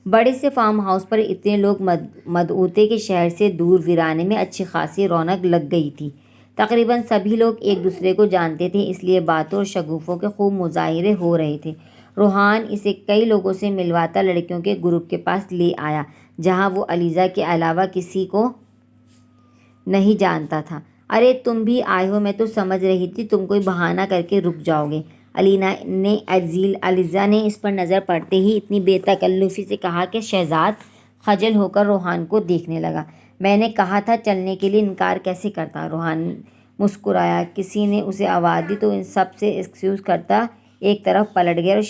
بڑے سے فارم ہاؤس پر اتنے لوگ مدعو تھے کہ شہر سے دور ویرانے میں اچھی خاصی رونق لگ گئی تھی۔ تقریباً سبھی لوگ ایک دوسرے کو جانتے تھے، اس لیے باتوں اور شگوفوں کے خوب مظاہرے ہو رہے تھے۔ روحان اسے کئی لوگوں سے ملواتا لڑکیوں کے گروپ کے پاس لے آیا جہاں وہ علیزہ کے علاوہ کسی کو نہیں جانتا تھا۔ ارے تم بھی آئے ہو، میں تو سمجھ رہی تھی تم کوئی بہانہ کر کے رک جاؤ گے۔ علیزہ نے اس پر نظر پڑتے ہی اتنی بے تکلفی سے کہا کہ شہزاد خجل ہو کر روحان کو دیکھنے لگا۔ میں نے کہا تھا چلنے کے لیے انکار کیسے کرتا؟ روحان مسکرایا۔ کسی نے اسے آواز دی تو ان سب سے ایکسکیوز کرتا ایک طرف پلٹ گیا اور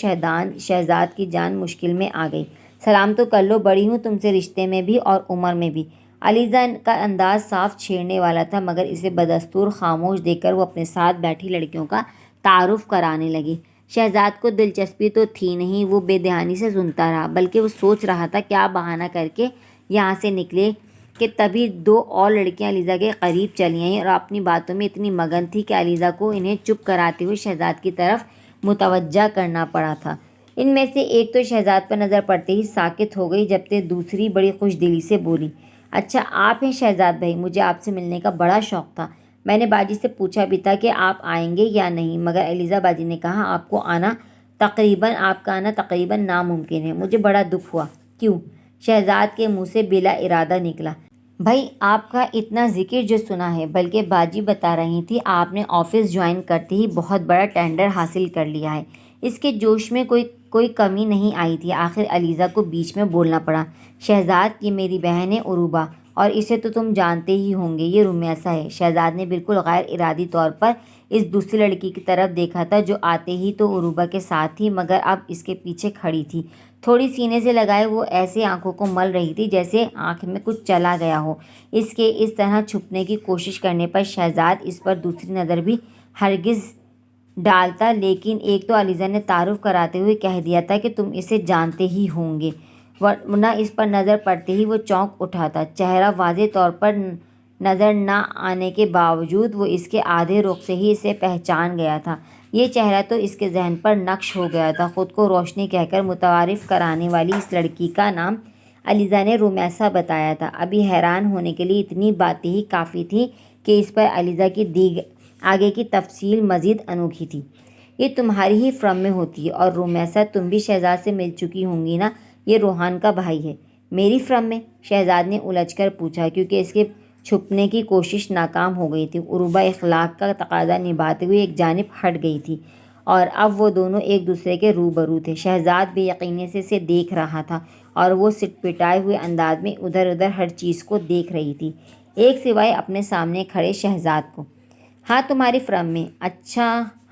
شہزاد کی جان مشکل میں آ گئی۔ سلام تو کر لو، بڑی ہوں تم سے رشتے میں بھی اور عمر میں بھی۔ علیزہ کا انداز صاف چھیڑنے والا تھا مگر اسے بدستور خاموش دیکھ کر وہ اپنے ساتھ بیٹھی لڑکیوں کا تعارف کرانے لگی۔ شہزاد کو دلچسپی تو تھی نہیں، وہ بے دھیانی سے سنتا رہا، بلکہ وہ سوچ رہا تھا کیا بہانہ کر کے یہاں سے نکلے کہ تبھی 2 اور لڑکیاں علیزہ کے قریب چلی آئیں اور اپنی باتوں میں اتنی مگن تھی کہ علیزہ کو انہیں چپ کراتے ہوئے شہزاد کی طرف متوجہ کرنا پڑا تھا۔ ان میں سے ایک تو شہزاد پر نظر پڑتے ہی ساکت ہو گئی، جبکہ دوسری بڑی خوش دلی سے بولی، اچھا آپ ہیں شہزاد بھائی، مجھے آپ سے ملنے کا بڑا شوق تھا۔ میں نے باجی سے پوچھا بھی تھا کہ آپ آئیں گے یا نہیں، مگر علیزہ باجی نے کہا آپ کا آنا تقریباً ناممکن ہے۔ مجھے بڑا دکھ ہوا۔ کیوں؟ شہزاد کے منہ سے بلا ارادہ نکلا۔ بھائی آپ کا اتنا ذکر جو سنا ہے، بلکہ باجی بتا رہی تھی آپ نے آفس جوائن کرتے ہی بہت بڑا ٹینڈر حاصل کر لیا ہے۔ اس کے جوش میں کوئی کمی نہیں آئی تھی۔ آخر علیزہ کو بیچ میں بولنا پڑا، شہزاد یہ میری بہن ہے عروبہ، اور اسے تو تم جانتے ہی ہوں گے، یہ رمیسہ ہے۔ شہزاد نے بالکل غیر ارادی طور پر اس دوسری لڑکی کی طرف دیکھا تھا جو آتے ہی تو عروبہ کے ساتھ تھی مگر اب اس کے پیچھے کھڑی تھی، تھوڑی سینے سے لگائے وہ ایسے آنکھوں کو مل رہی تھی جیسے آنکھ میں کچھ چلا گیا ہو۔ اس کے اس طرح چھپنے کی کوشش کرنے پر شہزاد اس پر دوسری نظر بھی ہرگز ڈالتا، لیکن ایک تو علیزہ نے تعارف کراتے ہوئے کہہ دیا تھا کہ تم اسے جانتے ہی ہوں گے، ورنہ اس پر نظر پڑتے ہی وہ چونک اٹھا تھا۔ چہرہ واضح طور پر نظر نہ آنے کے باوجود وہ اس کے آدھے رخ سے ہی اسے پہچان گیا تھا۔ یہ چہرہ تو اس کے ذہن پر نقش ہو گیا تھا۔ خود کو روشنی کہہ کر متعارف کرانے والی اس لڑکی کا نام علیزہ نے رومیسا بتایا تھا۔ ابھی حیران ہونے کے لیے اتنی باتیں ہی کافی تھیں کہ اس پر علیزہ کی آگے کی تفصیل مزید انوکھی تھی۔ یہ تمہاری ہی فرم میں ہوتی ہے، اور رومیسا تم بھی شہزاد سے مل چکی ہوں گی نا؟ یہ روحان کا بھائی ہے۔ میری فرم میں؟ شہزاد نے الجھ کر پوچھا، کیونکہ اس کے چھپنے کی کوشش ناکام ہو گئی تھی۔ عروبہ اخلاق کا تقاضا نبھاتے ہوئے ایک جانب ہٹ گئی تھی، اور اب وہ دونوں ایک دوسرے کے روبرو تھے۔ شہزاد بے یقینی سے اسے دیکھ رہا تھا، اور وہ سٹ پٹائے ہوئے انداز میں ادھر ادھر ہر چیز کو دیکھ رہی تھی، ایک سوائے اپنے سامنے کھڑے شہزاد کو۔ ہاں، تمہاری فرم میں؟ اچھا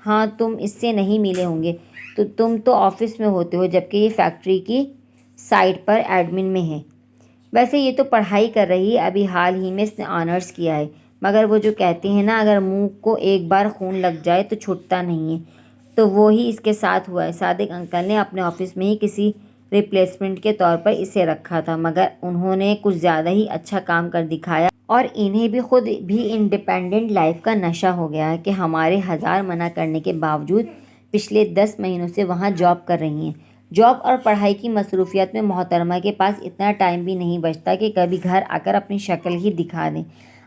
ہاں، تم اس سے نہیں ملے ہوں گے، تو تم تو آفس میں ہوتے ہو، جبکہ یہ فیکٹری کی سائٹ پر ایڈمن میں ہے۔ ویسے یہ تو پڑھائی کر رہی ہے، ابھی حال ہی میں اس نے آنرز کیا ہے، مگر وہ جو کہتے ہیں نا، اگر منہ کو ایک بار خون لگ جائے تو چھوٹتا نہیں ہے، تو وہی اس کے ساتھ ہوا ہے۔ صادق انکل نے اپنے آفس میں ہی کسی ریپلیسمنٹ کے طور پر اسے رکھا تھا، مگر انہوں نے کچھ زیادہ ہی اچھا کام کر دکھایا، اور انہیں بھی خود بھی انڈیپینڈنٹ لائف کا نشہ ہو گیا ہے کہ ہمارے ہزار منع کرنے کے باوجود پچھلے 10 مہینوں سے وہاں جاب کر رہی ہیں۔ جاب اور پڑھائی کی مصروفیت میں محترمہ کے پاس اتنا ٹائم بھی نہیں بچتا کہ کبھی گھر آ کر اپنی شکل ہی دکھا دیں۔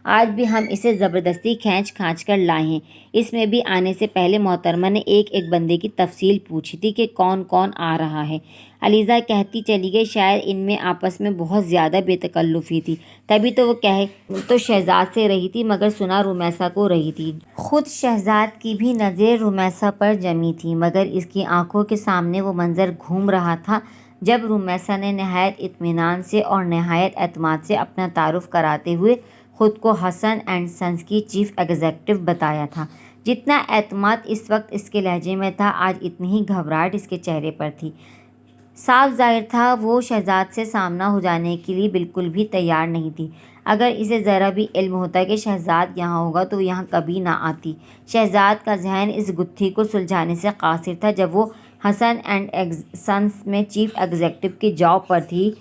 آج بھی ہم اسے زبردستی کھینچ کھانچ کر لائے ہیں۔ اس میں بھی آنے سے پہلے محترمہ نے ایک ایک بندے کی تفصیل پوچھی تھی کہ کون کون آ رہا ہے۔ علیزہ کہتی چلی گئی، شاید ان میں آپس میں بہت زیادہ بے تکلفی تھی، تبھی تو وہ کہہ تو شہزاد سے رہی تھی، مگر سنا رومیسا کو رہی تھی۔ خود شہزاد کی بھی نظریں رومیسا پر جمی تھیں، مگر اس کی آنکھوں کے سامنے وہ منظر گھوم رہا تھا جب رومیسا نے نہایت اطمینان سے اور نہایت اعتماد سے اپنا تعارف کراتے ہوئے خود کو ہسن اینڈ سنز کی چیف ایگزیکٹو بتایا تھا۔ جتنا اعتماد اس وقت اس کے لہجے میں تھا، آج اتنی ہی گھبراہٹ اس کے چہرے پر تھی۔ صاف ظاہر تھا وہ شہزاد سے سامنا ہو جانے کے لیے بالکل بھی تیار نہیں تھی۔ اگر اسے ذرا بھی علم ہوتا کہ شہزاد یہاں ہوگا تو وہ یہاں کبھی نہ آتی۔ شہزاد کا ذہن اس گتھی کو سلجھانے سے قاصر تھا جب وہ ہسن اینڈ سنز میں چیف ایگزیکٹو کی جاب پر تھی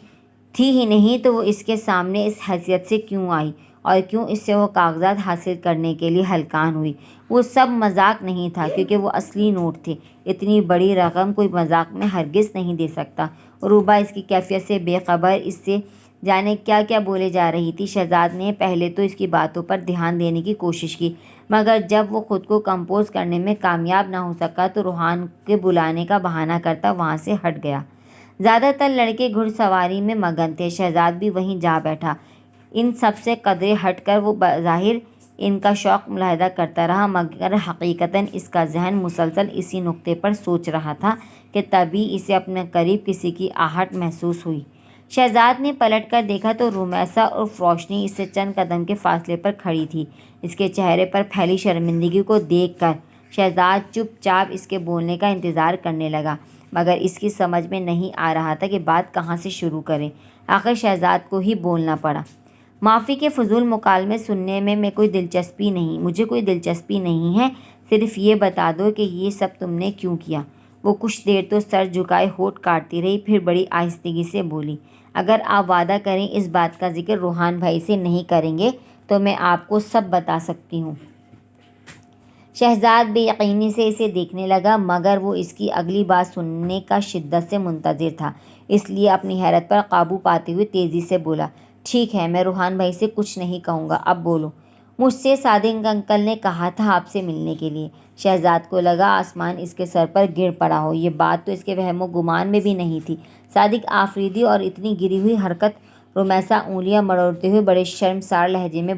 ہی نہیں تو وہ اس کے سامنے اس حیثیت سے کیوں آئی، اور کیوں اس سے وہ کاغذات حاصل کرنے کے لیے ہلکان ہوئی۔ وہ سب مذاق نہیں تھا، کیونکہ وہ اصلی نوٹ تھے۔ اتنی بڑی رقم کوئی مذاق میں ہرگز نہیں دے سکتا۔ عروبہ اس کی کیفیت سے بے خبر، اس سے جانے کیا کیا بولے جا رہی تھی۔ شہزاد نے پہلے تو اس کی باتوں پر دھیان دینے کی کوشش کی، مگر جب وہ خود کو کمپوز کرنے میں کامیاب نہ ہو سکا تو روحان کے بلانے کا بہانہ کرتا وہاں سے ہٹ گیا۔ زیادہ تر لڑکے گھڑ سواری میں مگن تھے، شہزاد بھی وہیں جا بیٹھا۔ ان سب سے قدرے ہٹ کر وہ بظاہر ان کا شوق ملاحظہ کرتا رہا، مگر حقیقتاً اس کا ذہن مسلسل اسی نکتے پر سوچ رہا تھا کہ تبھی اسے اپنے قریب کسی کی آہٹ محسوس ہوئی۔ شہزاد نے پلٹ کر دیکھا تو رومیسا اور روشنی اس سے چند قدم کے فاصلے پر کھڑی تھی۔ اس کے چہرے پر پھیلی شرمندگی کو دیکھ کر شہزاد چپ چاپ اس کے بولنے کا انتظار کرنے لگا، مگر اس کی سمجھ میں نہیں آ رہا تھا کہ بات کہاں سے شروع کرے۔ آخر شہزاد کو ہی بولنا پڑا۔ معافی کے فضول مکالمے سننے میں مجھے کوئی دلچسپی نہیں ہے، صرف یہ بتا دو کہ یہ سب تم نے کیوں کیا۔ وہ کچھ دیر تو سر جھکائے ہونٹ کاٹتی رہی، پھر بڑی آہستگی سے بولی، اگر آپ وعدہ کریں اس بات کا ذکر روحان بھائی سے نہیں کریں گے تو میں آپ کو سب بتا سکتی ہوں۔ شہزاد بے یقینی سے اسے دیکھنے لگا، مگر وہ اس کی اگلی بات سننے کا شدت سے منتظر تھا، اس لیے اپنی حیرت پر قابو پاتے ہوئے تیزی سے بولا، ٹھیک ہے، میں روحان بھائی سے کچھ نہیں کہوں گا، اب بولو۔ مجھ سے صادق انکل نے کہا تھا آپ سے ملنے کے لیے۔ شہزاد کو لگا آسمان اس کے سر پر گر پڑا ہو، یہ بات تو اس کے وہم و گمان میں بھی نہیں تھی۔ صادق آفریدی اور اتنی گری ہوئی حرکت۔ رومیسا انگلیاں مروڑتے ہوئے بڑے شرمسار لہجے میں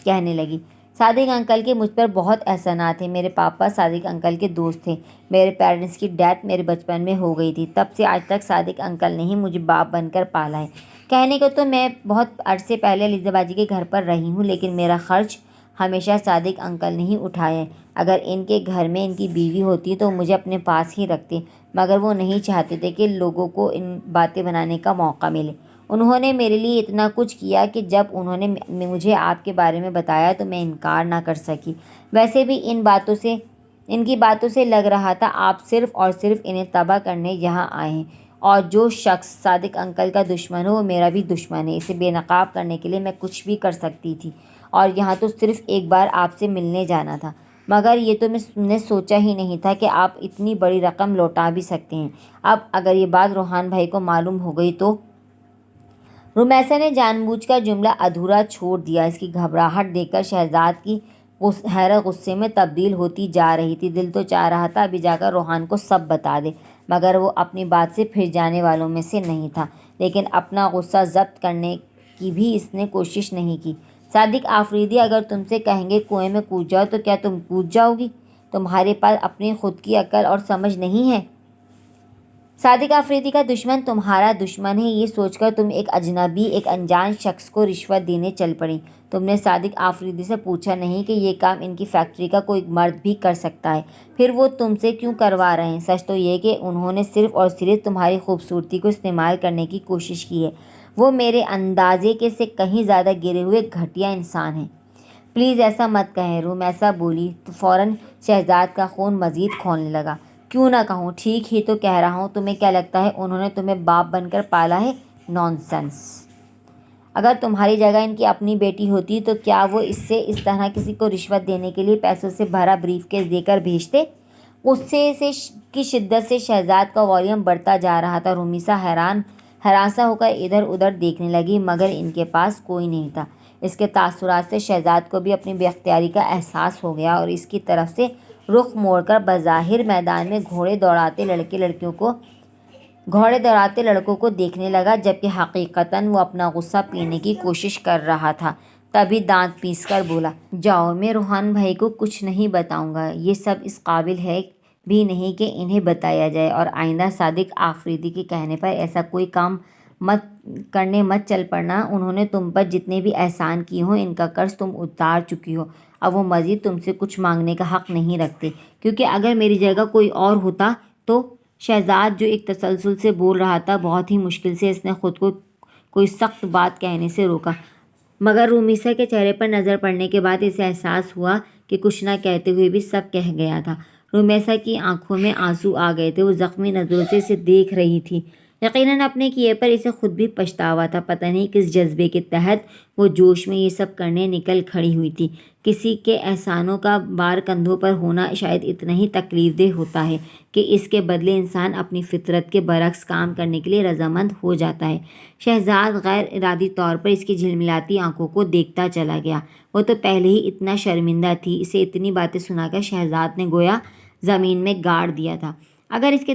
کہنے لگی، صادق انکل کے مجھ پر بہت احسانات ہیں، میرے پاپا صادق انکل کے دوست تھے، میرے پیرنٹس کی ڈیتھ میرے بچپن میں ہو گئی تھی، تب سے آج تک صادق انکل نے ہی مجھے باپ بن کر پالا ہے۔ کہنے کو تو میں بہت عرصے پہلے علیزہ باجی کے گھر پر رہی ہوں، لیکن میرا خرچ ہمیشہ صادق انکل نے ہی اٹھایا ہے۔ اگر ان کے گھر میں ان کی بیوی ہوتی تو مجھے اپنے پاس ہی رکھتے، مگر وہ نہیں چاہتے تھے کہ لوگوں کو ان باتیں بنانے کا موقع ملے۔ انہوں نے میرے لیے اتنا کچھ کیا کہ جب انہوں نے مجھے آپ کے بارے میں بتایا تو میں انکار نہ کر سکی۔ ویسے بھی ان کی باتوں سے لگ رہا تھا آپ صرف اور صرف انہیں تباہ کرنے یہاں آئے ہیں، اور جو شخص صادق انکل کا دشمن ہو وہ میرا بھی دشمن ہے۔ اسے بے نقاب کرنے کے لیے میں کچھ بھی کر سکتی تھی، اور یہاں تو صرف ایک بار آپ سے ملنے جانا تھا، مگر یہ تو میں نے سوچا ہی نہیں تھا کہ آپ اتنی بڑی رقم لوٹا بھی سکتے ہیں۔ اب اگر یہ بات روحان بھائی کو معلوم ہو گئی تو رمیسا نے جان بوجھ کر جملہ ادھورا چھوڑ دیا۔ اس کی گھبراہٹ دیکھ کر شہزاد کی حیرت غصے میں تبدیل ہوتی جا رہی تھی۔ دل تو چاہ رہا تھا ابھی جا کر روحان کو سب بتا دے، مگر وہ اپنی بات سے پھر جانے والوں میں سے نہیں تھا۔ لیکن اپنا غصہ ضبط کرنے کی بھی اس نے کوشش نہیں کی۔ صادق آفریدی اگر تم سے کہیں گے کنویں میں کود جاؤ تو کیا تم کود جاؤ گی؟ تمہارے پاس اپنی خود کی عقل اور سمجھ نہیں ہے۔ صادق آفریدی کا دشمن تمہارا دشمن ہے، یہ سوچ کر تم ایک اجنبی، ایک انجان شخص کو رشوت دینے چل پڑی۔ تم نے صادق آفریدی سے پوچھا نہیں کہ یہ کام ان کی فیکٹری کا کوئی مرد بھی کر سکتا ہے، پھر وہ تم سے کیوں کروا رہے ہیں؟ سچ تو یہ کہ انہوں نے صرف اور صرف تمہاری خوبصورتی کو استعمال کرنے کی کوشش کی ہے۔ وہ میرے اندازے کے سے کہیں زیادہ گرے ہوئے گھٹیا انسان ہیں۔ پلیز ایسا مت کہیں، رمیسا بولی تو فوراً شہزاد کا خون مزید کھولنے لگا۔ کیوں نہ کہوں، ٹھیک ہی تو کہہ رہا ہوں۔ تمہیں کیا لگتا ہے انہوں نے تمہیں باپ بن کر پالا ہے؟ نانسنس! اگر تمہاری جگہ ان کی اپنی بیٹی ہوتی تو کیا وہ اس سے اس طرح کسی کو رشوت دینے کے لیے پیسوں سے بھرا بریف کیس دے کر بھیجتے؟ غصے کی شدت سے شہزاد کا والیوم بڑھتا جا رہا تھا۔ رمیسا ہراساں ہو کر ادھر ادھر دیکھنے لگی، مگر ان کے پاس کوئی نہیں تھا۔ اس کے تاثرات سے شہزاد کو بھی اپنی بے اختیاری کا احساس ہو گیا اور اس کی طرف سے رخ موڑ کر بظاہر میدان میں گھوڑے دوڑاتے لڑکوں کو دیکھنے لگا، جبکہ حقیقتاً وہ اپنا غصہ پینے کی کوشش کر رہا تھا۔ تبھی دانت پیس کر بولا، جاؤ، میں روحان بھائی کو کچھ نہیں بتاؤں گا۔ یہ سب اس قابل ہے بھی نہیں کہ انہیں بتایا جائے، اور آئندہ صادق آفریدی کے کہنے پر ایسا کوئی کام کرنے مت چل پڑنا۔ انہوں نے تم پر جتنے بھی احسان کیے ہوں ان کا قرض تم اتار چکی ہو، اب وہ مزید تم سے کچھ مانگنے کا حق نہیں رکھتے، کیونکہ اگر میری جگہ کوئی اور ہوتا تو۔ شہزاد جو ایک تسلسل سے بول رہا تھا، بہت ہی مشکل سے اس نے خود کو کوئی سخت بات کہنے سے روکا، مگر رمیسا کے چہرے پر نظر پڑنے کے بعد اسے احساس ہوا کہ کچھ نہ کہتے ہوئے بھی سب کہہ گیا تھا۔ رمیسا کی آنکھوں میں آنسو آ گئے تھے، وہ زخمی نظروں سے اسے دیکھ رہی تھی۔ یقیناً اپنے کیے پر اسے خود بھی پچھتاوا تھا۔ پتہ نہیں کس جذبے کے تحت وہ جوش میں یہ سب کرنے نکل کھڑی ہوئی تھی۔ کسی کے احسانوں کا بار کندھوں پر ہونا شاید اتنا ہی تکلیف دہ ہوتا ہے کہ اس کے بدلے انسان اپنی فطرت کے برعکس کام کرنے کے لیے رضامند ہو جاتا ہے۔ شہزاد غیر ارادی طور پر اس کی جھلملاتی آنکھوں کو دیکھتا چلا گیا۔ وہ تو پہلے ہی اتنا شرمندہ تھی۔ اسے اتنی باتیں سنا کر شہزاد نے گویا زمین میں گاڑ دیا تھا۔ اگر اس کے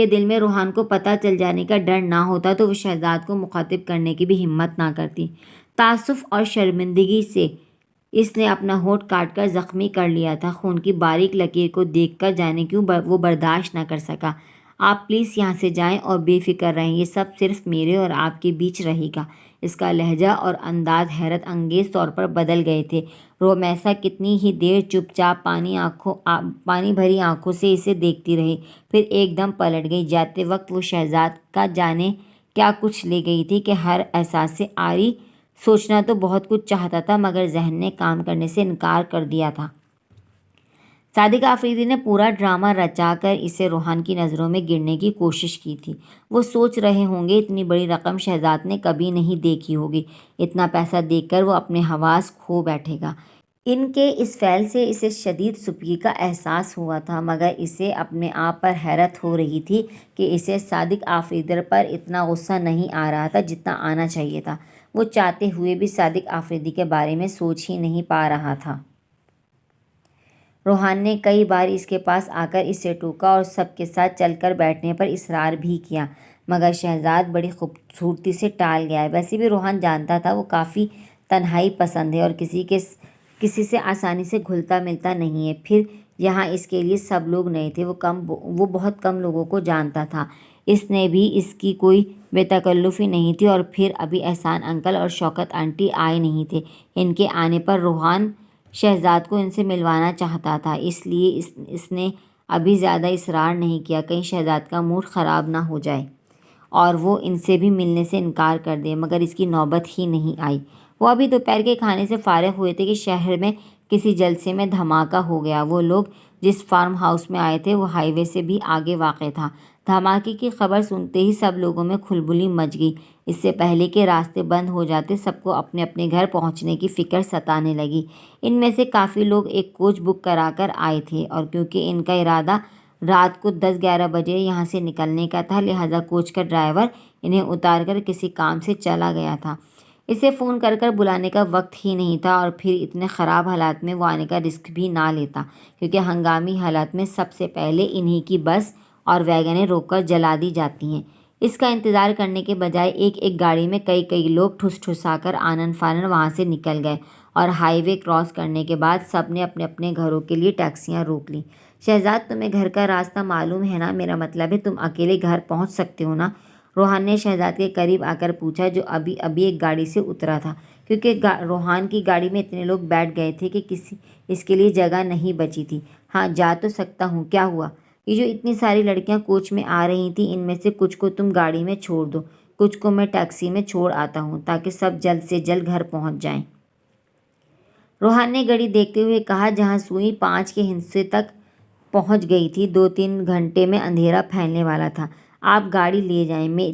دل میں روحان کو پتہ چل جانے کا ڈر نہ ہوتا تو وہ شہزاد کو مخاطب کرنے کی بھی ہمت نہ کرتی۔ تعصب اور شرمندگی سے اس نے اپنا ہونٹ کاٹ کر زخمی کر لیا تھا۔ خون کی باریک لکیر کو دیکھ کر جانے کیوں وہ برداشت نہ کر سکا۔ آپ پلیز یہاں سے جائیں اور بے فکر رہیں، یہ سب صرف میرے اور آپ کے بیچ رہے گا۔ اس کا لہجہ اور انداز حیرت انگیز طور پر بدل گئے تھے۔ رمیسا کتنی ہی دیر چپ چاپ پانی بھری آنکھوں سے اسے دیکھتی رہی، پھر ایک دم پلٹ گئی۔ جاتے وقت وہ شہزاد کا جانے کیا کچھ لے گئی تھی کہ ہر احساس سے عاری۔ سوچنا تو بہت کچھ چاہتا تھا، مگر ذہن نے کام کرنے سے انکار کر دیا تھا۔ صادق آفریدی نے پورا ڈرامہ رچا کر اسے روحان کی نظروں میں گرنے کی کوشش کی تھی۔ وہ سوچ رہے ہوں گے اتنی بڑی رقم شہزاد نے کبھی نہیں دیکھی ہوگی، اتنا پیسہ دیکھ کر وہ اپنے حواس کھو بیٹھے گا۔ ان کے اس فعل سے اسے شدید سُپکی کا احساس ہوا تھا، مگر اسے اپنے آپ پر حیرت ہو رہی تھی کہ اسے صادق آفریدی پر اتنا غصہ نہیں آ رہا تھا جتنا آنا چاہیے تھا۔ وہ چاہتے ہوئے بھی صادق آفریدی کے بارے میں سوچ ہی نہیں پا رہا تھا۔ روحان نے کئی بار اس کے پاس آ کر اسے ٹوکا اور سب کے ساتھ چل کر بیٹھنے پر اصرار بھی کیا، مگر شہزاد بڑی خوبصورتی سے ٹال گیا۔ ویسے بھی روحان جانتا تھا وہ کافی تنہائی پسند ہے اور کسی سے آسانی سے گھلتا ملتا نہیں ہے۔ پھر یہاں اس کے لیے سب لوگ نئے تھے، وہ بہت کم لوگوں کو جانتا تھا۔ اس نے بھی اس کی کوئی بے تکلفی نہیں تھی، اور پھر ابھی احسان انکل اور شوکت آنٹی آئے نہیں تھے۔ ان کے آنے پر روحان شہزاد کو ان سے ملوانا چاہتا تھا، اس لیے اس نے ابھی زیادہ اصرار نہیں کیا، کہیں شہزاد کا موڈ خراب نہ ہو جائے اور وہ ان سے بھی ملنے سے انکار کر دے، مگر اس کی نوبت ہی نہیں آئی۔ وہ ابھی دوپہر کے کھانے سے فارغ ہوئے تھے کہ شہر میں کسی جلسے میں دھماکہ ہو گیا۔ وہ لوگ جس فارم ہاؤس میں آئے تھے وہ ہائی وے سے بھی آگے واقع تھا۔ دھماکے کی خبر سنتے ہی سب لوگوں میں کھلبلی مچ گئی۔ اس سے پہلے کہ راستے بند ہو جاتے، سب کو اپنے اپنے گھر پہنچنے کی فکر ستانے لگی۔ ان میں سے کافی لوگ ایک کوچ بک کرا کر آئے تھے، اور کیونکہ ان کا ارادہ رات کو 10-11 بجے یہاں سے نکلنے کا تھا، لہٰذا کوچ کا ڈرائیور انہیں اتار کر کسی کام سے چلا گیا تھا۔ اسے فون کر کر بلانے کا وقت ہی نہیں تھا، اور پھر اتنے خراب حالات میں وہ آنے کا رسک بھی نہ لیتا، کیونکہ ہنگامی حالات میں سب سے پہلے انہی کی بس اور ویگنیں روک کر جلا دی جاتی ہیں۔ اس کا انتظار کرنے کے بجائے ایک گاڑی میں کئی لوگ ٹھس ٹھسا کر آنن فانن وہاں سے نکل گئے، اور ہائی وے کراس کرنے کے بعد سب نے اپنے اپنے گھروں کے لیے ٹیکسیاں روک لیں۔ شہزاد تمہیں گھر کا راستہ معلوم ہے نا؟ میرا مطلب ہے تم اکیلے گھر پہنچ سکتے ہو نا؟ روحان نے شہزاد کے قریب آ کر پوچھا، جو ابھی ایک گاڑی سے اترا تھا، کیونکہ روحان کی گاڑی میں اتنے لوگ بیٹھ گئے تھے کہ اس کے لیے جگہ نہیں بچی تھی۔ ہاں جا تو سکتا ہوں، کیا ہوا؟ یہ جو اتنی ساری لڑکیاں کوچ میں آ رہی تھیں، ان میں سے کچھ کو تم گاڑی میں چھوڑ دو، کچھ کو میں ٹیکسی میں چھوڑ آتا ہوں، تاکہ سب جلد سے جلد گھر پہنچ جائیں۔ روحان نے گھڑی دیکھتے ہوئے کہا، جہاں سوئی 5 کے ہندسے تک پہنچ گئی تھی، 2-3 گھنٹے میں اندھیرا پھیلنے والا تھا۔ آپ گاڑی لے جائیں، مجھے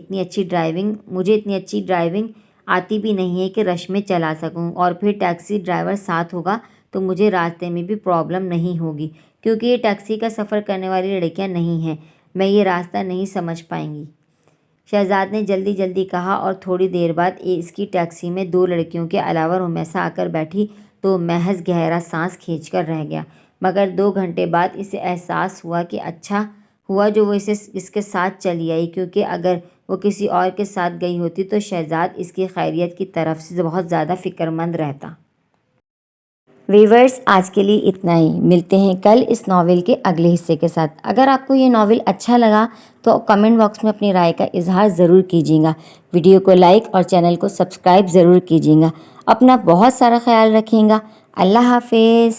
اتنی اچھی ڈرائیونگ آتی بھی نہیں ہے کہ رش میں چلا سکوں، اور پھر ٹیکسی ڈرائیور ساتھ ہوگا تو مجھے راستے میں بھی پرابلم نہیں ہوگی، کیونکہ یہ ٹیکسی کا سفر کرنے والی لڑکیاں نہیں ہیں، میں یہ راستہ نہیں سمجھ پائیں گی۔ شہزاد نے جلدی کہا، اور تھوڑی دیر بعد اس کی ٹیکسی میں 2 لڑکیوں کے علاوہ رومیسا آ کر بیٹھی تو محض گہرا سانس کھینچ کر رہ گیا، مگر 2 گھنٹے بعد اسے احساس ہوا کہ اچھا ہوا جو وہ اس کے ساتھ چلی آئی، کیونکہ اگر وہ کسی اور کے ساتھ گئی ہوتی تو شہزاد اس کی خیریت کی طرف سے بہت زیادہ فکر مند رہتا۔ ویورز، آج کے لیے اتنا ہی، ملتے ہیں کل اس ناول کے اگلے حصے کے ساتھ۔ اگر آپ کو یہ ناول اچھا لگا تو کمنٹ باکس میں اپنی رائے کا اظہار ضرور کیجیے گا، ویڈیو کو لائک اور چینل کو سبسکرائب ضرور کیجیے گا۔ اپنا بہت سارا خیال رکھیے گا۔ اللہ حافظ۔